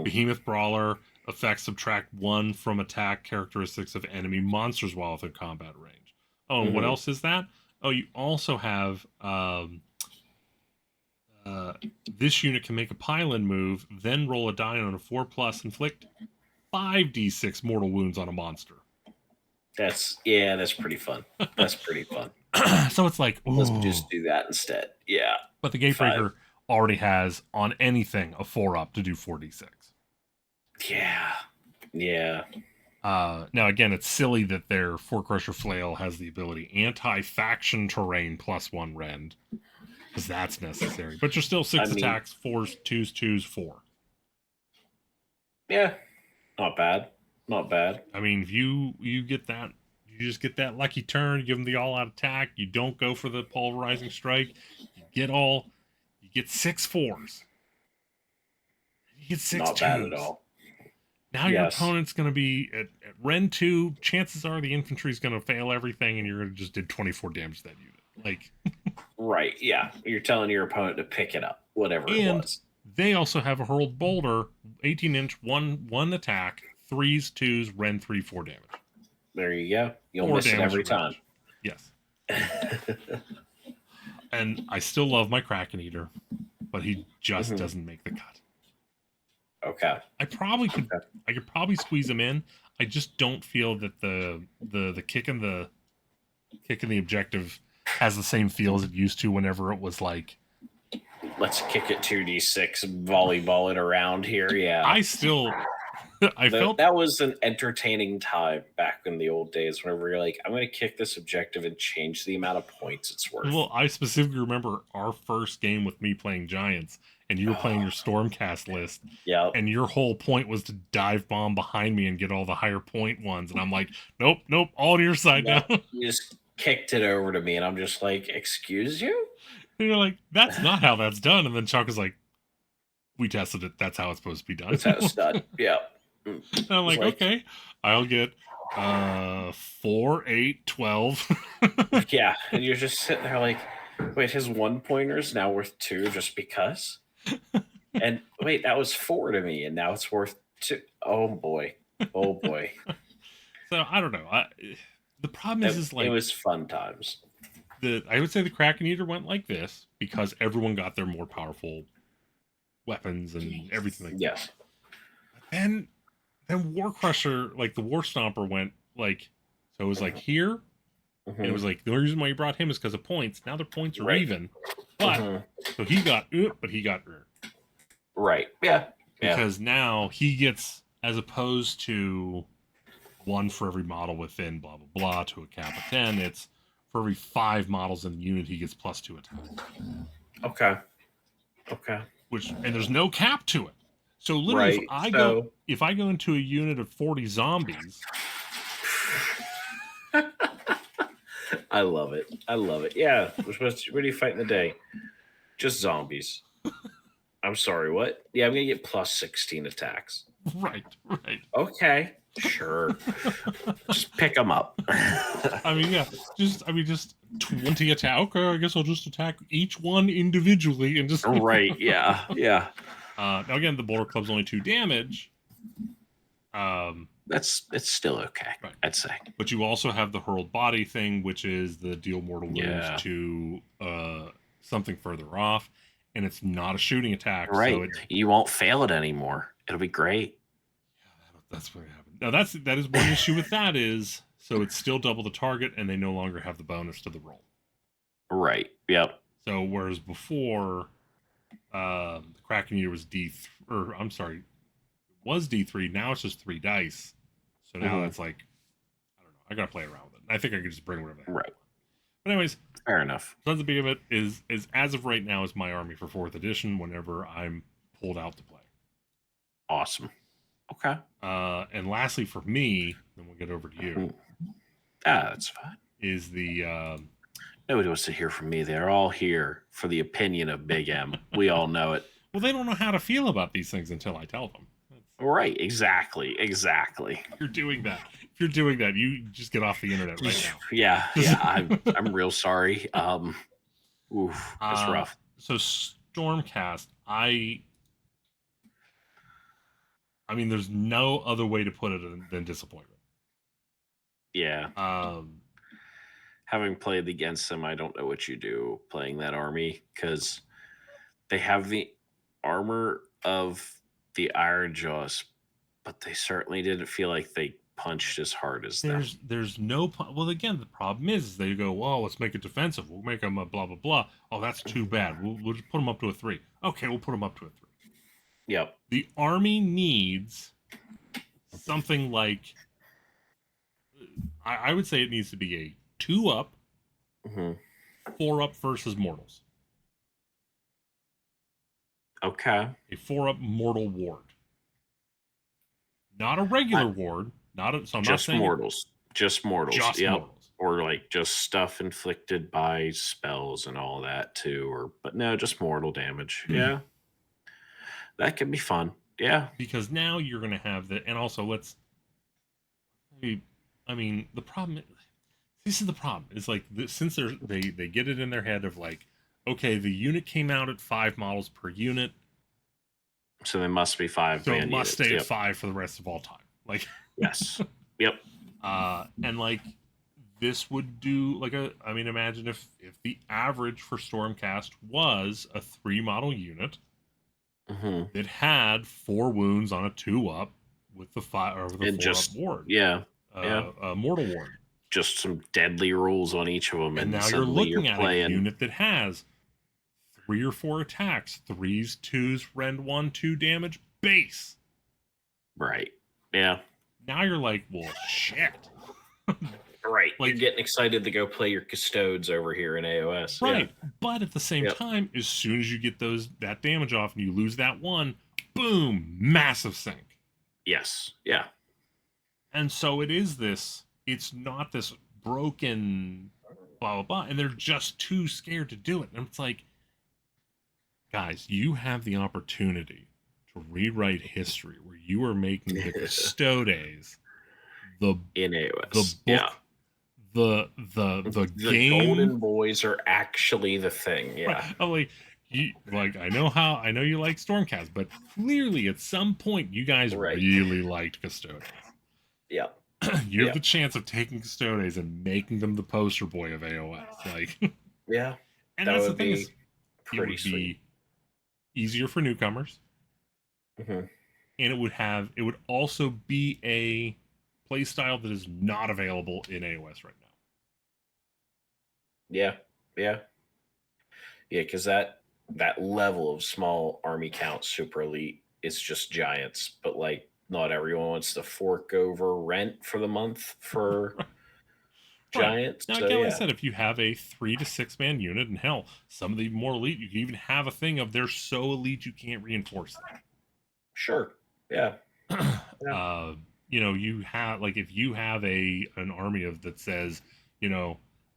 Behemoth Brawler, effects subtract 1 from attack characteristics of enemy monsters while within combat range. Oh, and what else is that? Oh, you also have this unit can make a pylon move, then roll a die on a 4+, inflict 5d6 mortal wounds on a monster. That's pretty fun. That's pretty fun. So it's like, ooh. Let's just do that instead. Yeah. But the Gatebreaker already has on anything a 4-up to do 4d6. Yeah. Yeah. Now again, it's silly that their Fort Crusher Flail has the ability anti-faction terrain +1 rend, because that's necessary. But you're still 6 attacks, 4s, 2s, 2s, 4. Yeah, not bad. Not bad. I mean, if you get that, you just get that lucky turn. You give them the all-out attack. You don't go for the pulverizing strike. You get 6 4s. You get 6 not 2s. Bad at all. Now your opponent's going to be at Ren 2. Chances are the infantry is going to fail everything, and you're going to just did 24 damage to that unit. Like, right? Yeah, you're telling your opponent to pick it up, whatever it was. They also have a hurled boulder, 18-inch, one attack, 3s, 2s, Ren 3, 4 damage. There you go. You'll miss it every time. Yes. And I still love my Kraken Eater, but he just doesn't make the cut. Okay. I could probably squeeze him in. I just don't feel that the kick in the objective has the same feel as it used to whenever it was like, let's kick it 2d6 volleyball it around here. Yeah. I felt that was an entertaining time back in the old days whenever you're like, I'm going to kick this objective and change the amount of points it's worth. Well, I specifically remember our first game with me playing Giants, and you were playing your Stormcast list. Yeah. And your whole point was to dive bomb behind me and get all the higher point ones. And I'm like, nope, all on your side now. You just kicked it over to me, and I'm just like, excuse you? And you're like, that's not how that's done. And then Chuck is like, we tested it. That's how it's supposed to be done. That's how it's done. Yeah. And I'm like, okay, I'll get 4, 8, 12. Yeah. And you're just sitting there like, wait, his 1 pointer is now worth 2 just because? And wait, that was 4 to me, and now it's worth 2. Oh boy. So I don't know. The problem is like, it was fun times. I would say the Kraken Eater went like this because everyone got their more powerful weapons and everything like that. And then War Crusher, like the War Stomper, went like, so it was like here, and it was like the only reason why you brought him is because of points. Now their points are even, but so he got right, yeah, because now he gets, as opposed to 1 for every model within blah blah blah to a cap of 10, it's for every 5 models in the unit he gets +2 attack. Okay. And there's no cap to it. So literally, if I go into a unit of 40 zombies, I love it. Yeah, what are you fighting today? Just zombies. I'm sorry, what? Yeah, I'm gonna get +16 attacks. Right. Okay, sure. Just pick them up. I mean, yeah, just 20 attack. Okay, I guess I'll just attack each one individually and just right. Yeah. Now again, the Boulder Club's only 2 damage. It's still okay, right. I'd say. But you also have the hurled body thing, which is the deal mortal wounds to something further off, and it's not a shooting attack. Right. So you won't fail it anymore. It'll be great. Yeah, that's what happened. Now that is one issue with that is, so it's still double the target, and they no longer have the bonus to the roll. Right. Yep. So whereas before, The Kraken unit was or I'm sorry, was D3. Now it's just 3 dice. So now that's like, I don't know. I gotta play around with it. I think I could just bring whatever the hell I want. But anyways, fair enough. Sons of Behemoth is as of right now is my army for 4th edition. Whenever I'm pulled out to play. Awesome. Okay. And lastly, for me, then we'll get over to you. That's fine. Is the nobody wants to hear from me. They're all here for the opinion of Big M. We all know it. Well, they don't know how to feel about these things until I tell them. Right, exactly. If you're doing that, you just get off the internet right now. Yeah. I'm real sorry. Oof, that's rough. So Stormcast, I mean, there's no other way to put it than disappointment. Yeah. Having played against them, I don't know what you do playing that army, because they have the armor of the Iron Jaws, but they certainly didn't feel like they punched as hard as them. There's no, well, again, the problem is they go, well, let's make it defensive. We'll make them a blah blah blah. Oh, that's too bad. We'll just put them up to a 3. Okay, we'll put them up to a 3. Yep. The army needs something like, I would say it needs to be a 2-up, 4-up versus mortals. Okay. A 4-up mortal ward. Not a regular ward. Just mortals. Just mortals. Just mortals. Or like just stuff inflicted by spells and all that too. But no, just mortal damage. Yeah. That can be fun. Yeah. Because now you're going to have the, and also I mean, the problem, this is the problem. It's like, since they get it in their head of like, okay, the unit came out at 5 models per unit. So there must be 5. So it must stay at 5 for the rest of all time. Like, yes. Yep. And like, this would do like I mean, imagine if the average for Stormcast was a 3 model unit that had 4 wounds on a 2-up with the 5 or the 4-up ward. Yeah. Mortal ward. Just some deadly rules on each of them, and now you're looking at a unit that has 3 or 4 attacks, 3s, 2s, rend 1, 2 damage base. Right. Yeah. Now you're like, well, shit. Right. Like, you're getting excited to go play your custodes over here in AoS. Right. Yeah. But at the same time, as soon as you get that damage off and you lose that 1, boom, massive sink. Yes. Yeah. And so it's not this broken blah, blah, blah. And they're just too scared to do it. And it's like, guys, you have the opportunity to rewrite history where you are making the custodes in AoS. The book, the game. Golden Boys are actually the thing. Yeah. Right. I know you like Stormcast, but clearly at some point you guys really liked custodes. Yeah. You have the chance of taking custodes and making them the poster boy of AoS. Like, yeah. And that's the thing, is it would be easier for newcomers. And it would also be a play style that is not available in AoS right now. Yeah. Because that level of small army count super elite is just giants, but like not everyone wants to fork over rent for the month for giants. Now, again, like I said, if you have a 3 to 6 man unit, and hell, some of the more elite, you can even have a thing of they're so elite you can't reinforce them. Sure. Yeah. You have, like, if you have an army that says, a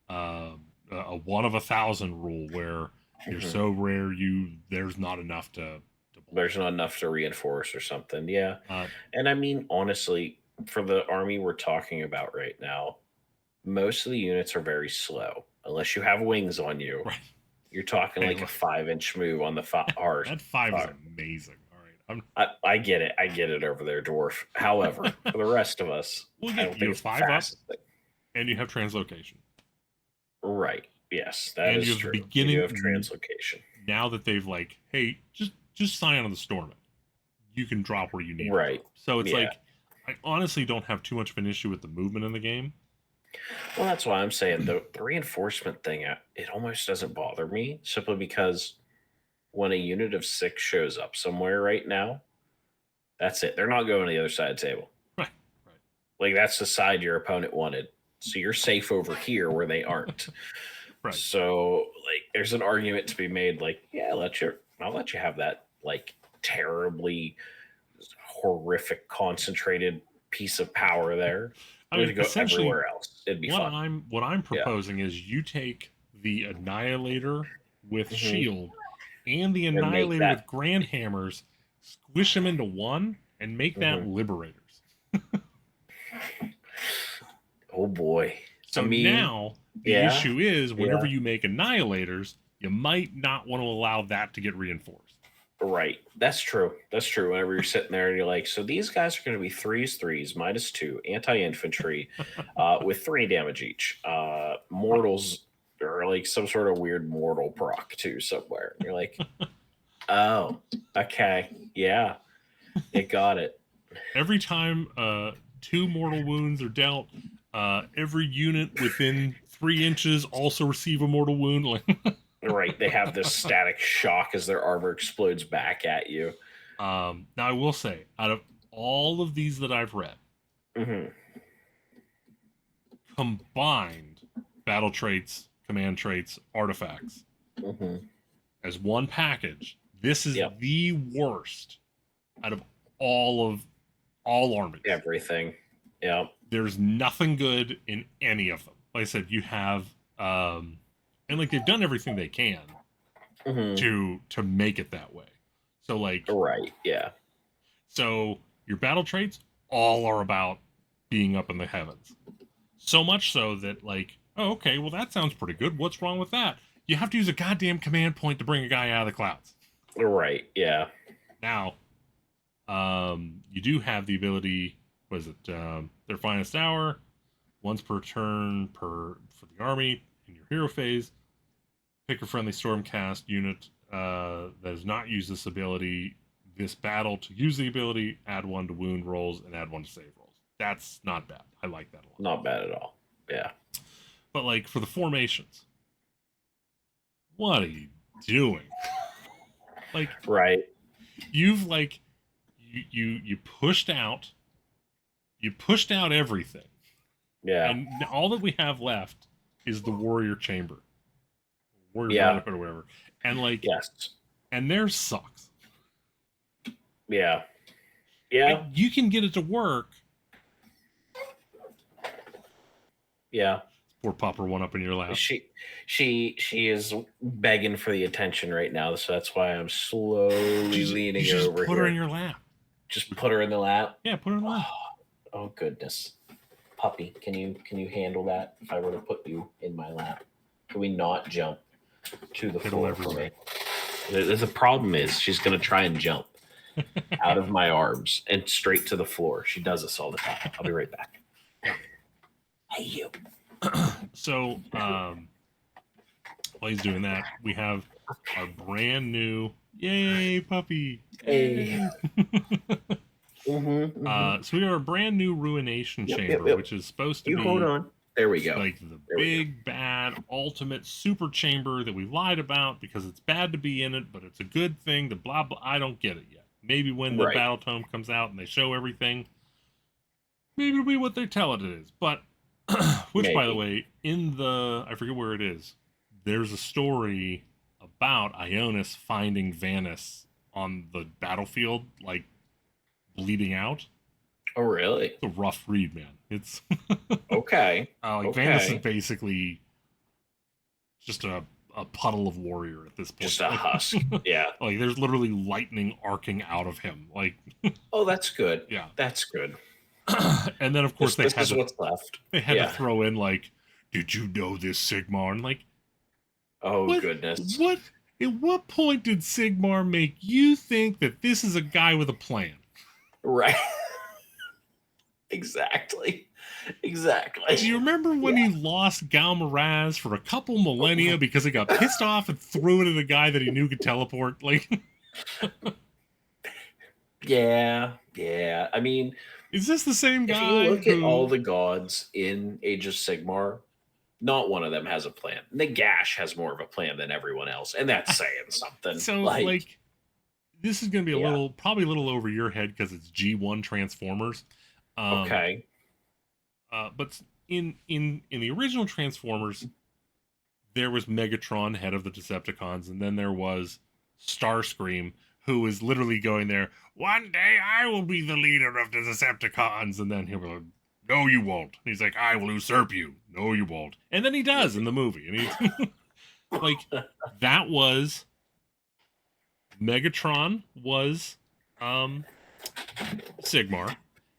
1 of 1,000 rule where you're so rare there's not enough to reinforce or something. Yeah. And I mean, honestly, for the army we're talking about right now, most of the units are very slow unless you have wings on you. Right. You're talking like a 5-inch move on the that 5 is amazing. All right. I get it. I get it over there, dwarf. However, for the rest of us, you have 5 up, and you have translocation. Right. Yes, that is true. You have translocation. Now that they've like, hey, just sign on the Storm. You can drop where you need. Right. So it's like, I honestly don't have too much of an issue with the movement in the game. Well, that's why I'm saying the reinforcement thing, it almost doesn't bother me, simply because when a unit of 6 shows up somewhere right now, that's it. They're not going to the other side of the table. Right. Right. Like, that's the side your opponent wanted. So you're safe over here where they aren't. Right. So, like, there's an argument to be made, like, yeah, I'll let you have that, like, terribly horrific concentrated piece of power there. I We're mean, going to go essentially, everywhere else. It'd be fun. What I'm proposing is you take the Annihilator with shield and the Annihilator with Grand Hammers, squish them into one, and make that Liberators. Oh boy. So now the issue is whenever you make Annihilators, you might not want to allow that to get reinforced. Right. That's true. That's true. Whenever you're sitting there and you're like, so these guys are going to be 3s, -2, anti-infantry, with 3 damage each. Mortals are like some sort of weird mortal proc too somewhere. And you're like, oh, okay. Yeah. It got it. Every time 2 mortal wounds are dealt, every unit within 3 inches also receive a mortal wound. Right. They have this static shock as their armor explodes back at you. Now, I will say, out of all of these that I've read, combined battle traits, command traits, artifacts, as one package, this is the worst out of all armies. Everything. Yeah. There's nothing good in any of them. Like I said, you have and like they've done everything they can to make it that way. So like So your battle traits all are about being up in the heavens. So much so that like, oh, okay, well that sounds pretty good. What's wrong with that? You have to use a goddamn command point to bring a guy out of the clouds. Right, yeah. Now, you do have the ability, their finest hour, once per turn for the army in your hero phase. Pick a friendly Stormcast unit that has not used this ability this battle to use the ability, add 1 to wound rolls, and add 1 to save rolls. That's not bad. I like that a lot. Not bad at all. Yeah. But like for the formations, what are you doing? Like, right. You've like you pushed out everything. Yeah. And all that we have left is the warrior chamber. Warrior or whatever. And like and theirs sucks. Yeah. Yeah. Like, you can get it to work. Yeah. Poor Popper one up in your lap. She is begging for the attention right now, so that's why I'm slowly leaning over. Just put her in your lap. Just put her in the lap. Yeah, put her in the lap. Oh goodness, puppy, can you handle that? If I were to put you in my lap, can we not jump to the floor for me? The problem is she's going to try and jump out of my arms and straight to the floor. She does this all the time. I'll be right back. Hey, you. So, while he's doing that, we have our brand new, yay, puppy. Hey. So we have a brand new Ruination Chamber, which is supposed to be. Hold on. There we go. Like the big, bad, ultimate super chamber that we lied about because it's bad to be in it, but it's a good thing. The blah, blah. I don't get it yet. Maybe when the Battle Tome comes out and they show everything, maybe it'll be what they tell it is. But, which, by the way, in the, I forget where it is, there's a story about Ionis finding Vanus on the battlefield, like, bleeding out. Oh, really? It's a rough read, man. It's okay. Vanus is basically just a puddle of warrior at this point. Just a husk. Yeah. Like there's literally lightning arcing out of him. Like oh, that's good. Yeah. That's good. And then of course this is what's left. They had to throw in like, did you know this Sigmar? And like, oh goodness. At what point did Sigmar make you think that this is a guy with a plan? Right. Exactly. Do you remember when he lost Galmaraz for a couple millennia because he got pissed off and threw it at a guy that he knew could teleport? Like, yeah. I mean, is this the same guy? If you look at all the gods in Age of Sigmar, Not one of them has a plan. Nagash has more of a plan than everyone else, and that's saying something. So, like this is going to be probably a little over your head because it's G1 Transformers. Okay. But in the original Transformers, there was Megatron, head of the Decepticons, and then there was Starscream, who was literally going there, one day I will be the leader of the Decepticons, and then he'll be like, no, you won't. And he's like, I will usurp you. No, you won't. And then he does in the movie. And he's like, that was Megatron was Sigmar.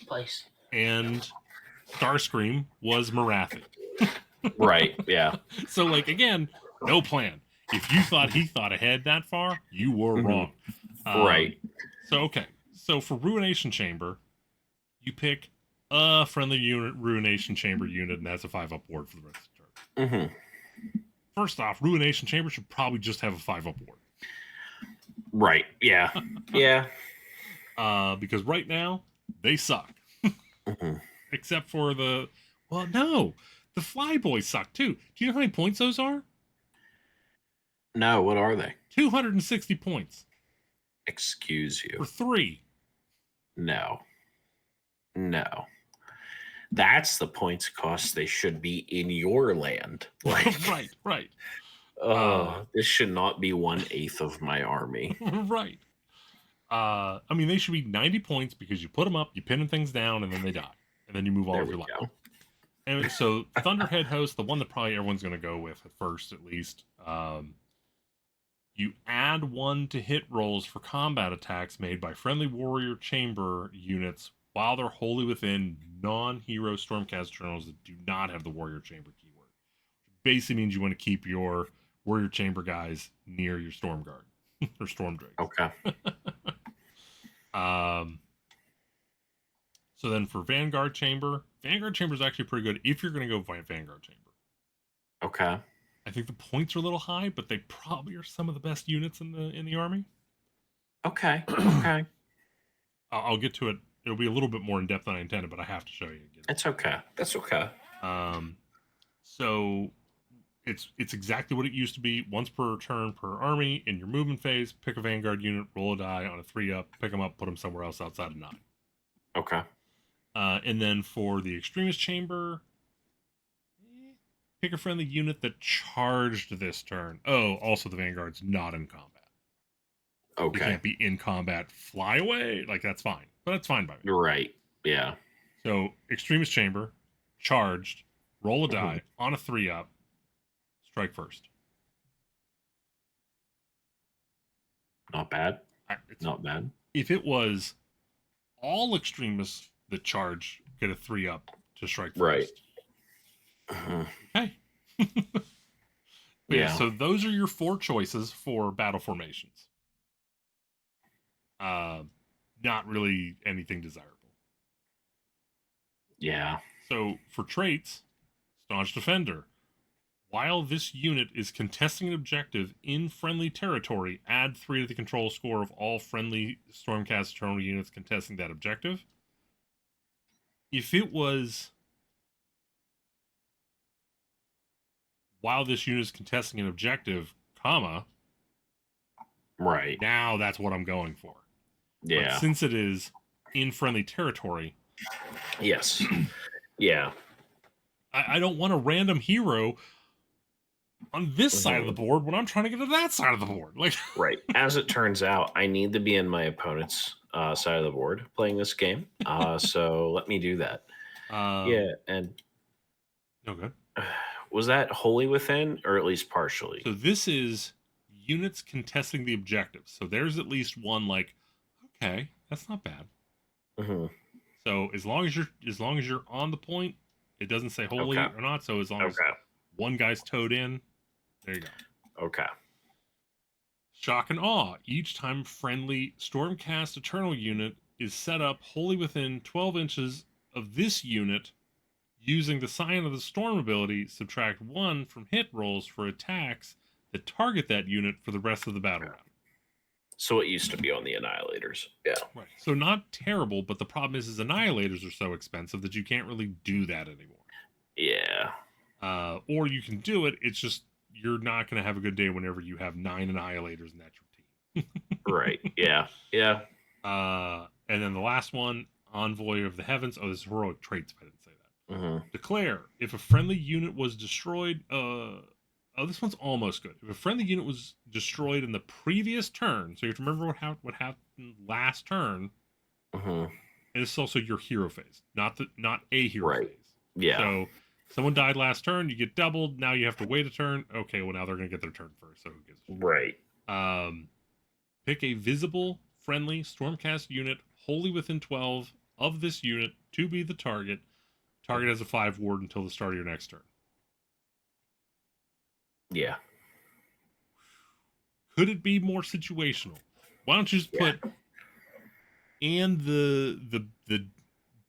Place. And Starscream was Marathi. Right, yeah. So, like, again, no plan. If you thought he thought ahead that far, you were wrong. Right. So, okay. So, for Ruination Chamber, you pick a friendly unit, Ruination Chamber unit, and that's a 5-up ward for the rest of the turn. First off, Ruination Chamber should probably just have a 5-up ward. Right, yeah. Yeah. Because right now, they suck. Except for the Flyboys suck too. Do you know how many points those are? No, what are they? 260 points. Excuse you. For 3. No. That's the points cost they should be in your land. Like, right. This should not be 1/8 of my army. Right. I mean, they should be 90 points because you put them up, you pin things down, and then they die. And then you move all of your life. And so Thunderhead Host, the one that probably everyone's going to go with at first, at least. You add 1 to hit rolls for combat attacks made by friendly warrior chamber units while they're wholly within non-hero Stormcast journals that do not have the warrior chamber keyword. Basically means you want to keep your warrior chamber guys near your Storm Guard or Storm Drake. Okay. So then for Vanguard Chamber is actually pretty good if you're going to go Vanguard Chamber. Okay. I think the points are a little high, but they probably are some of the best units in the army. Okay. Okay. I'll get to it. It'll be a little bit more in depth than I intended, but I have to show you again. It's okay. That's okay. So it's exactly what it used to be. Once per turn per army in your movement phase, pick a Vanguard unit, roll a die on a 3-up, pick them up, put them somewhere else outside of 9. Okay. And then for the Extremist Chamber, pick a friendly unit that charged this turn. Oh, also the Vanguard's not in combat. Okay. You can't be in combat, fly away. Like, that's fine. But that's fine by me. Right. Yeah. So, Extremist Chamber, charged, roll a die on a 3-up, strike first. Not bad. Not bad. If it was all Extremists that charge get a 3-up to strike first. Right. Okay. Yeah. So those are your 4 choices for battle formations. Not really anything desirable. Yeah. So for traits, Staunch Defender. While this unit is contesting an objective in friendly territory, add 3 to the control score of all friendly Stormcast Eternal units contesting that objective. If it was while this unit is contesting an objective, comma, right. Now that's what I'm going for. Yeah. But since it is in friendly territory. Yes. Yeah. I don't want a random hero on this side of the board when I'm trying to get to that side of the board. Like, right. As it turns out, I need to be in my opponent's side of the board playing this game. So let me do that. Yeah. And okay. Was that wholly within or at least partially? So this is units contesting the objectives. So there's at least one like, okay, that's not bad. So as long as you're on the point, it doesn't say wholly or not. So as long as one guy's towed in, there you go. Okay. Shock and Awe. Each time friendly Stormcast Eternal unit is set up wholly within 12 inches of this unit, using the Sign of the Storm ability, subtract 1 from hit rolls for attacks that target that unit for the rest of the battle round. So it used to be on the Annihilators. Yeah. Right. So not terrible, but the problem is Annihilators are so expensive that you can't really do that anymore. Yeah. Or you can do it. It's just you're not going to have a good day whenever you have 9 annihilators and that's your team. Right. Yeah. Yeah. And then the last one, Envoy of the Heavens. Oh, this is heroic traits. If I didn't say that. Mm-hmm. Declare if a friendly unit was destroyed. Oh, this one's almost good. If a friendly unit was destroyed in the previous turn, so you have to remember what happened last turn. Mm-hmm. And this is also your hero phase, not a hero Right. phase. Yeah. So someone died last turn, you get doubled. Now you have to wait a turn. Okay, well now they're gonna get their turn first. So who gives a shit? Right. Pick a visible, friendly Stormcast unit wholly within 12 of this unit to be the target. Target has a 5 ward until the start of your next turn. Yeah. Could it be more situational? Why don't you just put and the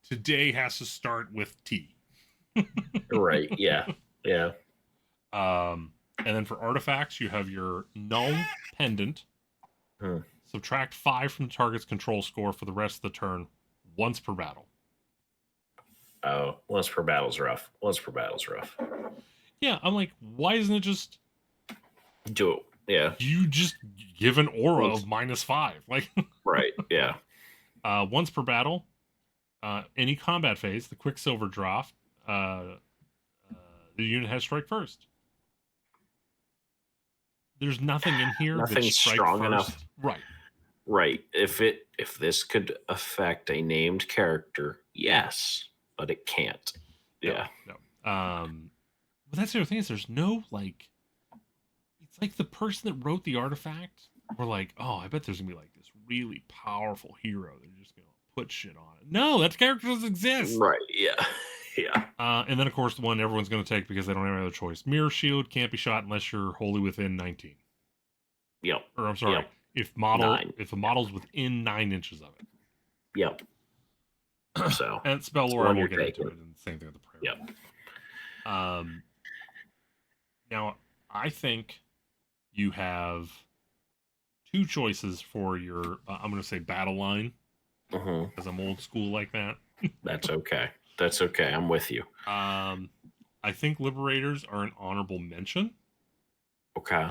today has to start with T. Right. Yeah. Yeah. And then for artifacts, you have your null pendant. Hmm. Subtract 5 from the target's control score for the rest of the turn, once per battle. Oh, once per battle's rough. Once per battle's rough. Yeah, I'm like, why isn't it just Do it. Yeah. you just give an aura of -5? Like, Right. Yeah. Once per battle, any combat phase, the Quicksilver draft, the unit has strike first. There's nothing in here Nothing that's strike strong first. enough. Right. Right. If this could affect a named character, yes, but it can't. Yeah. No. But that's the other thing is there's no like. It's like the person that wrote the artifact were like, oh, I bet there's gonna be like this really powerful hero. They're just gonna put shit on it. No, that character doesn't exist. Right. Yeah. Yeah. And then of course the one everyone's gonna take because they don't have any other choice. Mirror Shield can't be shot unless you're wholly within 19. Yep. Or I'm sorry, Yep. if the model's within 9 inches of it. Yep. So and spell lore, I won't get into it. And same thing with the prayer. Yep. Now I think you have 2 choices for your I'm going to say battle line because I'm old school like that. That's okay. That's okay. I'm with you. I think Liberators are an honorable mention. Okay.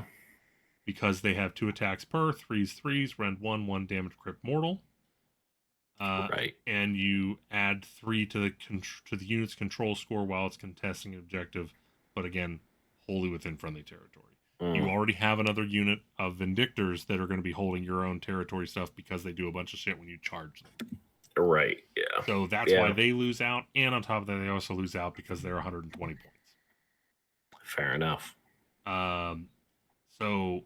Because they have 2 attacks per, 3s, rend 1 damage, crit mortal. Right. And you add 3 to the unit's control score while it's contesting an objective, but again, wholly within friendly territory. You already have another unit of Vindictors that are going to be holding your own territory stuff because they do a bunch of shit when you charge them. Right. Yeah. So that's why they lose out, and on top of that, they also lose out because they're 120 points. Fair enough. So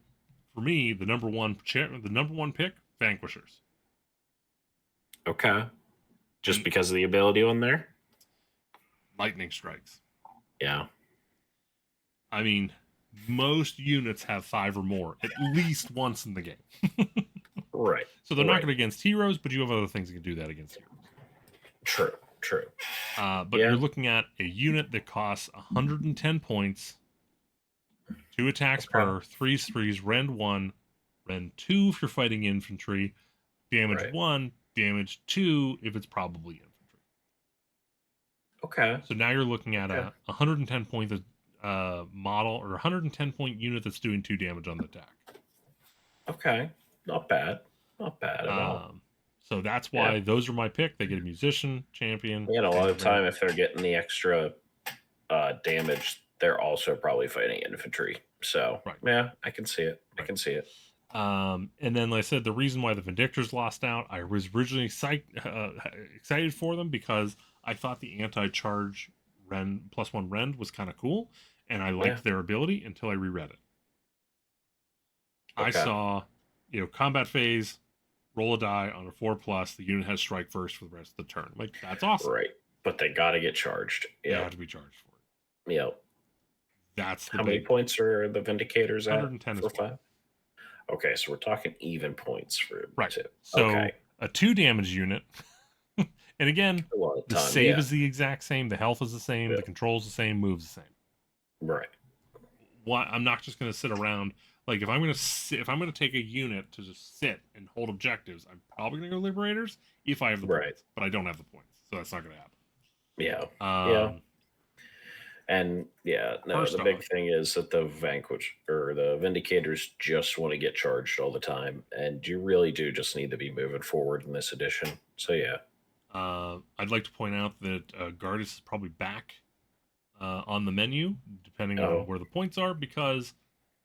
for me, the number one pick, Vanquishers. Okay. Just because of the ability on there? Lightning strikes. Yeah. I mean, most units have 5 or more at least once in the game. Right. So they're not good against heroes, but you have other things that can do that against heroes. True. But you're looking at a unit that costs 110 points, 2 attacks per, 3s, rend 1, rend 2 if you're fighting infantry, damage 1, damage 2 if it's probably infantry. Okay. So now you're looking at a 110 point model or 110 point unit that's doing 2 damage on the attack. Okay. Not bad at all. So that's why those are my pick. They get a musician, champion. A lot of time if they're getting the extra damage, they're also probably fighting infantry. So yeah, I can see it. I can see it. And then, like I said, the reason why the Vindictors lost out, I was originally excited for them because I thought the anti-charge rend +1 rend was kind of cool, and I liked their ability until I reread it. I saw, combat phase, roll a die on a 4+, the unit has strike first for the rest of the turn. Like, that's awesome. Right. But they got to get charged. They have to be charged for it. Yep. That's the How many points are the Vindicators at? 110 for 5? Okay, so we're talking even points for 2. So a 2 damage unit. And again, the save is the exact same, the health is the same, the control's the same, moves the same. Right. I'm not just going to sit around. Like if I'm going to take a unit to just sit and hold objectives, I'm probably going to go Liberators if I have the points, but I don't have the points, so that's not going to happen. Yeah. And yeah, no, First the big off, thing is that the Vanquish or the Vindicators just want to get charged all the time, and you really do just need to be moving forward in this edition. So yeah. I'd like to point out that Gardas is probably back on the menu, depending on Oh, where the points are, because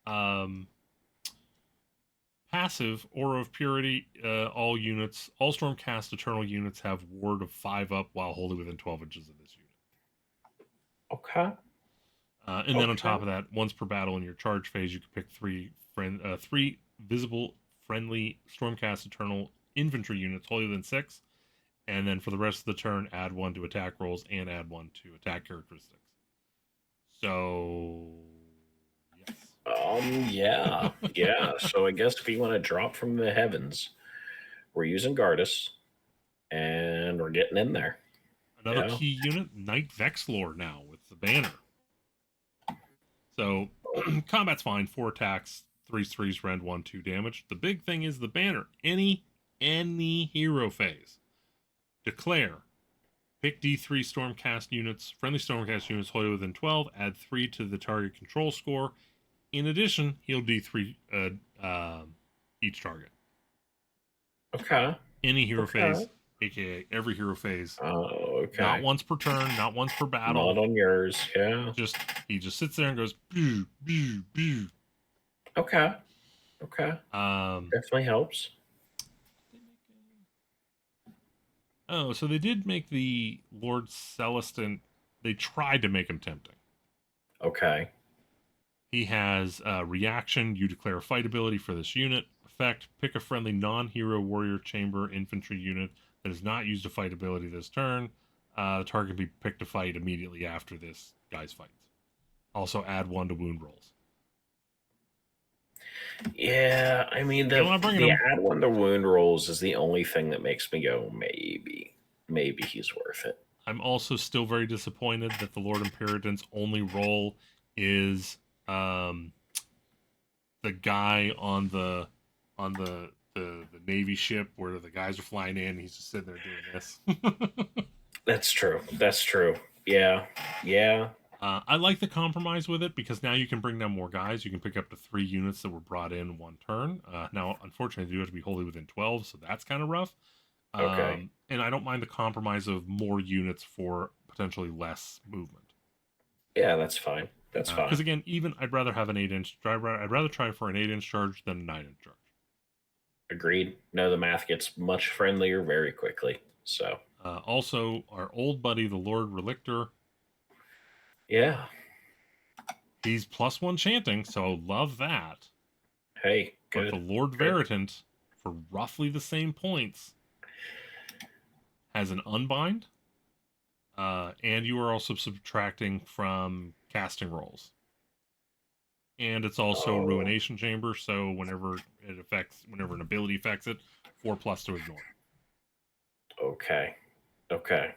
um, passive Aura of Purity, all Stormcast Eternal units have Ward of 5 up while wholly within 12 inches of this unit. okay. And then on Okay. top of that, once per battle in your charge phase, you can pick three visible friendly Stormcast Eternal infantry units wholly within 6, and then for the rest of the turn, add 1 to attack rolls and add 1 to attack characteristics. So, Yeah. Yeah. So I guess if you want to drop from the heavens, we're using Gardas and we're getting in there. another Yeah. key unit, Knight Vexlord now with the banner. So combat's fine, 4 attacks, 3s, rend 1, 2 damage. The big thing is the banner. Any hero phase. Declare. Pick D3 Stormcast units, friendly Stormcast units wholly within 12, add 3 to the target control score. In addition, heal D3 each target. Okay. Any hero Okay. phase, aka every hero phase. Oh, okay. Not once per turn, not once per battle. Not on yours. Yeah. He just sits there and goes boo boo boo. Okay. Okay. Definitely helps. Oh, so they did make the Lord Celestin. They tried to make him tempting. Okay. He has reaction. You declare a fight ability for this unit. Effect: pick a friendly non-hero warrior chamber infantry unit that is not used a fight ability this turn. The target can be picked to fight immediately after this guy's fights. Also, add 1 to wound rolls. Yeah, I mean Still not bringing the him. add 1 to wound rolls is the only thing that makes me go maybe he's worth it. I'm also still very disappointed that the Lord Imperitant's only role is the guy on the Navy ship where the guys are flying in. He's just sitting there doing this. That's true. That's true. Yeah. Yeah. I like the compromise with it because now you can bring down more guys. You can pick up to 3 units that were brought in one turn. Now, unfortunately, they do have to be wholly within 12, so that's kind of rough. Okay. And I don't mind the compromise of more units for potentially less movement. Yeah, that's fine. That's fine. Because again, even I'd rather have an 8-inch. I'd rather try for an 8-inch charge than a 9-inch charge. Agreed. No, the math gets much friendlier very quickly. So. Also, our old buddy, the Lord Relictor. Yeah. He's +1 chanting, so love that. Hey, good. But the Lord Veritant, for roughly the same points, has an unbind, and you are also subtracting from casting rolls. And it's also Ruination Chamber, so whenever an ability affects it, 4+ to ignore. Okay. Okay.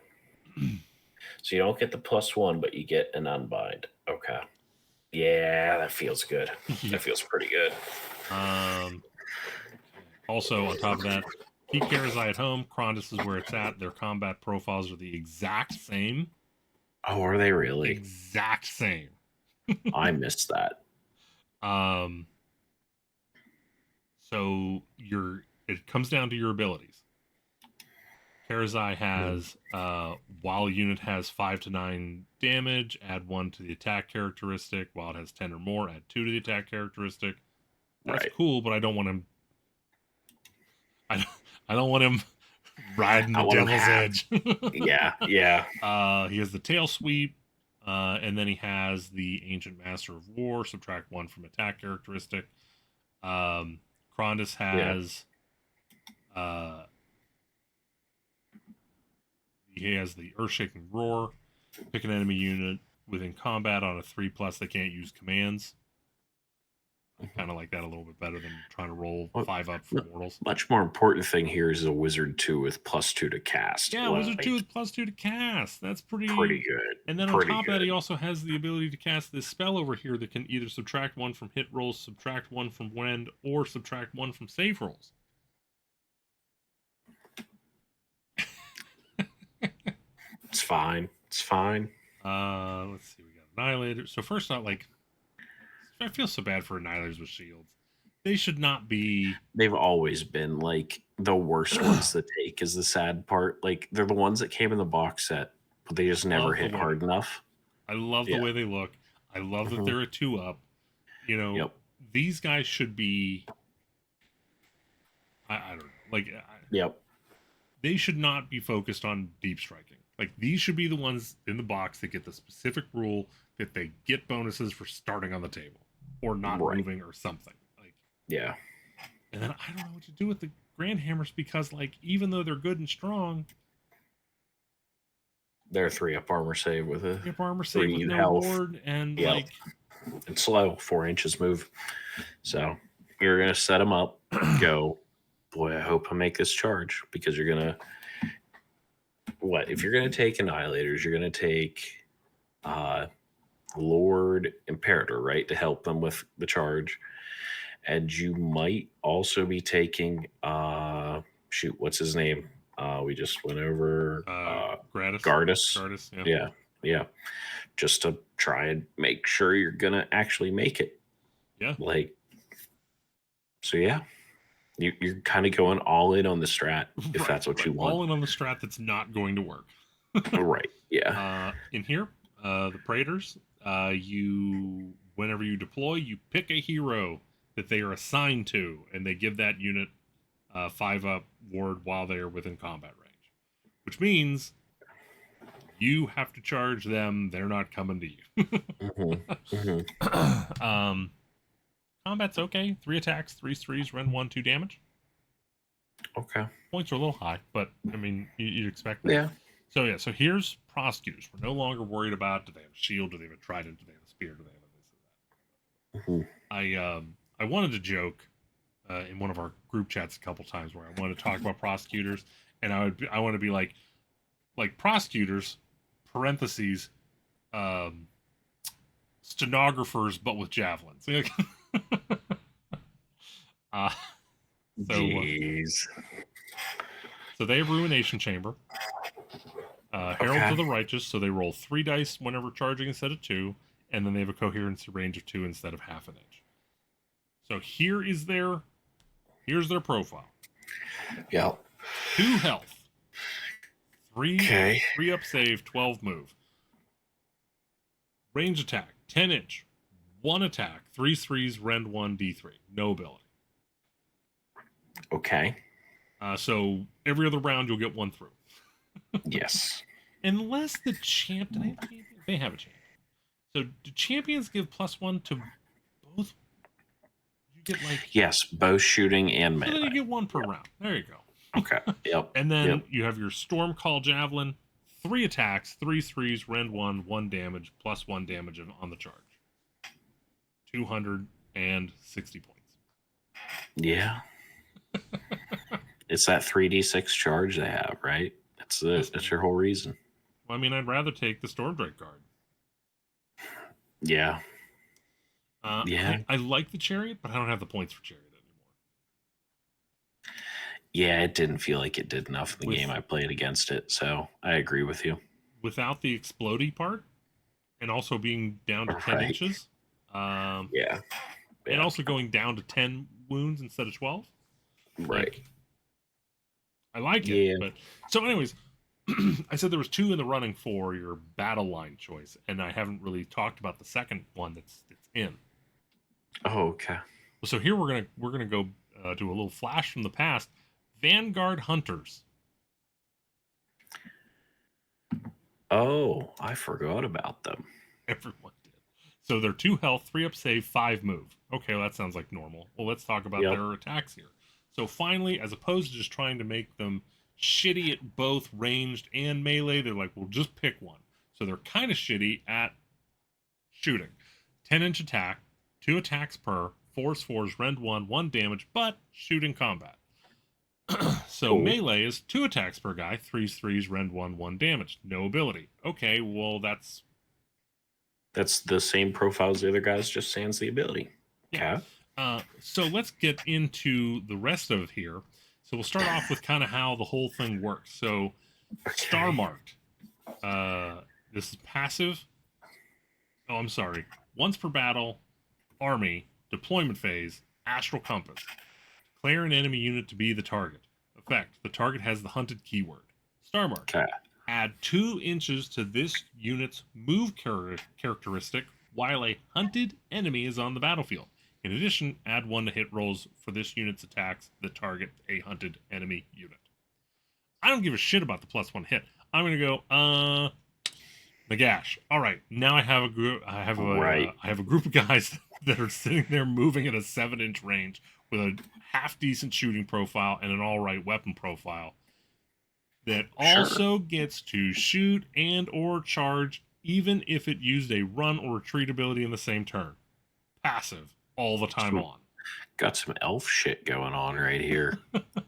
So you don't get the +1, but you get an unbind. Okay. Yeah, that feels good. That feels pretty good. Also, on top of that, keep Karazai at home. Krondus is where it's at. Their combat profiles are the exact same. Oh, are they really? Exact same. I missed that. So it comes down to your abilities. Karazai has while a unit has 5 to 9 damage, add 1 to the attack characteristic. While it has 10 or more, add 2 to the attack characteristic. That's cool, but I don't want him. I don't want him riding the devil's edge. Yeah. He has the tail sweep, and then he has the Ancient Master of War. Subtract 1 from attack characteristic. Krondus has. He has the Earthshaking Roar. Pick an enemy unit within combat on a 3+. They can't use commands. Kind of like that a little bit better than trying to roll 5 up for mortals. Much more important thing here is a Wizard 2 with +2 to cast. Yeah, Wizard 2 with +2 to cast. That's pretty good. And then on top of that, he also has the ability to cast this spell over here that can either subtract 1 from hit rolls, subtract 1 from wind, or subtract 1 from save rolls. It's fine. It's fine. Let's see. We got Annihilators. So first off, like, I feel so bad for Annihilators with shields. They should not be. They've always been like the worst ones to take. Is the sad part. Like they're the ones that came in the box set, but they just never hit hard enough. I love the way they look. I love that they're a 2-up. You know, these guys should be. I don't know. Like, they should not be focused on deep striking. Like, these should be the ones in the box that get the specific rule that they get bonuses for starting on the table or not moving or something. Like, and then I don't know what to do with the Grand Hammers because, like, even though they're good and strong, they're 3-up armor save with a 3-up armor save with no ward and like it's slow, 4 inches move. So you're gonna set them up, go, boy, I hope I make this charge because you're gonna if you're gonna take Annihilators, you're gonna take Lord Imperator, right, to help them with the charge. And you might also be taking what's his name? We just went over Gardus. Yeah. Just to try and make sure you're gonna actually make it. Yeah. Like, so yeah. You're kind of going all in on the strat if that's what you want. All in on the strat that's not going to work. Right. Yeah. In here, the Praetors, whenever you deploy, you pick a hero that they are assigned to, and they give that unit 5-up ward while they are within combat range. Which means you have to charge them. They're not coming to you. Combat's okay. 3 attacks, 3 threes, rend 1, 2 damage. Okay. Points are a little high, but I mean, you'd expect that. Yeah. So here's prosecutors. We're no longer worried about do they have a shield, do they have a trident, do they have a spear, do they have this or that. I wanted to joke in one of our group chats a couple times where I wanted to talk about prosecutors, and I want to be like prosecutors, parentheses, stenographers, but with javelins. Jeez. So they have Ruination Chamber. Heralds of the Righteous, so they roll 3 dice whenever charging instead of 2, and then they have a coherency range of 2 instead of half an inch. So here's their profile. Yeah. 2 health. 3 up save, 12 move. Range attack, 10 inch. 1 attack, 3 threes, rend 1, D3. No ability. Okay. So every other round you'll get 1 through. Yes. Unless the champ... Do they have a champion? They have a champion. So do champions give +1 to both? You get like... Yes, both shooting and melee. So then you get 1 per round. There you go. Okay. Yep. And then you have your Storm Call Javelin. 3 attacks, 3 threes, rend 1, 1 damage, +1 damage on the charge. 260 points. Yeah. It's that 3d6 charge they have, right? That's your whole reason. Well, I mean, I'd rather take the Stormdrake Guard. Yeah. I like the Chariot, but I don't have the points for Chariot anymore. Yeah, it didn't feel like it did enough in the game I played against it, so I agree with you. Without the explodey part, and also being down to 10 inches. Yeah. And also going down to 10 wounds instead of 12. Right. I like it. But so anyways, I said there was 2 in the running for your battle line choice, and I haven't really talked about the second one that's in. Oh, okay. So here we're gonna go do a little flash from the past. Vanguard Hunters. Oh, I forgot about them. Everyone did. So they're 2 health, 3 up save, 5 move. Okay, well, that sounds like normal. Well, let's talk about their attacks here. So finally, as opposed to just trying to make them shitty at both ranged and melee, they're like, we'll just pick one. So they're kind of shitty at shooting. 10-inch attack, 2 attacks per, force 4s, rend 1, 1 damage, but shoot in combat. So melee is 2 attacks per guy, 3s, 3s, rend 1, 1 damage. No ability. Okay, well, that's the same profile as the other guys, just sans the ability. Yeah. So let's get into the rest of it here. So we'll start off with kind of how the whole thing works. So Star Marked. This is passive. Oh, I'm sorry. Once per battle, army, deployment phase, astral compass. Declare an enemy unit to be the target. Effect: the target has the hunted keyword. Star mark. Okay. Add 2 inches to this unit's move characteristic while a hunted enemy is on the battlefield. In addition, add 1 to hit rolls for this unit's attacks that target a hunted enemy unit. I don't give a shit about the +1 hit. I'm gonna go, Nagash. All right, now I have a group. I have a group of guys that are sitting there moving at a 7-inch range with a half decent shooting profile and an all right weapon profile. That also gets to shoot and or charge, even if it used a run or retreat ability in the same turn. Passive all the time on. Got some elf shit going on right here.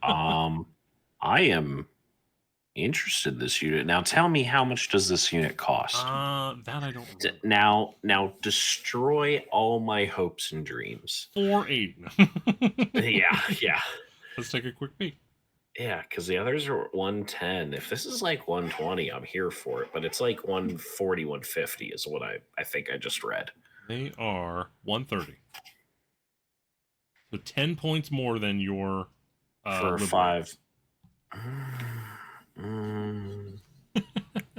I am interested in this unit. Now tell me, how much does this unit cost? That I don't remember. Now destroy all my hopes and dreams. 480. Yeah. Let's take a quick peek. Yeah, because the others are 110. If this is like 120, I'm here for it. But it's like 140, 150 is what I think I just read. They are 130. So 10 points more than your for 5.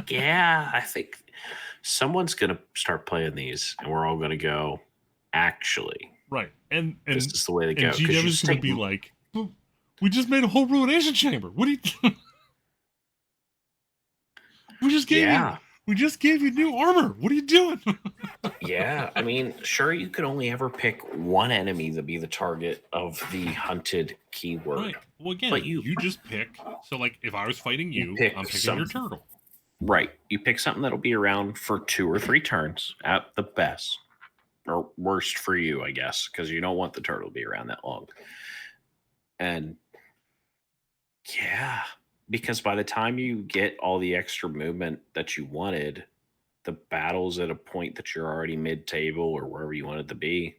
Yeah, I think someone's going to start playing these, and we're all going to go, actually. Right. And this is the way to go. And GW's going to be like, we just made a whole ruination chamber. What do you... We just gave you new armor. What are you doing? Yeah, I mean, sure, you could only ever pick one enemy to be the target of the hunted keyword. Right. Well, again, but you just pick. So, like, if I was fighting you I'm picking your turtle. Right. You pick something that'll be around for 2 or 3 turns at the best. Or worst for you, I guess, because you don't want the turtle to be around that long. And yeah, because by the time you get all the extra movement that you wanted, the battle's at a point that you're already mid-table or wherever you want it to be.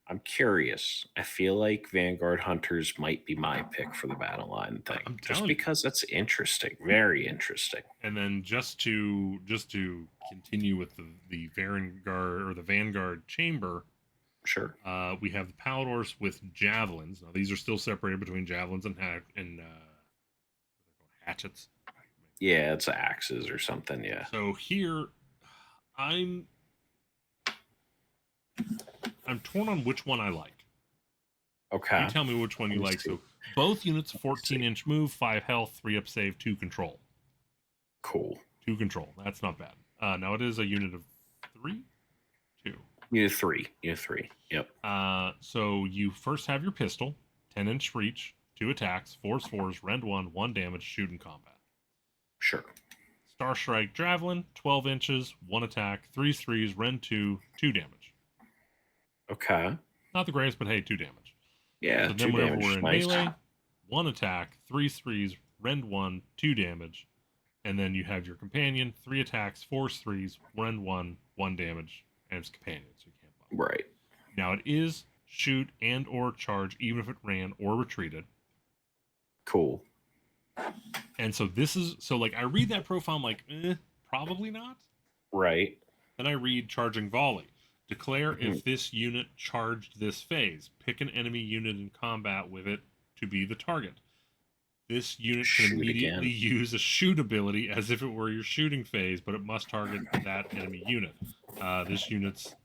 I'm curious. I feel like Vanguard Hunters might be my pick for the battle line thing, just because that's interesting, very interesting. And then just to continue with the Vanguard chamber. Sure. We have the Paladors with javelins. Now these are still separated between javelins and hatchets. Yeah, it's axes or something. Yeah. So here, I'm torn on which one I like. Okay. You tell me which one you like. So both units, 14-inch move, 5 health, 3 up save, 2 control. Cool. 2 control. That's not bad. Now it is a unit of 3? 2. Unit 3. Yep. So you first have your pistol, 10-inch reach, 2 attacks, 4s, rend 1 damage, shoot in combat. Sure. Star Strike Javelin, 12 inches, 1 attack, 3s, rend 2 damage. Okay. Not the greatest, but hey, 2 damage. Yeah, so then whenever we're in melee, 1 attack, 3s, rend 1, 2 damage. And then you have your companion, 3 attacks, 4s, rend 1 damage, and it's companion, so you can't bump. Right. Now it is shoot and or charge, even if it ran or retreated. Cool. And so this is, so like I read that profile, I'm like, probably not. Right. Then I read charging volley. Declare if this unit charged this phase. Pick an enemy unit in combat with it to be the target. This unit can immediately use a shoot ability as if it were your shooting phase, but it must target that enemy unit. This unit's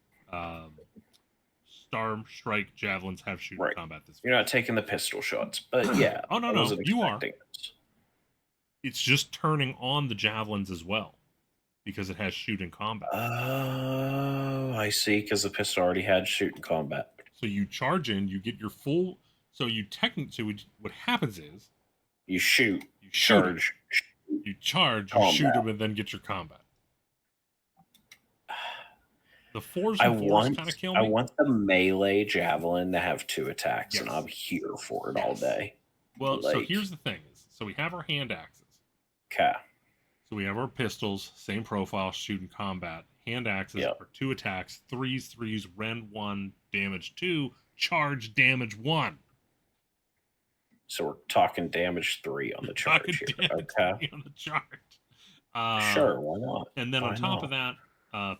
Star Strike Javelins have shoot in combat this phase. You're not taking the pistol shots, but yeah. Oh, no, you are. It's just turning on the Javelins as well, because it has shoot in combat. Oh, I see, because the pistol already had shoot in combat. So you charge in, you get your full... So you technically... what happens is... You shoot, you charge. You charge, you shoot them, and then get your combat. The 4s and 4s kind of kill me. I want the melee javelin to have 2 attacks, and I'm here for it all day. Well, so here's the thing. So we have our hand axes. Okay. So we have our pistols, same profile, shoot and combat. Hand axes are 2 attacks, 3s, rend 1, damage 2, charge damage 1. So we're talking damage 3 on the charge here. Okay. On the chart. Sure, why not? And then on top of that,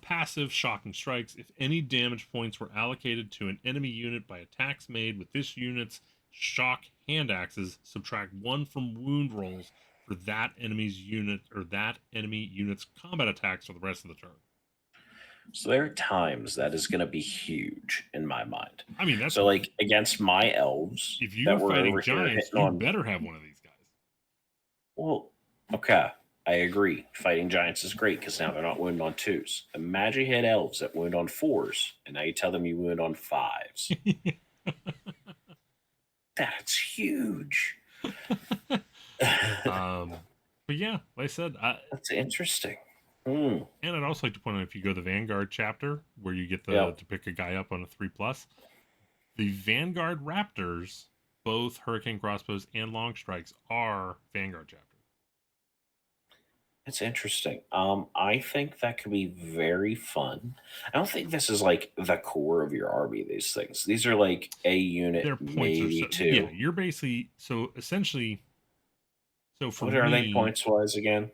Passive shocking strikes. If any damage points were allocated to an enemy unit by attacks made with this unit's shock hand axes, subtract 1 from wound rolls for that enemy's unit or that enemy unit's combat attacks for the rest of the turn. So there are times that is going to be huge in my mind. I mean, that's so like against my elves. if you're fighting giants, you better have one of these guys. Well, okay. I agree. Fighting giants is great because now they're not wounded on 2s. Imagine you hit elves that wound on 4s, and now you tell them you wound on 5s. That's huge. But yeah, like I said, that's interesting. And I'd also like to point out, if you go to the Vanguard chapter where you get to pick a guy up on a 3+, the Vanguard Raptors, both Hurricane Crossbows and Long Strikes, are Vanguard chapters. It's interesting. I think that could be very fun. I don't think this is like the core of your army. These things. These are like a unit, their points maybe are 2. Yeah, you're basically essentially. So for what are they points wise again?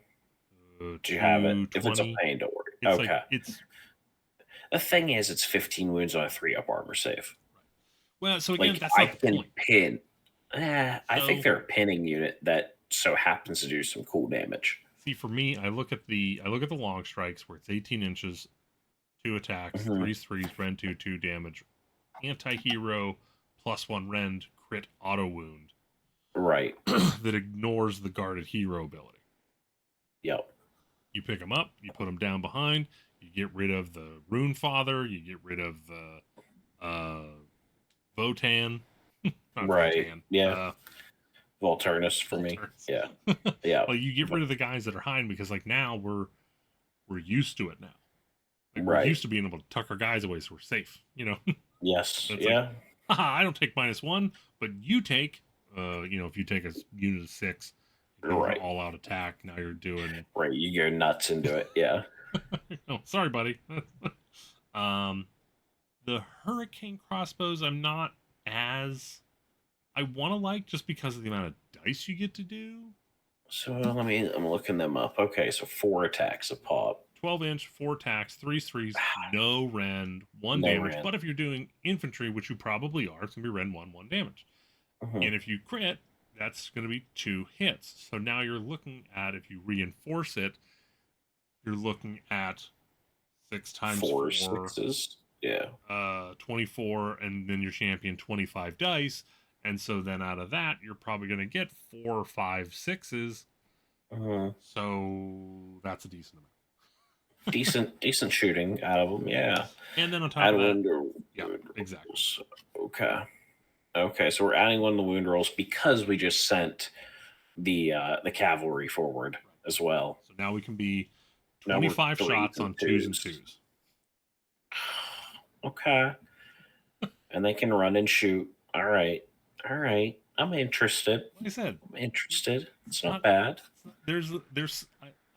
Do you have it? If it's a pain, don't worry. It's okay. It's the thing is, it's 15 wounds on a 3-up armor save. Well, so again, like, that's not the point. Pin. I think they're a pinning unit that so happens to do some cool damage. See, for me, I look at the long strikes where it's 18 inches, 2 attacks, 3s, rend 2 damage, anti-hero, +1 rend, crit auto wound. Right. That ignores the guarded hero ability. Yep. You pick them up, you put them down behind, you get rid of the Rune Father, you get rid of the Votan. Right. Votan. Yeah. Volturnus for me. Yeah. Yeah. Well, you get rid of the guys that are hiding because like now we're used to it now. Like, right. We're used to being able to tuck our guys away so we're safe, Yes. So yeah. Like, I don't take -1, but you take if you take a unit of 6, right, all out attack, now you're doing right, you go nuts into it. Yeah. Oh, sorry, buddy. The Hurricane Crossbows I'm not as I want to like just because of the amount of dice you get to do. So I'm looking them up. Okay, so 4 attacks a pop. 12-inch, 4 attacks, 3s, no rend, 1 damage. Rend. But if you're doing infantry, which you probably are, it's going to be rend 1 damage. And if you crit, that's going to be 2 hits. So now you're looking at, if you reinforce it, you're looking at 6 times 4 6s. Yeah. 24, and then your champion 25 dice. And so then out of that, you're probably going to get 4, 5, 6s. So that's a decent amount. decent shooting out of them, yeah. And then on top of that, yeah, exactly. Okay, so we're adding 1 of the wound rolls because we just sent the cavalry forward as well. So now we can be 25 shots on 2s and 2s. Okay. And they can run and shoot. All right. I'm interested. Like I said, I'm interested. It's not bad.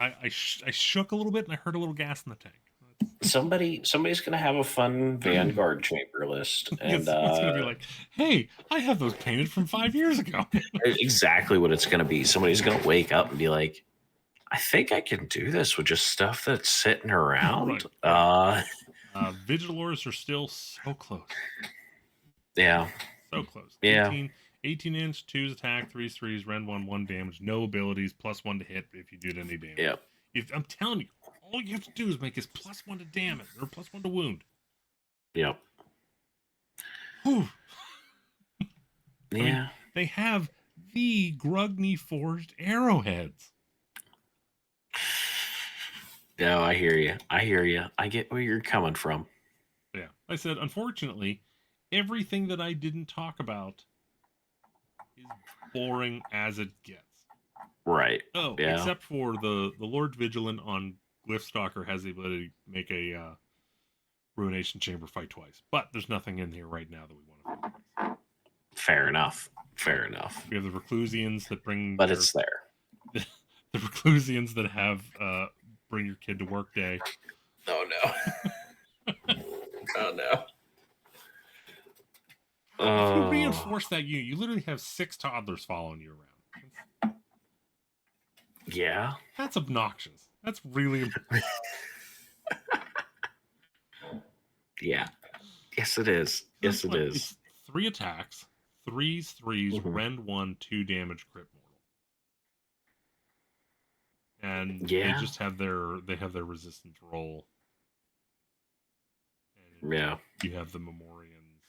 I shook a little bit and I heard a little gas in the tank. Somebody's gonna have a fun Vanguard chamber list, and it's gonna be like, "Hey, I have those painted from 5 years ago." Exactly what it's gonna be. Somebody's gonna wake up and be like, "I think I can do this with just stuff that's sitting around." Right. Vigilors are still so close. Yeah. So close. Yeah. 18-inch, 2s attack, 3s, rend 1 damage, no abilities, +1 to hit if you do any damage. Yeah. If I'm telling you, all you have to do is make his +1 to damage or +1 to wound. Yep. Whew. Yeah. I mean, they have the Grugny forged arrowheads. No, I hear you. I get where you're coming from. Yeah. I said, unfortunately, everything that I didn't talk about is boring as it gets. Right. Oh, yeah. Except for the Lord Vigilant on Glyphstalker has the ability to make a Ruination Chamber fight twice. But there's nothing in here right now that we want to fight twice. Fair enough. We have the Reclusians that bring... But it's there. The Reclusians that have bring your kid to work day. Oh, no. Oh, no. If you reinforce that unit, you literally have 6 toddlers following you around. Yeah. That's obnoxious. That's really Yeah. Yes, it is. Yes, it is. It's 3 attacks, 3s, 3s, Mhm. rend 1, 2 damage, crit mortal. And they Yeah. just have their resistance roll. And Yeah. you have the Memorians.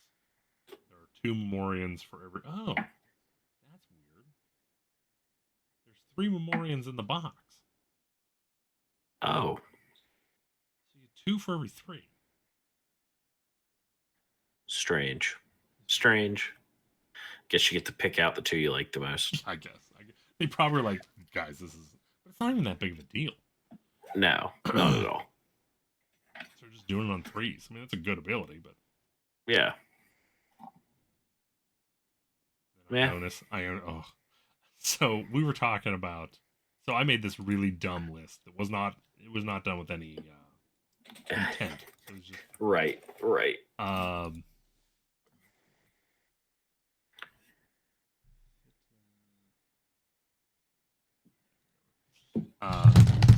There are 2 Memorians for every. Oh, that's weird. There's 3 Memorians in the box. Oh, So you get 2 for every 3. strange. Strange. Guess you get to pick out the 2 you like the most. I guess. They probably like, guys, this is. But it's not even that big of a deal. No, not at all. So they're just doing it on 3s. I mean, that's a good ability, but. Yeah. Yeah. Oh. So we were talking about. So I made this really dumb list. It was not done with any intent. It was just Right.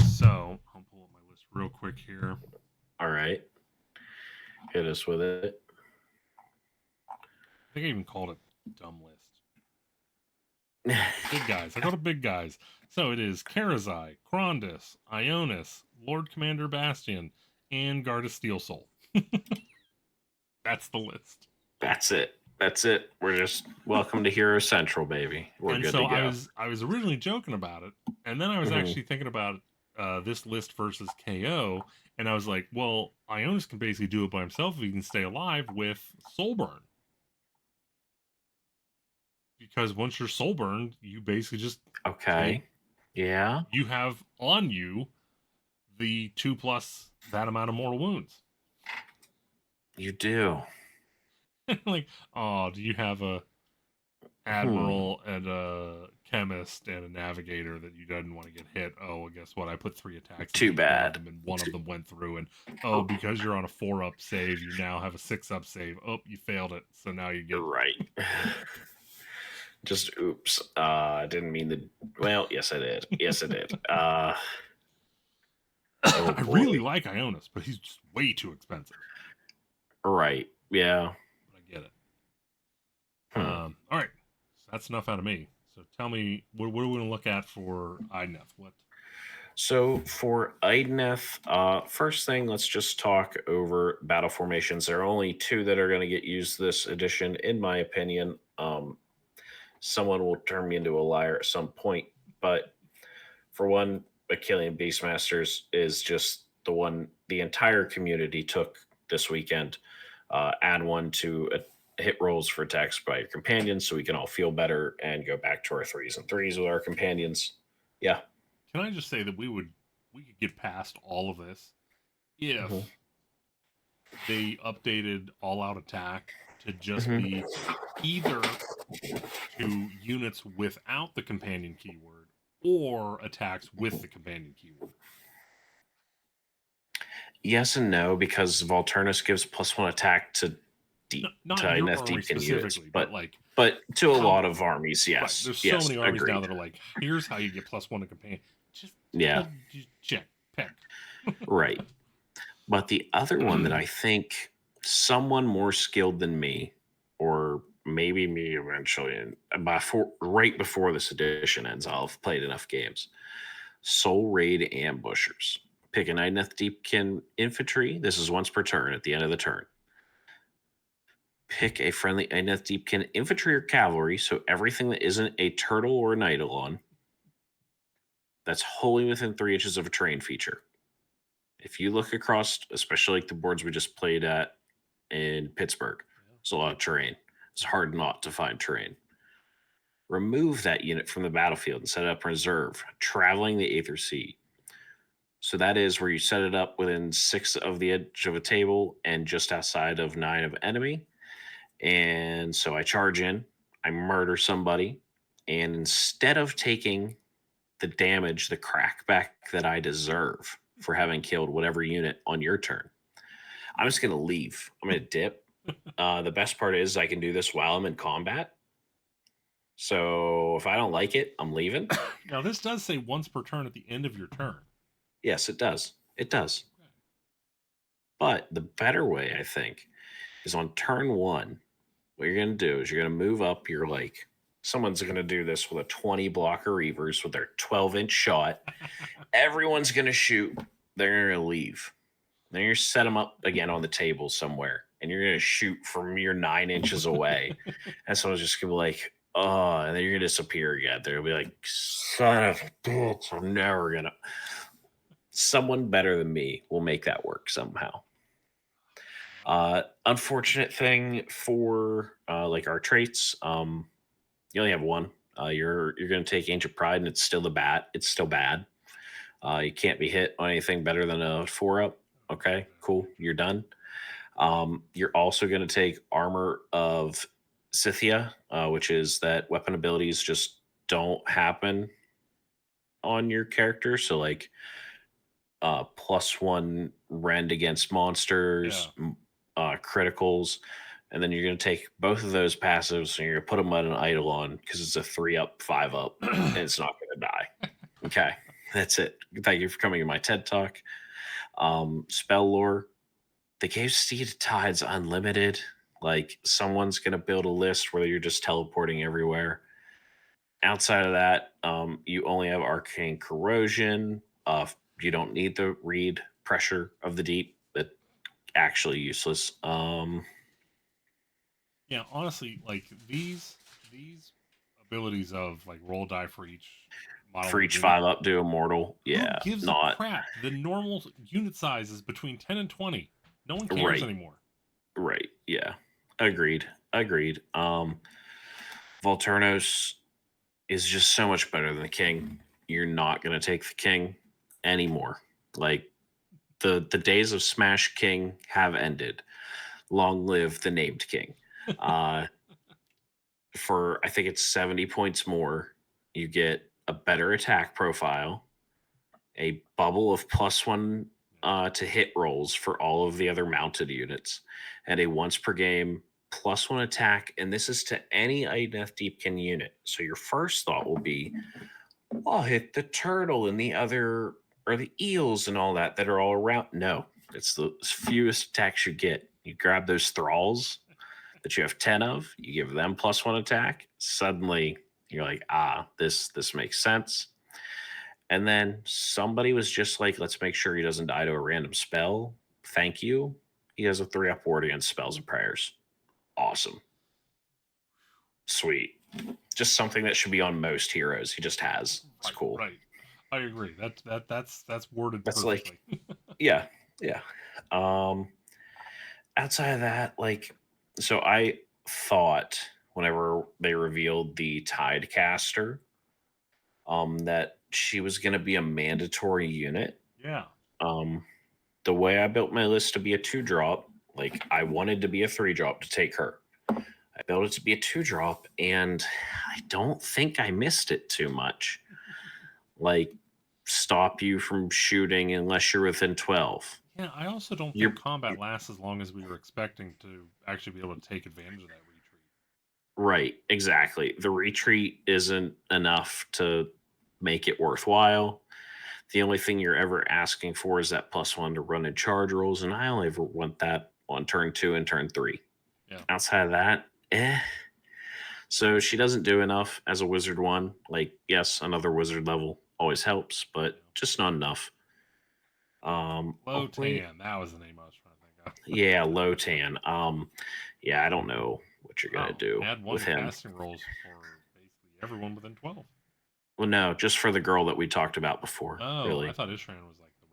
So I'll pull up my list real quick here. All right. Hit us with it. I think I even called it dumb list. Big guys. I go to big guys. So it is Karazai, Krondys, Ionis, Lord Commander Bastion, and Guard of Steel Soul. That's the list. That's it. We're just welcome to Hero Central, baby. We're and good so to go. I was originally joking about it, and then I was actually thinking about this list versus KO, and I was like, well, Ionis can basically do it by himself if he can stay alive with Soulburn. Because once you're Soulburned, you basically just you have on you the 2+ that amount of mortal wounds. You do. Like, oh, do you have a admiral and a chemist and a navigator that you didn't want to get hit? Oh, well, guess what? I put 3 attacks. Too bad. And one of them went through. And because you're on a 4-up save, you now have a 6-up save. Oh, you failed it. So now you get right. Just oops. I didn't mean to. Well, yes, I did. Yes, I did. I really like Ionis, but he's just way too expensive. Right. Yeah. But I get it. All right. So that's enough out of me. So tell me, what are we going to look at for Idneth? What? So for Idneth, first thing, let's just talk over battle formations. There are only 2 that are going to get used this edition, in my opinion. Someone will turn me into a liar at some point, but for one, Achillean Beastmasters is just the one the entire community took this weekend. Add 1 to hit rolls for attacks by your companions so we can all feel better and go back to our 3s and 3s with our companions. Yeah. Can I just say that we could get past all of this if they updated all out attack to just be either to units without the companion keyword or attacks with the companion keyword? Yes and no, because Volturnus gives +1 attack to Idneth Deepkin units, but to a lot of armies, yes. Right. There's so many armies now that are like, here's how you get +1 to companion. Just check, pick. Right. But the other one that I think someone more skilled than me, or maybe me eventually, and right before this edition ends, I'll have played enough games. Soul Raid Ambushers. Pick an Idneth Deepkin infantry. This is once per turn at the end of the turn. Pick a friendly Idneth Deepkin infantry or cavalry, so everything that isn't a turtle or an eidolon that's wholly within 3 inches of a terrain feature. If you look across, especially like the boards we just played at in Pittsburgh, there's a lot of terrain. It's hard not to find terrain. Remove that unit from the battlefield and set it up in reserve, traveling the Aether Sea. So that is where you set it up within 6 of the edge of a table and just outside of 9 of enemy. And so I charge in, I murder somebody, and instead of taking the damage, the crackback that I deserve for having killed whatever unit on your turn, I'm just going to leave. I'm going to dip. The best part is I can do this while I'm in combat. So if I don't like it, I'm leaving. Now, this does say once per turn at the end of your turn. Yes, it does. It does. But the better way, I think, is on turn one. What you're going to do is you're going to move up. You're like, someone's going to do this with a 20 blocker Reavers with their 12-inch shot. Everyone's going to shoot. They're going to leave. Then you're set them up again on the table somewhere, and you're going to shoot from your 9 inches away. And someone's just going to be like, oh, and then you're going to disappear again. They'll be like, son of a bitch, I'm never going to. Someone better than me will make that work somehow. Unfortunate thing for like our traits, you only have one. You're going to take Ancient Pride, and it's still the bat. It's still bad. You can't be hit on anything better than a 4-up. Okay, cool. You're done. You're also going to take Armor of Scythia, which is that weapon abilities just don't happen on your character. So like +1 rend against monsters, criticals, and then you're going to take both of those passives and you're going to put them on an Eidolon because it's a 3-up, 5-up, and it's not going to die. Okay, that's it. Thank you for coming to my TED Talk. Spell lore. They gave Steed Tides unlimited. Like, someone's going to build a list where you're just teleporting everywhere. Outside of that, you only have Arcane Corrosion. You don't need the read Pressure of the Deep. That's actually useless. Yeah, honestly, like these abilities of like roll die for each model for each 5-up do Immortal. Yeah, who gives a crap? The normal unit size is between 10 and 20. No one cares anymore. Right. Yeah. Agreed. Volturnos is just so much better than the King. You're not going to take the King anymore. Like, the days of Smash King have ended. Long live the named King. For, I think it's 70 points more, you get a better attack profile, a bubble of +1 to hit rolls for all of the other mounted units, and a once per game +1 attack. And this is to any Idoneth Deepkin unit. So your first thought will be, I'll hit the turtle and the other, or the eels and all that are all around. No, it's the fewest attacks you get. You grab those thralls that you have 10 of, you give them +1 attack. Suddenly you're like, this makes sense. And then somebody was just like, let's make sure he doesn't die to a random spell. Thank you. He has a 3-up ward against spells and prayers. Awesome. Sweet. Just something that should be on most heroes. He just has. It's cool. Right. I agree. That's worded That's perfectly. Like, yeah. Outside of that, like, so I thought whenever they revealed the Tidecaster, that she was going to be a mandatory unit. Yeah. The way I built my list to be a 2-drop, like, I wanted to be a 3-drop to take her. I built it to be a 2-drop, and I don't think I missed it too much. Like, stop you from shooting unless you're within 12. Yeah, I also don't think combat lasts as long as we were expecting to actually be able to take advantage of that retreat. Right, exactly. The retreat isn't enough to make it worthwhile. The only thing you're ever asking for is that +1 to run in charge rolls, and I only ever want that on turn 2 and turn 3. Yeah. Outside of that, So she doesn't do enough as a wizard 1. Like, yes, another wizard level always helps, but just not enough. Low Tan, that was the name I was trying to think of. Yeah, Low Tan. Yeah, I don't know what you're gonna do with him. Casting rolls for basically everyone within 12. Well, no, just for the girl that we talked about before. Oh, really. I thought Ishran was like the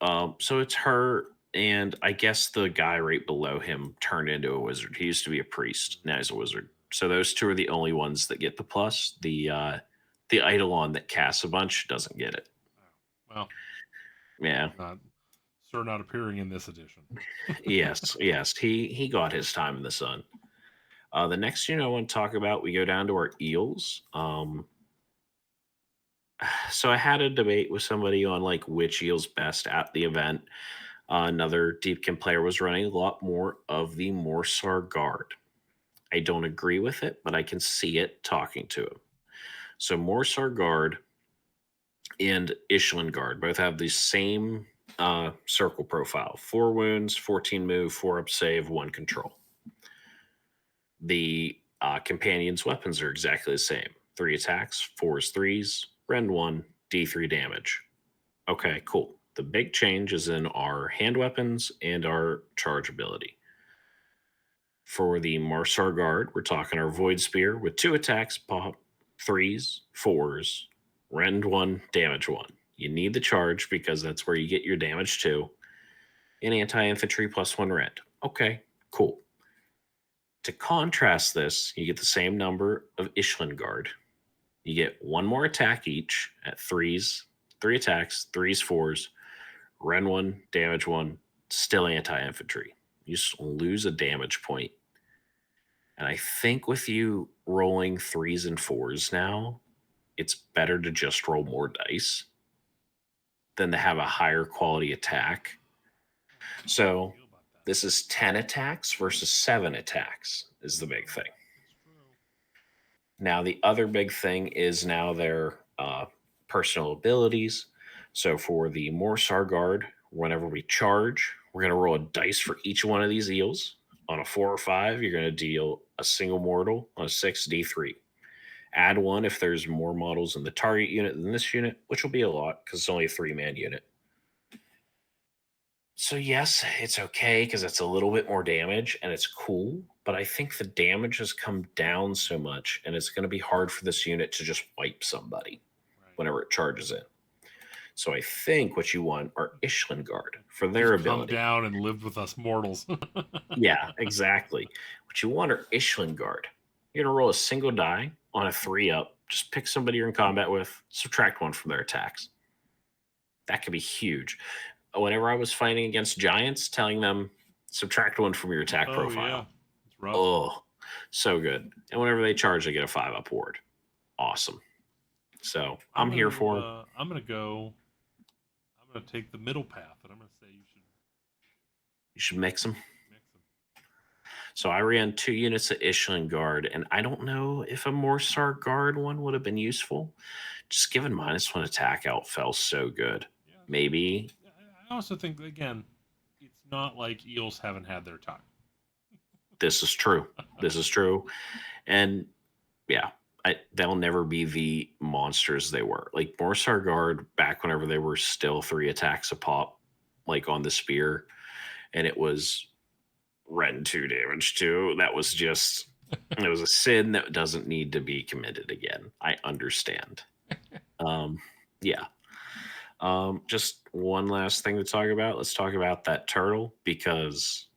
regular. So it's her, and I guess the guy right below him turned into a wizard. He used to be a priest, now he's a wizard. So those two are the only ones that get the plus. The Eidolon that casts a bunch doesn't get it. Well, yeah, not appearing in this edition. yes, he got his time in the sun. The next unit I want to talk about, we go down to our eels. So I had a debate with somebody on like which eel's best at the event. Another Deepkin player was running a lot more of the Morsar Guard. I don't agree with it, but I can see it talking to him. So Morsar Guard and Ishlan Guard both have the same circle profile. 4 wounds, 14 move, 4 up save, 1 control. The companion's weapons are exactly the same. 3 attacks, 4s, 3s, rend 1, d3 damage. Okay, cool. The big change is in our hand weapons and our charge ability. For the Marsar Guard, we're talking our Void Spear with 2 attacks, pop, 3s, 4s, rend 1, damage 1. You need the charge because that's where you get your damage too. And anti-infantry +1 rend. Okay, cool. To contrast this, you get the same number of Ishland Guard. You get 1 more attack each at 3s, 3 attacks, 3s, 4s, rend 1, damage 1, still anti-infantry. You just lose a damage point. And I think with you rolling 3s and 4s now, it's better to just roll more dice than to have a higher quality attack. So this is 10 attacks versus 7 attacks is the big thing. Now, the other big thing is now their personal abilities. So for the Morsar Guard, whenever we charge, we're going to roll a dice for each one of these eels. On a 4 or 5, you're going to deal a single mortal. On a 6, D3. Add 1 if there's more models in the target unit than this unit, which will be a lot because it's only a 3-man unit. So yes, it's okay because it's a little bit more damage and it's cool, but I think the damage has come down so much and it's going to be hard for this unit to just wipe somebody whenever it charges in. So I think what you want are Ishland Guard for their Just ability. Come down and live with us mortals. Yeah, exactly. What you want are Ishland Guard. You're going to roll a single die on a 3-up. Just pick somebody you're in combat with, subtract 1 from their attacks. That could be huge. Whenever I was fighting against giants, telling them subtract 1 from your attack profile. Yeah. It's rough. Oh, so good. And whenever they charge, they get a 5-up ward. Awesome. So I'm here for it. I'm gonna take the middle path, and I'm gonna say You should mix them. mix them. So I ran 2 units of Ishland Guard, and I don't know if a Morsar Guard one would have been useful. Just giving -1 attack out felt so good. Yeah. Maybe. I also think, again, it's not like eels haven't had their time. This is true. This is true. And yeah, they'll never be the monsters they were. Like Morsar Guard, back whenever they were still 3 attacks a pop, like on the spear, and it was rend 2 damage too. That was just, it was a sin that doesn't need to be committed again. I understand. Yeah. Just one last thing to talk about. Let's talk about that turtle because,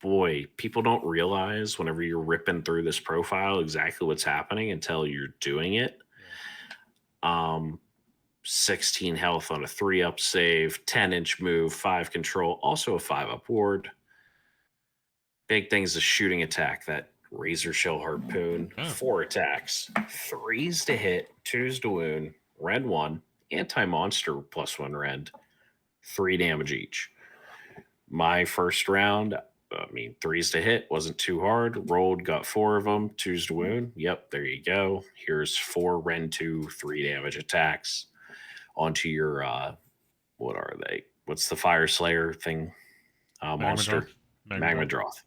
boy, people don't realize whenever you're ripping through this profile exactly what's happening until you're doing it. 16 health on a 3-up save, 10-inch move, 5 control, also a 5-up ward. Big thing is the shooting attack, that razor shell harpoon. 4 attacks, 3s to hit, 2s to wound, rend 1, anti-monster +1 rend, 3 damage each. My first round, 3s to hit, wasn't too hard. Rolled, got 4 of them, 2s to wound. Yep, there you go. Here's 4 rend 2, 3 damage attacks onto your, what are they? What's the Fire Slayer thing? Monster? Magmadroth.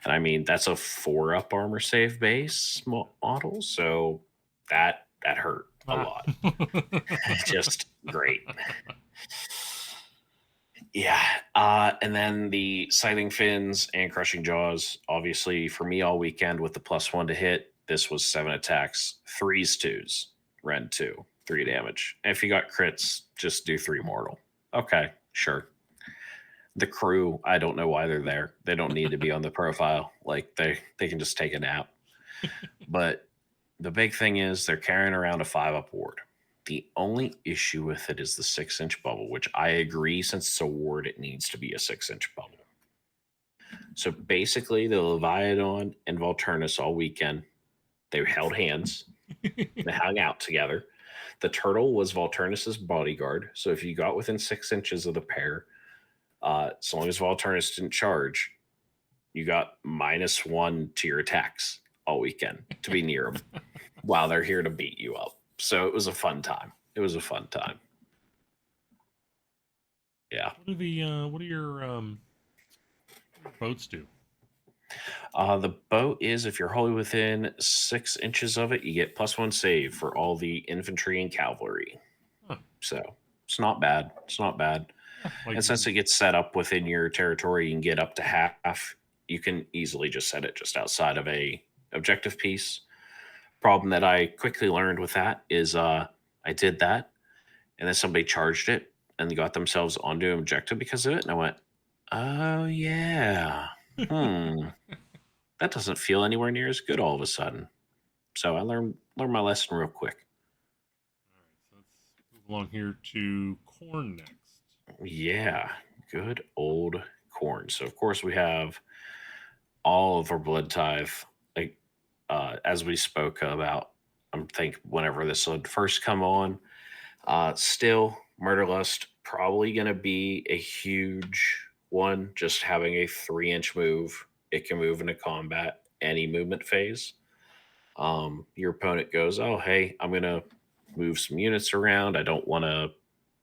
And that's a 4-up armor save base model, so that hurt a lot. Just great. Yeah. And then the Scything Fins and Crushing Jaws, obviously for me all weekend with the +1 to hit, this was 7 attacks, 3s, 2s, rend 2, 3 damage. And if you got crits, just do 3 mortal. Okay, sure. The crew, I don't know why they're there. They don't need to be on the profile. Like they can just take a nap. But the big thing is they're carrying around a 5-up ward. The only issue with it is the 6-inch bubble, which I agree, since it's a ward, it needs to be a 6-inch bubble. So basically, the Leviathan and Volturnus all weekend, they held hands. They hung out together. The turtle was Volturnus's bodyguard. So if you got within 6 inches of the pair, as long as Volturnus didn't charge, you got -1 to your attacks all weekend to be near them while they're here to beat you up. So it was a fun time. Yeah. What do your boats do? The boat is, if you're wholly within 6 inches of it, you get +1 save for all the infantry and cavalry. Huh. So it's not bad. It's not bad. Yeah, like, And since it gets set up within your territory, you can get up to half. You can easily just set it just outside of a objective piece. Problem that I quickly learned with that is I did that, and then somebody charged it and they got themselves onto an objective because of it. And I went, oh yeah, that doesn't feel anywhere near as good all of a sudden. So I learned my lesson real quick. all right, so let's move along here to corn next. Yeah, good old corn. So of course we have all of our blood tithe, like as we spoke about. I think whenever this would first come on, still Murderlust probably going to be a huge one. Just having a 3-inch move, it can move into combat any movement phase. Your opponent goes, oh hey, I'm going to move some units around. I don't want to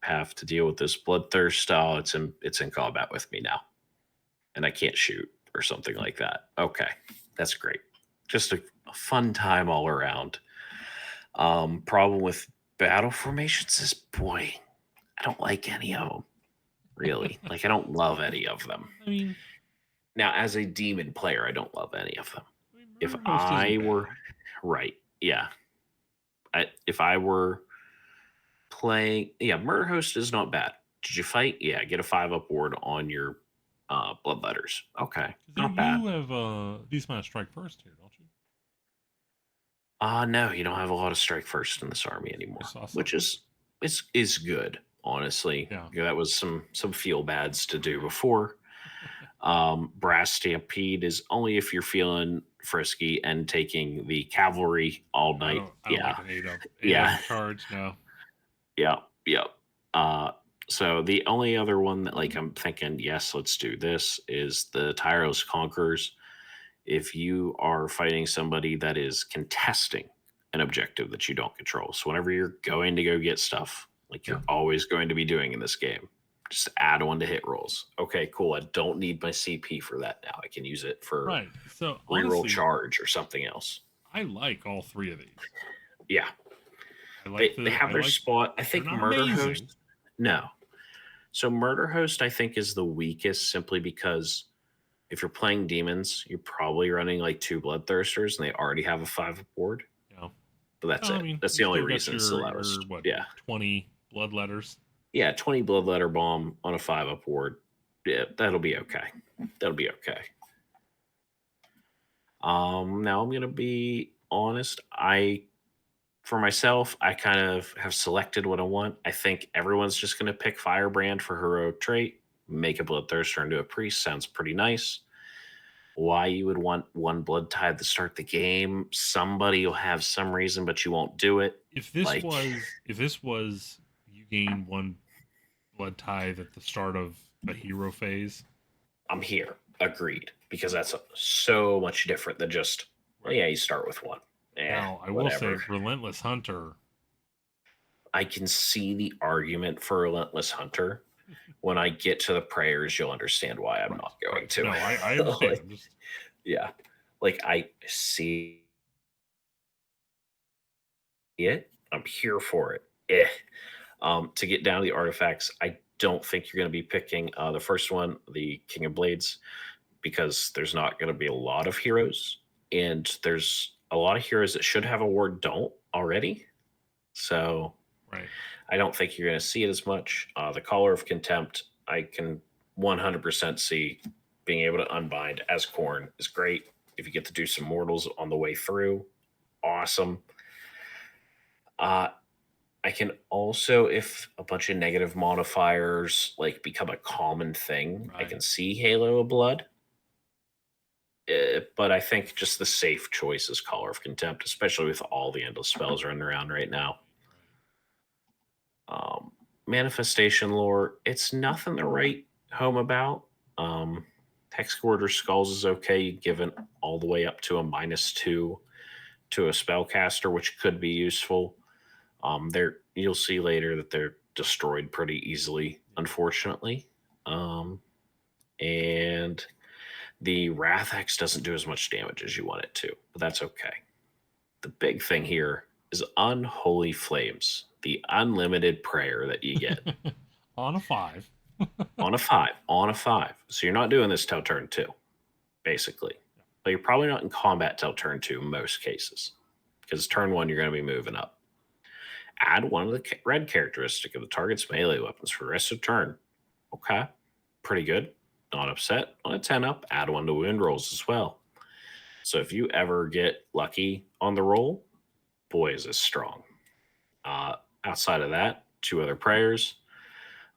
have to deal with this bloodthirst style. It's in combat with me now, and I can't shoot or something like that. Okay, that's great. Just a fun time all around. Problem with battle formations is, boy, I don't like any of them. Really, like I don't love any of them. I mean, Now, as a demon player, I don't love any of them. If Murder Host isn't I bad. were right, yeah. If I were playing, yeah, Murder Host is not bad. Did you fight? Yeah, get a 5 upward on your bloodletters. Okay, not bad. You have a decent amount of strike first here, don't you? No, you don't have a lot of strike first in this army anymore, I saw which something. is good, honestly. Yeah. That was some feel bads to do before. Brass Stampede is only if you're feeling frisky and taking the cavalry all I night. don't Yeah, like an 8 up yeah, charge. No. yeah, yeah. So the only other one that like I'm thinking, yes, let's do this is the Tireless Conquerors. If you are fighting somebody that is contesting an objective that you don't control. So whenever you're going to go get stuff, like you're always going to be doing in this game, just add one to hit rolls. Okay, cool. I don't need my CP for that now. I can use it for Right. So reroll honestly, charge or something else. I like all three of these. Yeah. I like They have their spot. I think not Murder amazing. Host. No. So Murder Host, I think, is the weakest simply because if you're playing demons, you're probably running like 2 Bloodthirsters and they already have a 5 board. Yeah. But that's I it. mean, That's you the only still got reason it's the lowest. what, Yeah. 20 blood letters. Yeah, 20 Bloodletter Bomb on a 5 upward. Yeah, that'll be okay. That'll be okay. Now I'm gonna be honest. For myself, I kind of have selected what I want. I think everyone's just gonna pick Firebrand for heroic trait. Make a Bloodthirster into a priest sounds pretty nice. Why you would want 1 Blood Tithe to start the game? Somebody will have some reason, but you won't do it. If this was you gain 1 blood tithe at the start of a hero phase, I'm here. Agreed. Because that's so much different than just, well, yeah, you start with 1. now I whatever. will say Relentless Hunter. I can see the argument for Relentless Hunter. When I get to the prayers, you'll understand why I'm not going to. No, I understand. Like, yeah. Like I see it. I'm here for it. To get down to the artifacts, I don't think you're going to be picking the first one, the King of Blades, because there's not going to be a lot of heroes, and there's a lot of heroes that should have a ward don't already. So I don't think you're going to see it as much. The Collar of Contempt, I can 100% see being able to unbind as Khorne is great. If you get to do some mortals on the way through, awesome. I can also, if a bunch of negative modifiers like become a common thing, I can see Halo of Blood. But I think just the safe choice is Collar of Contempt, especially with all the endless spells running around right now. Manifestation lore, it's nothing to write home about. Hex Quarter Skulls is okay, given all the way up to a -2 to a spellcaster, which could be useful. You'll see later that they're destroyed pretty easily. unfortunately. And the Wrath X doesn't do as much damage as you want it to, but that's okay. The big thing here is Unholy Flames, the unlimited prayer that you get. On a 5. On a 5. So you're not doing this till turn 2, basically. But you're probably not in combat till turn 2 in most cases, because turn 1 you're going to be moving up. Add one of the red characteristic of the target's melee weapons for the rest of the turn. Okay, pretty good. Not upset. On a 10 up, add one to wound rolls as well. So if you ever get lucky on the roll, boy, is this strong. Outside of that, 2 other prayers.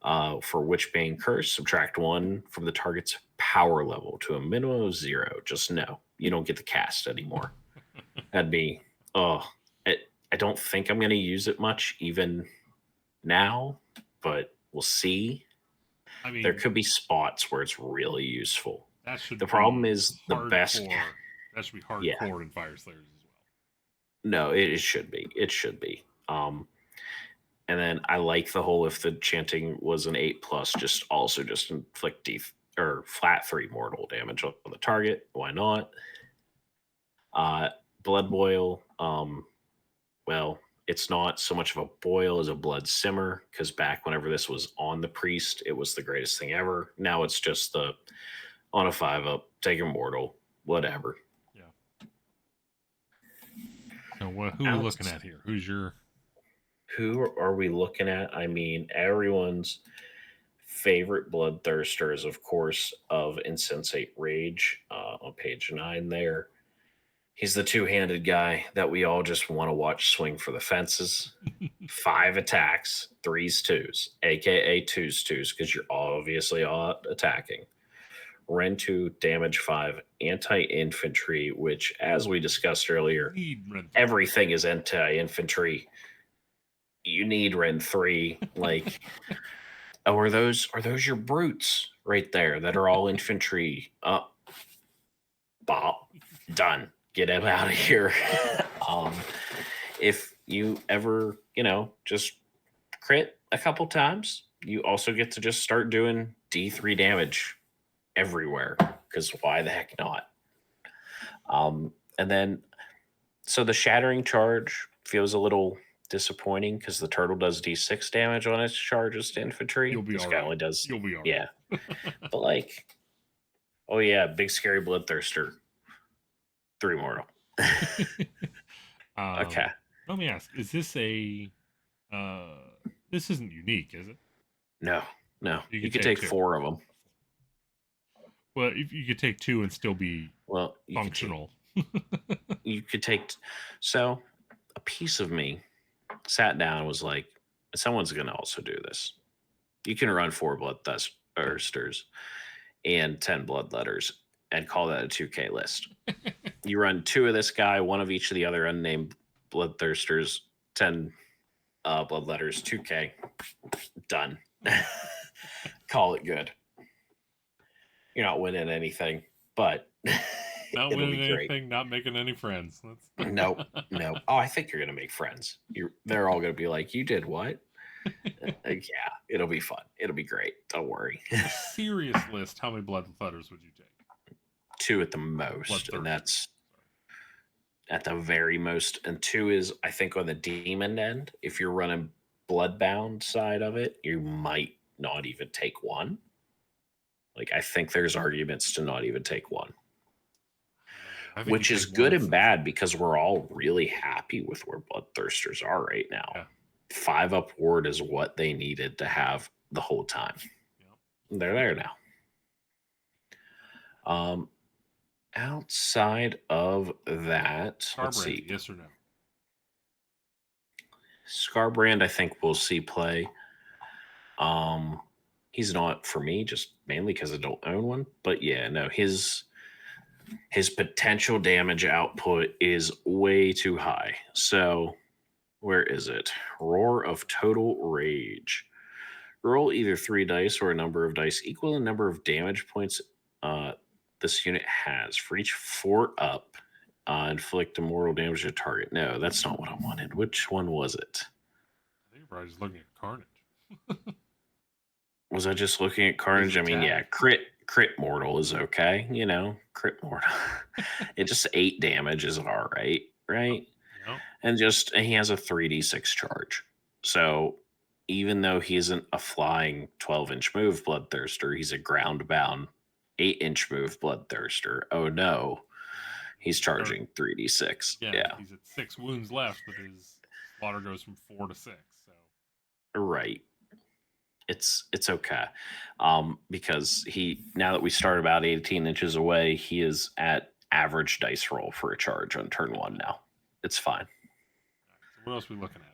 For Witchbane Curse, subtract 1 from the target's power level to a minimum of 0. Just no, you don't get the cast anymore. That'd be, I don't think I'm going to use it much even now, but we'll see. I mean, there could be spots where it's really useful. That should. The problem is the best. That should be hardcore in Fire Slayers as well. No, it should be. It should be. And then I like the whole, if the chanting was an 8+, just inflict flat 3 mortal damage on the target. Why not? Blood Boil. Well, it's not so much of a boil as a blood simmer, because back whenever this was on the priest, it was the greatest thing ever. Now it's just on a 5 up, take a mortal, whatever. Yeah. So who are we looking at here? Who are we looking at? I mean, everyone's favorite bloodthirster is, of course, of Insensate Rage on page 9 there. He's the two-handed guy that we all just want to watch swing for the fences. 5 attacks, 3s, 2s, aka 2s, because you're obviously all attacking. Ren 2, damage 5, anti-infantry, which, as we discussed earlier, everything is anti-infantry. You need Ren 3. Like, are those your brutes right there that are all infantry? Bop, done. Get him out of here. If you ever, just crit a couple times, you also get to just start doing D3 damage everywhere, because why the heck not? And then, so the Shattering Charge feels a little disappointing, because the turtle does D6 damage on its charges to infantry. You'll be all right. Only does, You'll be all right. Yeah. But oh yeah, big scary bloodthirster. 3 mortal. Okay. Let me ask, is this this isn't unique, is it? No. You could take 4 of them. Well, if you could take 2 and still be functional. You could take... So, a piece of me sat down and was like, someone's going to also do this. You can run 4 bloodthirsters and 10 bloodletters and call that a 2K list. You run 2 of this guy, 1 of each of the other unnamed bloodthirsters, 10 bloodletters, 2K, done. Call it good. You're not winning anything, but not winning anything, not making any friends. No. Oh, I think you're gonna make friends. They're all gonna be like, "You did what?" Yeah, it'll be fun. It'll be great. Don't worry. A serious list. How many bloodletters would you take? 2 at the most, and that's at the very most. And 2 is, I think, on the demon end. If you're running bloodbound side of it, you might not even take 1. I think there's arguments to not even take 1, which is good and bad, because we're all really happy with where bloodthirsters are right now. Yeah. 5 up ward is what they needed to have the whole time. Yep. They're there now. Outside of that, let's see. Yes or no? Scarbrand, I think we'll see play. He's not for me, just mainly because I don't own one. But yeah, no, his potential damage output is way too high. So where is it? Roar of Total Rage. Roll either 3 dice or a number of dice equal the number of damage points this unit has. For each 4 up, inflict immortal damage to target. No, that's not what I wanted. Which one was it? I think you're probably just looking at Carnage. Was I just looking at Carnage? I mean, yeah, crit mortal is okay. Crit mortal. It just 8 damage is all right, right? Yep. And he has a 3d6 charge. So even though he isn't a flying 12-inch move bloodthirster, he's a ground bound 8-inch move bloodthirster. Oh no, he's charging 3d6. Yeah, he's at 6 wounds left, but his slaughter goes from 4 to 6. So right. It's okay, because now that we start about 18 inches away, he is at average dice roll for a charge on turn 1 now. It's fine. So what else are we looking at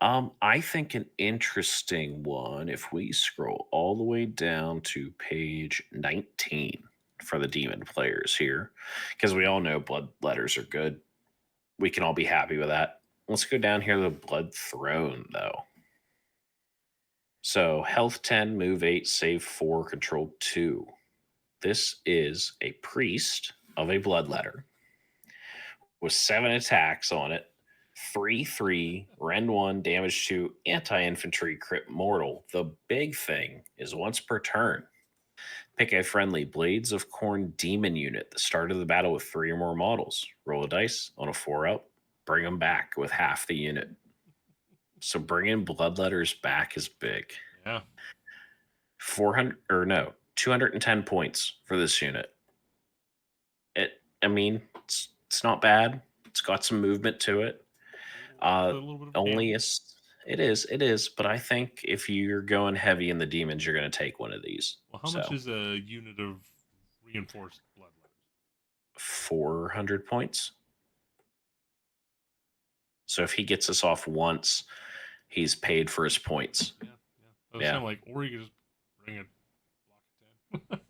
here? I think an interesting one, if we scroll all the way down to page 19 for the demon players here, because we all know blood letters are good. We can all be happy with that. Let's go down here to the blood throne, though. So health 10, move 8, save 4, control 2. This is a priest of a blood letter with 7 attacks on it, 3/3, rend 1, damage 2, anti-infantry, crit mortal. The big thing is once per turn, pick a friendly Blades of Corn demon unit at the start of the battle with 3 or more models. Roll a dice on a 4-up, bring them back with half the unit. So bringing bloodletters back is big. Yeah. 210 points for this unit. It's not bad. It's got some movement to it. It is, but I think if you're going heavy in the demons, you're going to take one of these. Well, how much is a unit of reinforced bloodletters? 400 points. So if he gets us off once, he's paid for his points. Yeah. Or you could just bring a block of 10.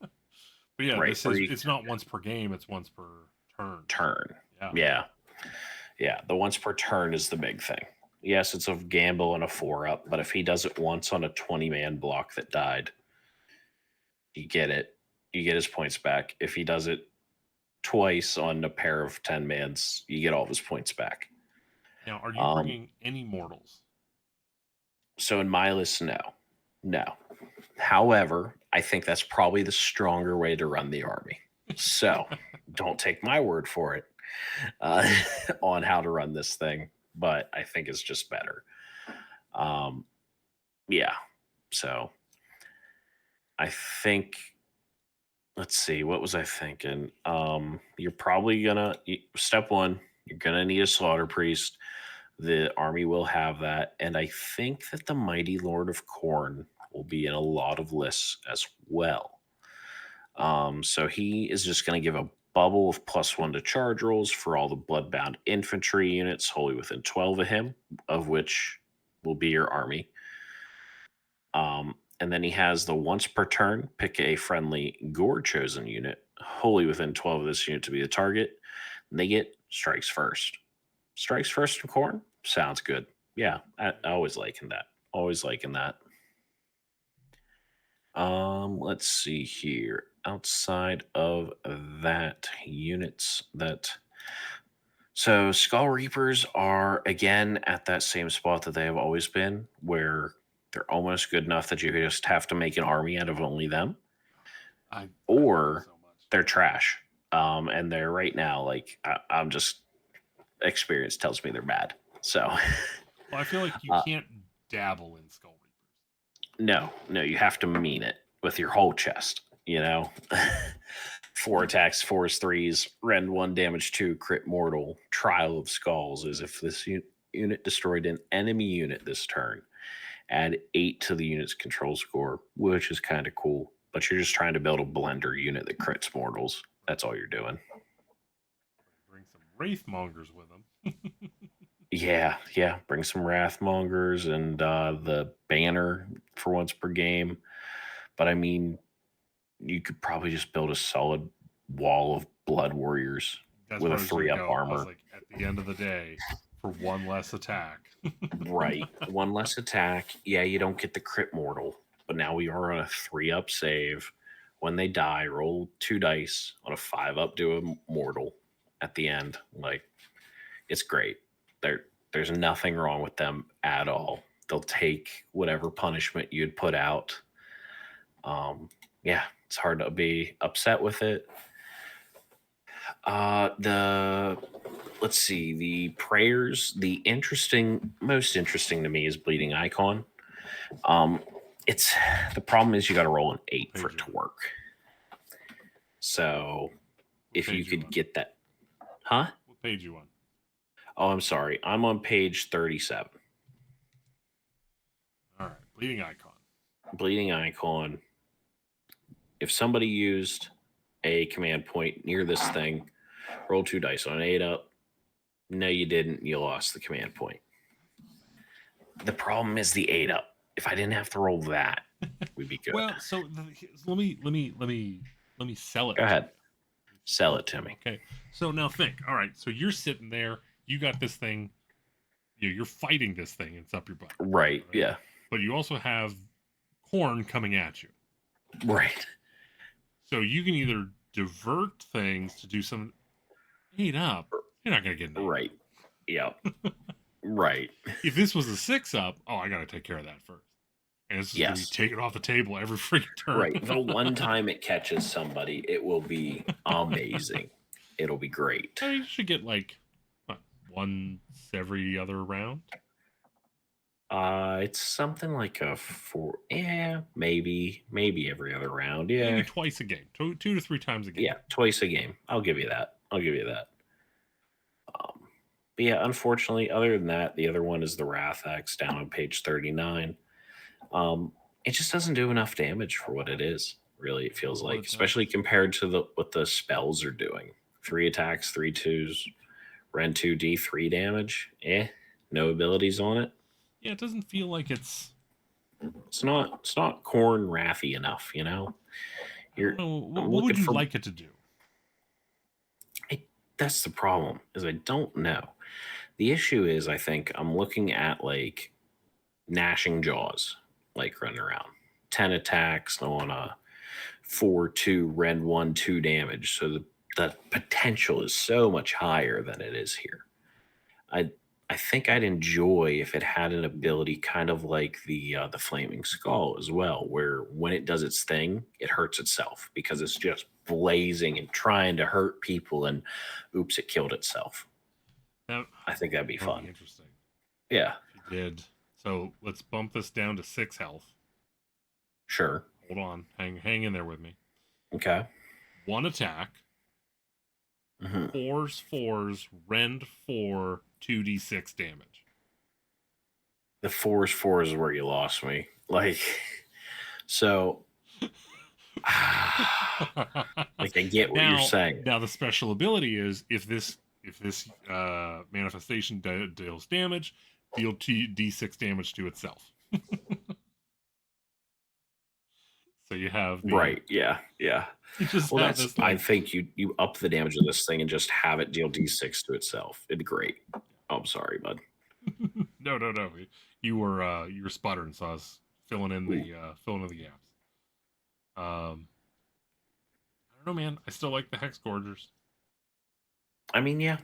But yeah, right. It's not once per game, it's once per turn. Yeah. The once per turn is the big thing. Yes, it's a gamble and a 4-up, but if he does it once on a 20-man block that died, you get it. You get his points back. If he does it twice on a pair of 10-mans, you get all of his points back. Now, are you bringing any mortals? So in my list, no. However, I think that's probably the stronger way to run the army. So don't take my word for it on how to run this thing, but I think it's just better. Yeah. So I think, let's see, what was I thinking? You're probably step 1, you're gonna need a slaughter priest. The army will have that, and I think that the Mighty Lord of Corn will be in a lot of lists as well. So he is just going to give a bubble of +1 to charge rolls for all the bloodbound infantry units wholly within 12 of him, of which will be your army. And then he has the once per turn, pick a friendly Gore chosen unit wholly within 12 of this unit to be the target. And they get strikes first. Strikes first from Corn? Sounds good. Yeah, I always liking that. Let's see here. Outside of that, units that... So Skull Reapers are, again, at that same spot that they have always been, where they're almost good enough that you just have to make an army out of only them. Or they're trash. And they're right now, I'm just... Experience tells me they're bad. So... Well, I feel like you can't dabble in Skull Reapers. No, you have to mean it with your whole chest, 4 attacks, 4s, 3s, rend 1, damage 2, crit mortal. Trial of Skulls is if this unit destroyed an enemy unit this turn, add 8 to the unit's control score, which is kind of cool. But you're just trying to build a blender unit that crits mortals. That's all you're doing. Bring some Wraithmongers with them. Yeah. Bring some Wrathmongers and the banner for once per game. But I mean, you could probably just build a solid wall of Blood Warriors with a 3-up armor. At the end of the day, for 1 less attack. Right. 1 less attack. Yeah, you don't get the crit mortal. But now we are on a 3-up save. When they die, roll 2 dice on a 5-up, do a mortal at the end. It's great. There's nothing wrong with them at all. They'll take whatever punishment you'd put out. Yeah, it's hard to be upset with it. Let's see, the prayers. Most interesting to me is Bleeding Icon. It's the problem is you got to roll an 8 for it to work. So if you could get that, huh? What page you on? Oh, I'm sorry. I'm on page 37. All right, Bleeding Icon. Bleeding Icon. If somebody used a command point near this thing, roll 2 dice on an 8 up. No, you didn't. You lost the command point. The problem is the 8 up. If I didn't have to roll that, we'd be good. Well, so let me sell it. Go ahead. Sell it to me. Okay. So now think. All right. So you're sitting there. You got this thing. You're fighting this thing. It's up your butt. Right. Yeah. But you also have corn coming at you. Right. So you can either divert things to do some 8 up. You're not gonna get an 8. Right. Yep. Right. If this was a 6 up, I gotta take care of that first. And it's just gonna be taken off the table every freaking turn. Right. The one time it catches somebody, it will be amazing. It'll be great. I mean, you should get like once every other round. It's something like a 4. Yeah, maybe every other round. Yeah, maybe twice a game, 2 to 3 times a game. Yeah, twice a game. I'll give you that. But yeah, unfortunately, other than that, the other one is the Wrath X down on page 39. It just doesn't do enough damage for what it is. Really, it feels like, especially compared to what the spells are doing. 3 attacks, 3 2s, Ren 2 D3 damage. No abilities on it. Yeah, it doesn't feel like it's not corn wrathy enough, you know. What would you like it to do? That's the problem, is I don't know. The issue is, I think I'm looking at like gnashing jaws, like running around 10 attacks on a 4/2 Ren 1/2 damage. So the potential is so much higher than it is here. I think I'd enjoy if it had an ability kind of like the Flaming Skull as well, where when it does its thing, it hurts itself because it's just blazing and trying to hurt people, and oops, it killed itself. I think that'd be fun. Interesting. Yeah. If you did. So let's bump this down to 6 health. Sure. Hold on. Hang in there with me. Okay. 1 attack. 4s, rend 4, 2d6 damage. The 4s is where you lost me. Like, so like I get what you're saying. Now the special ability is if this manifestation deals damage, deal d6 damage to itself. So you have right, yeah. Well, I think you up the damage of this thing and just have it deal d6 to itself. It'd be great. Oh, I'm sorry, bud. No. You were sputtering, so I was filling in the gaps. I don't know, man. I still like the Hex Gorgers. I mean, yeah,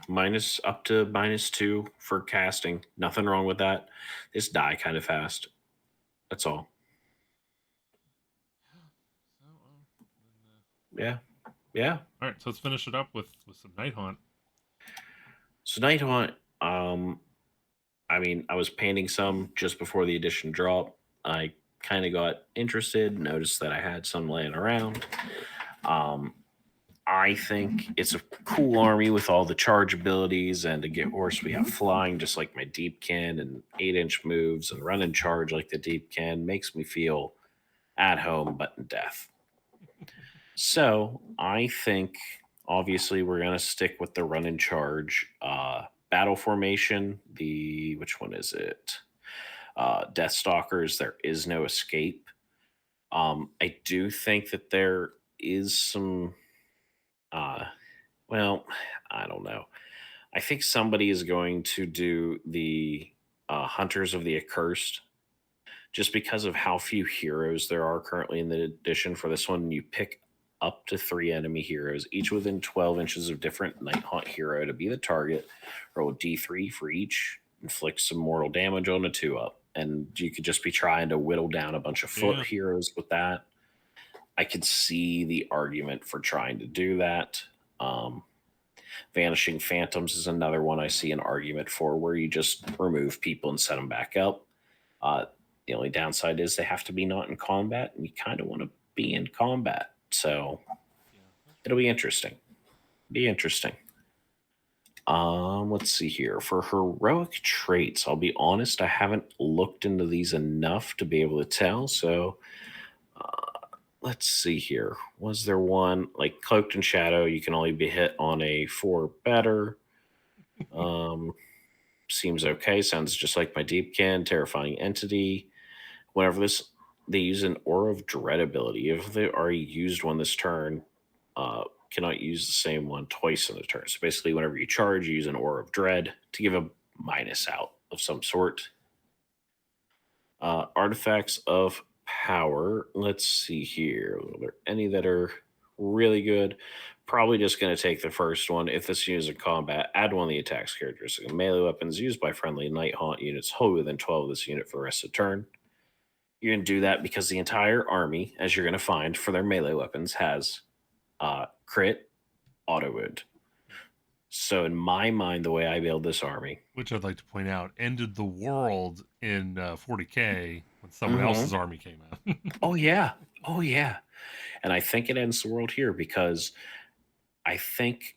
up to -2 for casting. Nothing wrong with that. Just die kind of fast. That's all. Yeah. All right, so let's finish it up with some Night Haunt. So Night Haunt, I mean, I was painting some just before the edition drop. I kind of got interested, noticed that I had some laying around. I think it's a cool army with all the charge abilities, and to get horse, we have flying just like my Deepkin, and 8-inch moves, and run and charge like the Deepkin. Makes me feel at home, but in death. So I think obviously we're gonna stick with the run and charge. Battle formation, which one is it? Deathstalkers, there is no escape. I do think that there is some well, I don't know. I think somebody is going to do the Hunters of the Accursed, just because of how few heroes there are currently in the edition for this one. You pick up to 3 enemy heroes, each within 12 inches of different Night Haunt hero to be the target. Roll D3 for each, inflict some mortal damage on a 2-up. And you could just be trying to whittle down a bunch of foot heroes with that. I could see the argument for trying to do that. Vanishing Phantoms is another one I see an argument for, where you just remove people and set them back up. The only downside is they have to be not in combat, and you kind of want to be in combat. So it'll be interesting. Be interesting. Let's see here. For heroic traits, I'll be honest, I haven't looked into these enough to be able to tell. So let's see here. Was there one like Cloaked in Shadow? You can only be hit on a 4 or better. Seems okay. Sounds just like my Deepkin. Terrifying Entity. Whenever they use an Aura of Dread ability. If they already used one this turn, cannot use the same one twice in a turn. So basically, whenever you charge, you use an Aura of Dread to give a minus out of some sort. Artifacts of Power. Let's see here. Are there any that are really good? Probably just going to take the first one. If this unit is in combat, add one of the attack's characteristics. Melee weapons used by friendly Night Haunt units hold within 12 of this unit for the rest of the turn. You're going to do that because the entire army, as you're going to find for their melee weapons, has crit, auto wound. So in my mind, the way I build this army, which I'd like to point out, ended the world in 40K when someone else's army came out. Oh yeah, and I think it ends the world here because I think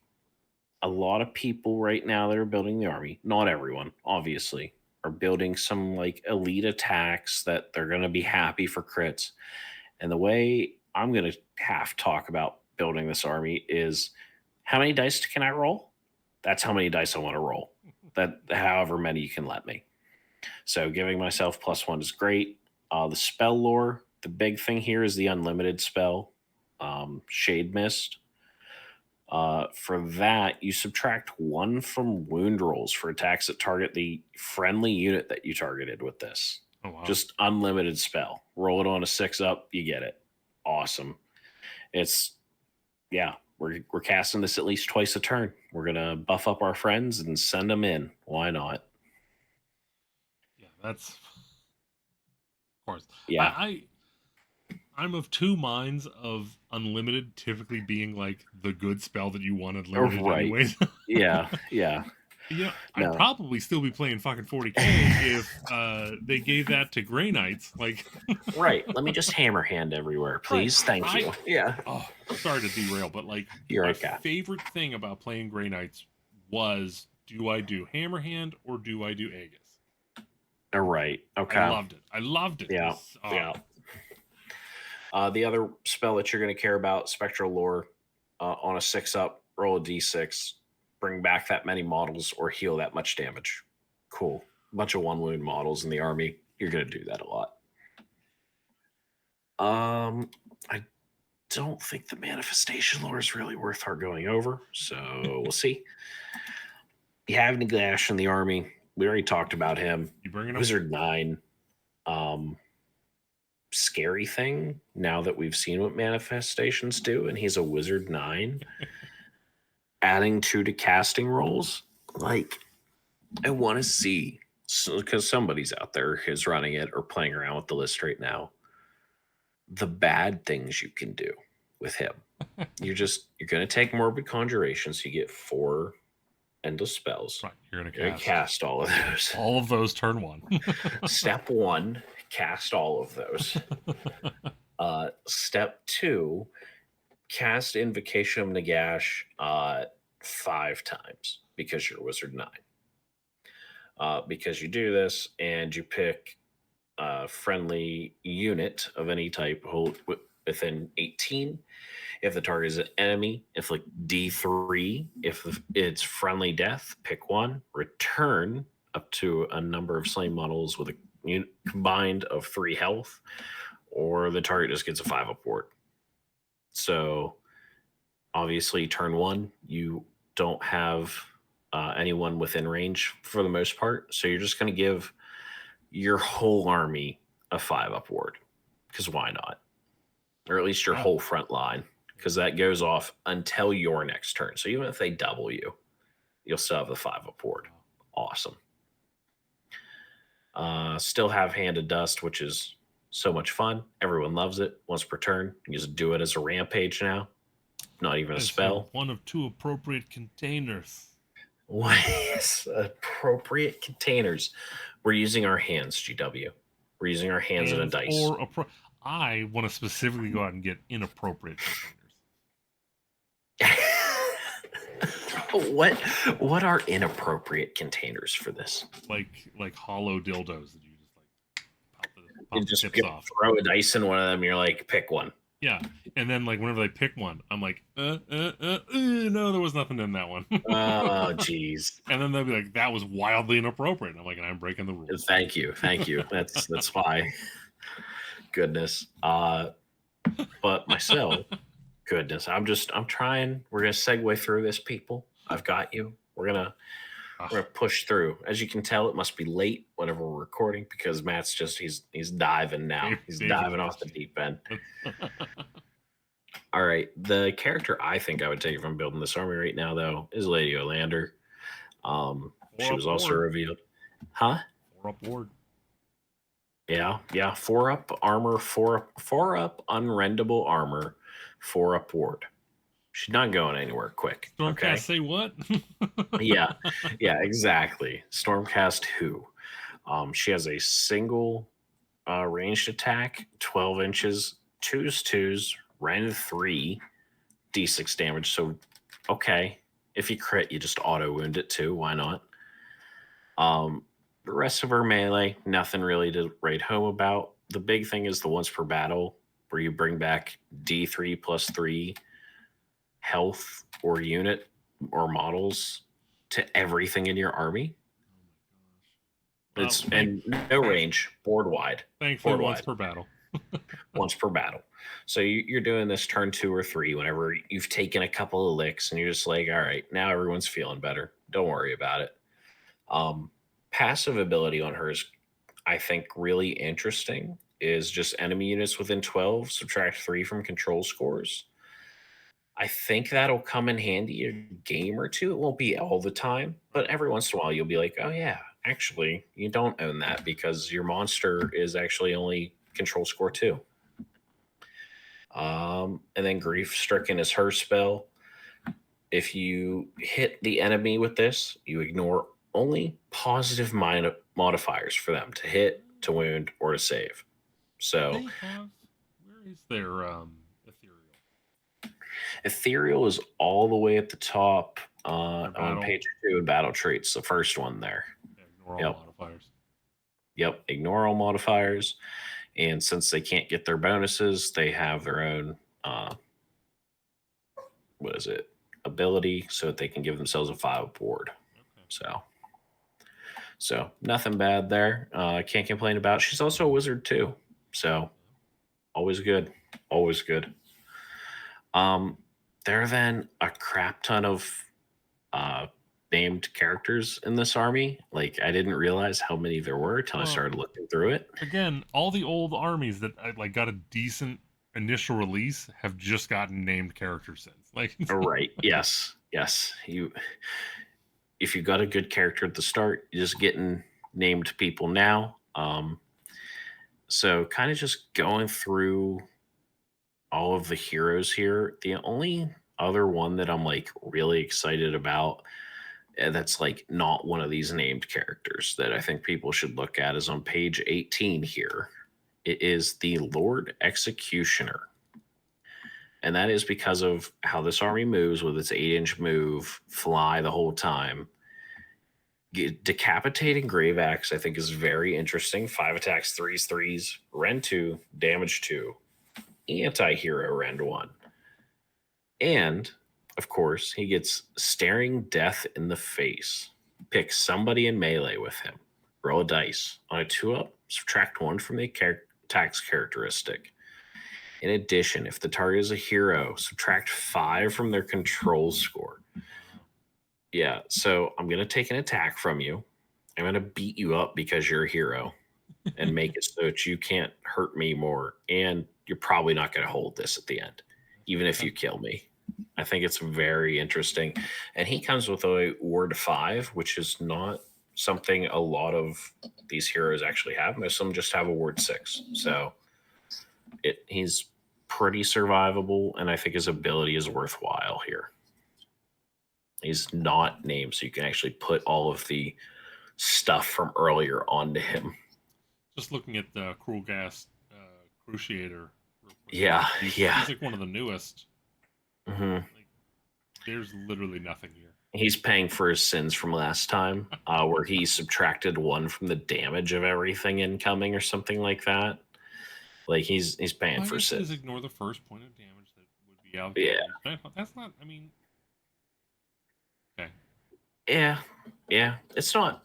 a lot of people right now that are building the army, not everyone, obviously, are building some like elite attacks that they're going to be happy for crits. And the way I'm going to have to talk about building this army is how many dice can I roll? That's how many dice I want to roll. That however many you can let me. So giving myself +1 is great. The spell lore, the big thing here is the unlimited spell, Shade Mist. For that, you subtract 1 from wound rolls for attacks that target the friendly unit that you targeted with this. Oh, wow. Just unlimited spell. Roll it on a 6-up, you get it. Awesome. We're casting this at least twice a turn. We're gonna buff up our friends and send them in. Why not? Yeah, that's of course. Yeah. I'm of two minds of unlimited typically being like the good spell that you want unlimited anyways. Yeah. Yeah, I'd probably still be playing fucking 40K if they gave that to Grey Knights. Like, right. Let me just hammer hand everywhere, please. Right. Thank you. Yeah. Oh, sorry to derail, but like, my favorite thing about playing Grey Knights was: do I do hammer hand or do I do Aegis? Right. Okay. I loved it. Yeah. The other spell that you're going to care about, Spectral Lore, on a 6-up, roll a d6, bring back that many models, or heal that much damage. Cool. Bunch of 1 wound models in the army. You're going to do that a lot. I don't think the Manifestation Lore is really worth our going over, so we'll see. You have Nagash in the army. We already talked about him. You bring it up? Wizard 9. Scary thing now that we've seen what manifestations do, and he's a Wizard 9. Adding 2 to casting rolls, like I want to see, because somebody's out there is running it or playing around with the list right now, the bad things you can do with him. You're going to take Morbid Conjuration, so you get 4 endless spells. Right, you're going to cast all of those. All of those turn 1. Step 1, cast all of those. Step 2, cast Invocation of Nagash 5 times because you're Wizard 9. Because you do this and you pick a friendly unit of any type within 18. If the target is an enemy, if like D3, if it's friendly death, pick 1. Return up to a number of slain models with a unit combined of 3 health, or the target just gets a 5-up ward. So obviously turn 1, you don't have anyone within range for the most part. So you're just going to give your whole army a 5-up ward, because why not? Or at least your whole front line, because that goes off until your next turn. So even if they double you, you'll still have the 5-up ward. Awesome. Still have Hand of Dust, which is So much fun. Everyone loves it. Once per turn, you just do it as a rampage now. Not even a spell. One of 2 appropriate containers. What is appropriate containers? We're using our hands, GW. We're using our hands and a dice. I want to specifically go out and get inappropriate containers. What are inappropriate containers for this? Like hollow dildos that you just like you just throw a dice in one of them. You're like, pick one. Yeah, and then like whenever they pick one, I'm like, no, there was nothing in that one. Oh, jeez. And then they'll be like, that was wildly inappropriate. And I'm like, and I'm breaking the rules. Thank you. That's why. Goodness. But myself, goodness, I'm trying. We're gonna segue through this, people. I've got you. We're gonna push through. As you can tell, it must be late whenever we're recording because Matt's he's diving now. He's diving off the deep end. All right. The character I think I would take if I'm building this army right now, though, is Lady Olander. She was also revealed. Huh? 4-up ward. Yeah. 4-up armor, 4-up unrendable armor, 4-up ward. She's not going anywhere quick. Stormcast, okay? Say what? yeah, exactly. Stormcast who? She has a single ranged attack, 12 inches, 2s, rend 3, d6 damage. So, okay. If you crit, you just auto wound it too. Why not? The rest of her melee, nothing really to write home about. The big thing is the once per battle, where you bring back D3 plus 3 health or unit or models to everything in your army. It's and no range, board wide. Thankfully, once per battle. Once per battle. So you're doing this turn 2 or 3 whenever you've taken a couple of licks and you're just like, all right, now everyone's feeling better. Don't worry about it. Passive ability on her is, I think, really interesting. Is just enemy units within 12, subtract 3 from control scores. I think that'll come in handy a game or two. It won't be all the time, but every once in a while you'll be like, oh yeah, actually, you don't own that because your monster is actually only control score 2. And then Grief Stricken is her spell. If you hit the enemy with this, you ignore only positive modifiers for them to hit, to wound, or to save. So, where is their ethereal? Ethereal is all the way at the top on page 2 in battle traits, the first one there. Ignore all modifiers. Yep, ignore all modifiers. And since they can't get their bonuses, they have their own ability so that they can give themselves a 5-up ward. Okay. So nothing bad there. Can't complain about. She's also a wizard too. So always good. Always good. There are then a crap ton of named characters in this army. Like I didn't realize how many there were until I started looking through it. Again, all the old armies that like got a decent initial release have just gotten named characters since. Like right. Yes. If you got a good character at the start, you're just getting named people now. So kind of just going through all of the heroes here. The only other one that I'm like really excited about that's like not one of these named characters that I think people should look at is on page 18 here. It is the Lord Executioner. And that is because of how this army moves with its 8-inch move, fly the whole time. Decapitating Grave Axe, I think, is very interesting. 5 attacks, 3s, rend 2, damage 2, anti-hero rend 1. And, of course, he gets staring death in the face. Pick somebody in melee with him. Roll a dice. On a 2-up, subtract 1 from the attack's characteristic. In addition, if the target is a hero, subtract 5 from their control score. Yeah, so I'm going to take an attack from you. I'm going to beat you up because you're a hero and make it so that you can't hurt me more. And you're probably not going to hold this at the end, even if you kill me. I think it's very interesting. And he comes with a ward 5, which is not something a lot of these heroes actually have. Most of them just have a ward 6. So he's pretty survivable, and I think his ability is worthwhile here. He's not named, so you can actually put all of the stuff from earlier onto him. Just looking at the Cruel Gas Cruciator. Yeah, he's like one of the newest. Mm-hmm. Like, there's literally nothing here. He's paying for his sins from last time, where he subtracted 1 from the damage of everything incoming or something like that. Like he's paying for sins. Ignore the first point of damage that would be allocated. Yeah, that's not. I mean, okay. Yeah, it's not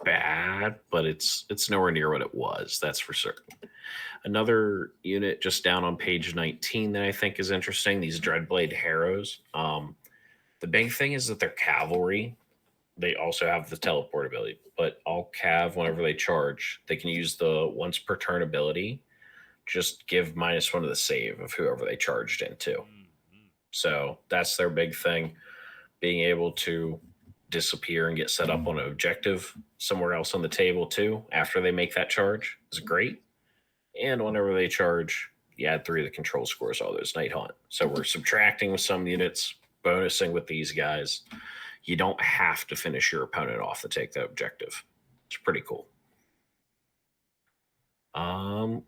bad, but it's nowhere near what it was. That's for certain. Another unit just down on page 19 that I think is interesting. These Dreadblade Harrows. The big thing is that they're cavalry. They also have the teleport ability, but all cav, whenever they charge, they can use the once per turn ability. Just give -1 to the save of whoever they charged into. Mm-hmm. So that's their big thing. Being able to disappear and get set up on an objective somewhere else on the table too after they make that charge is great. And whenever they charge, you add 3 of the control scores, all those Night Haunt. So we're subtracting with some units, bonusing with these guys. You don't have to finish your opponent off to take that objective. It's pretty cool.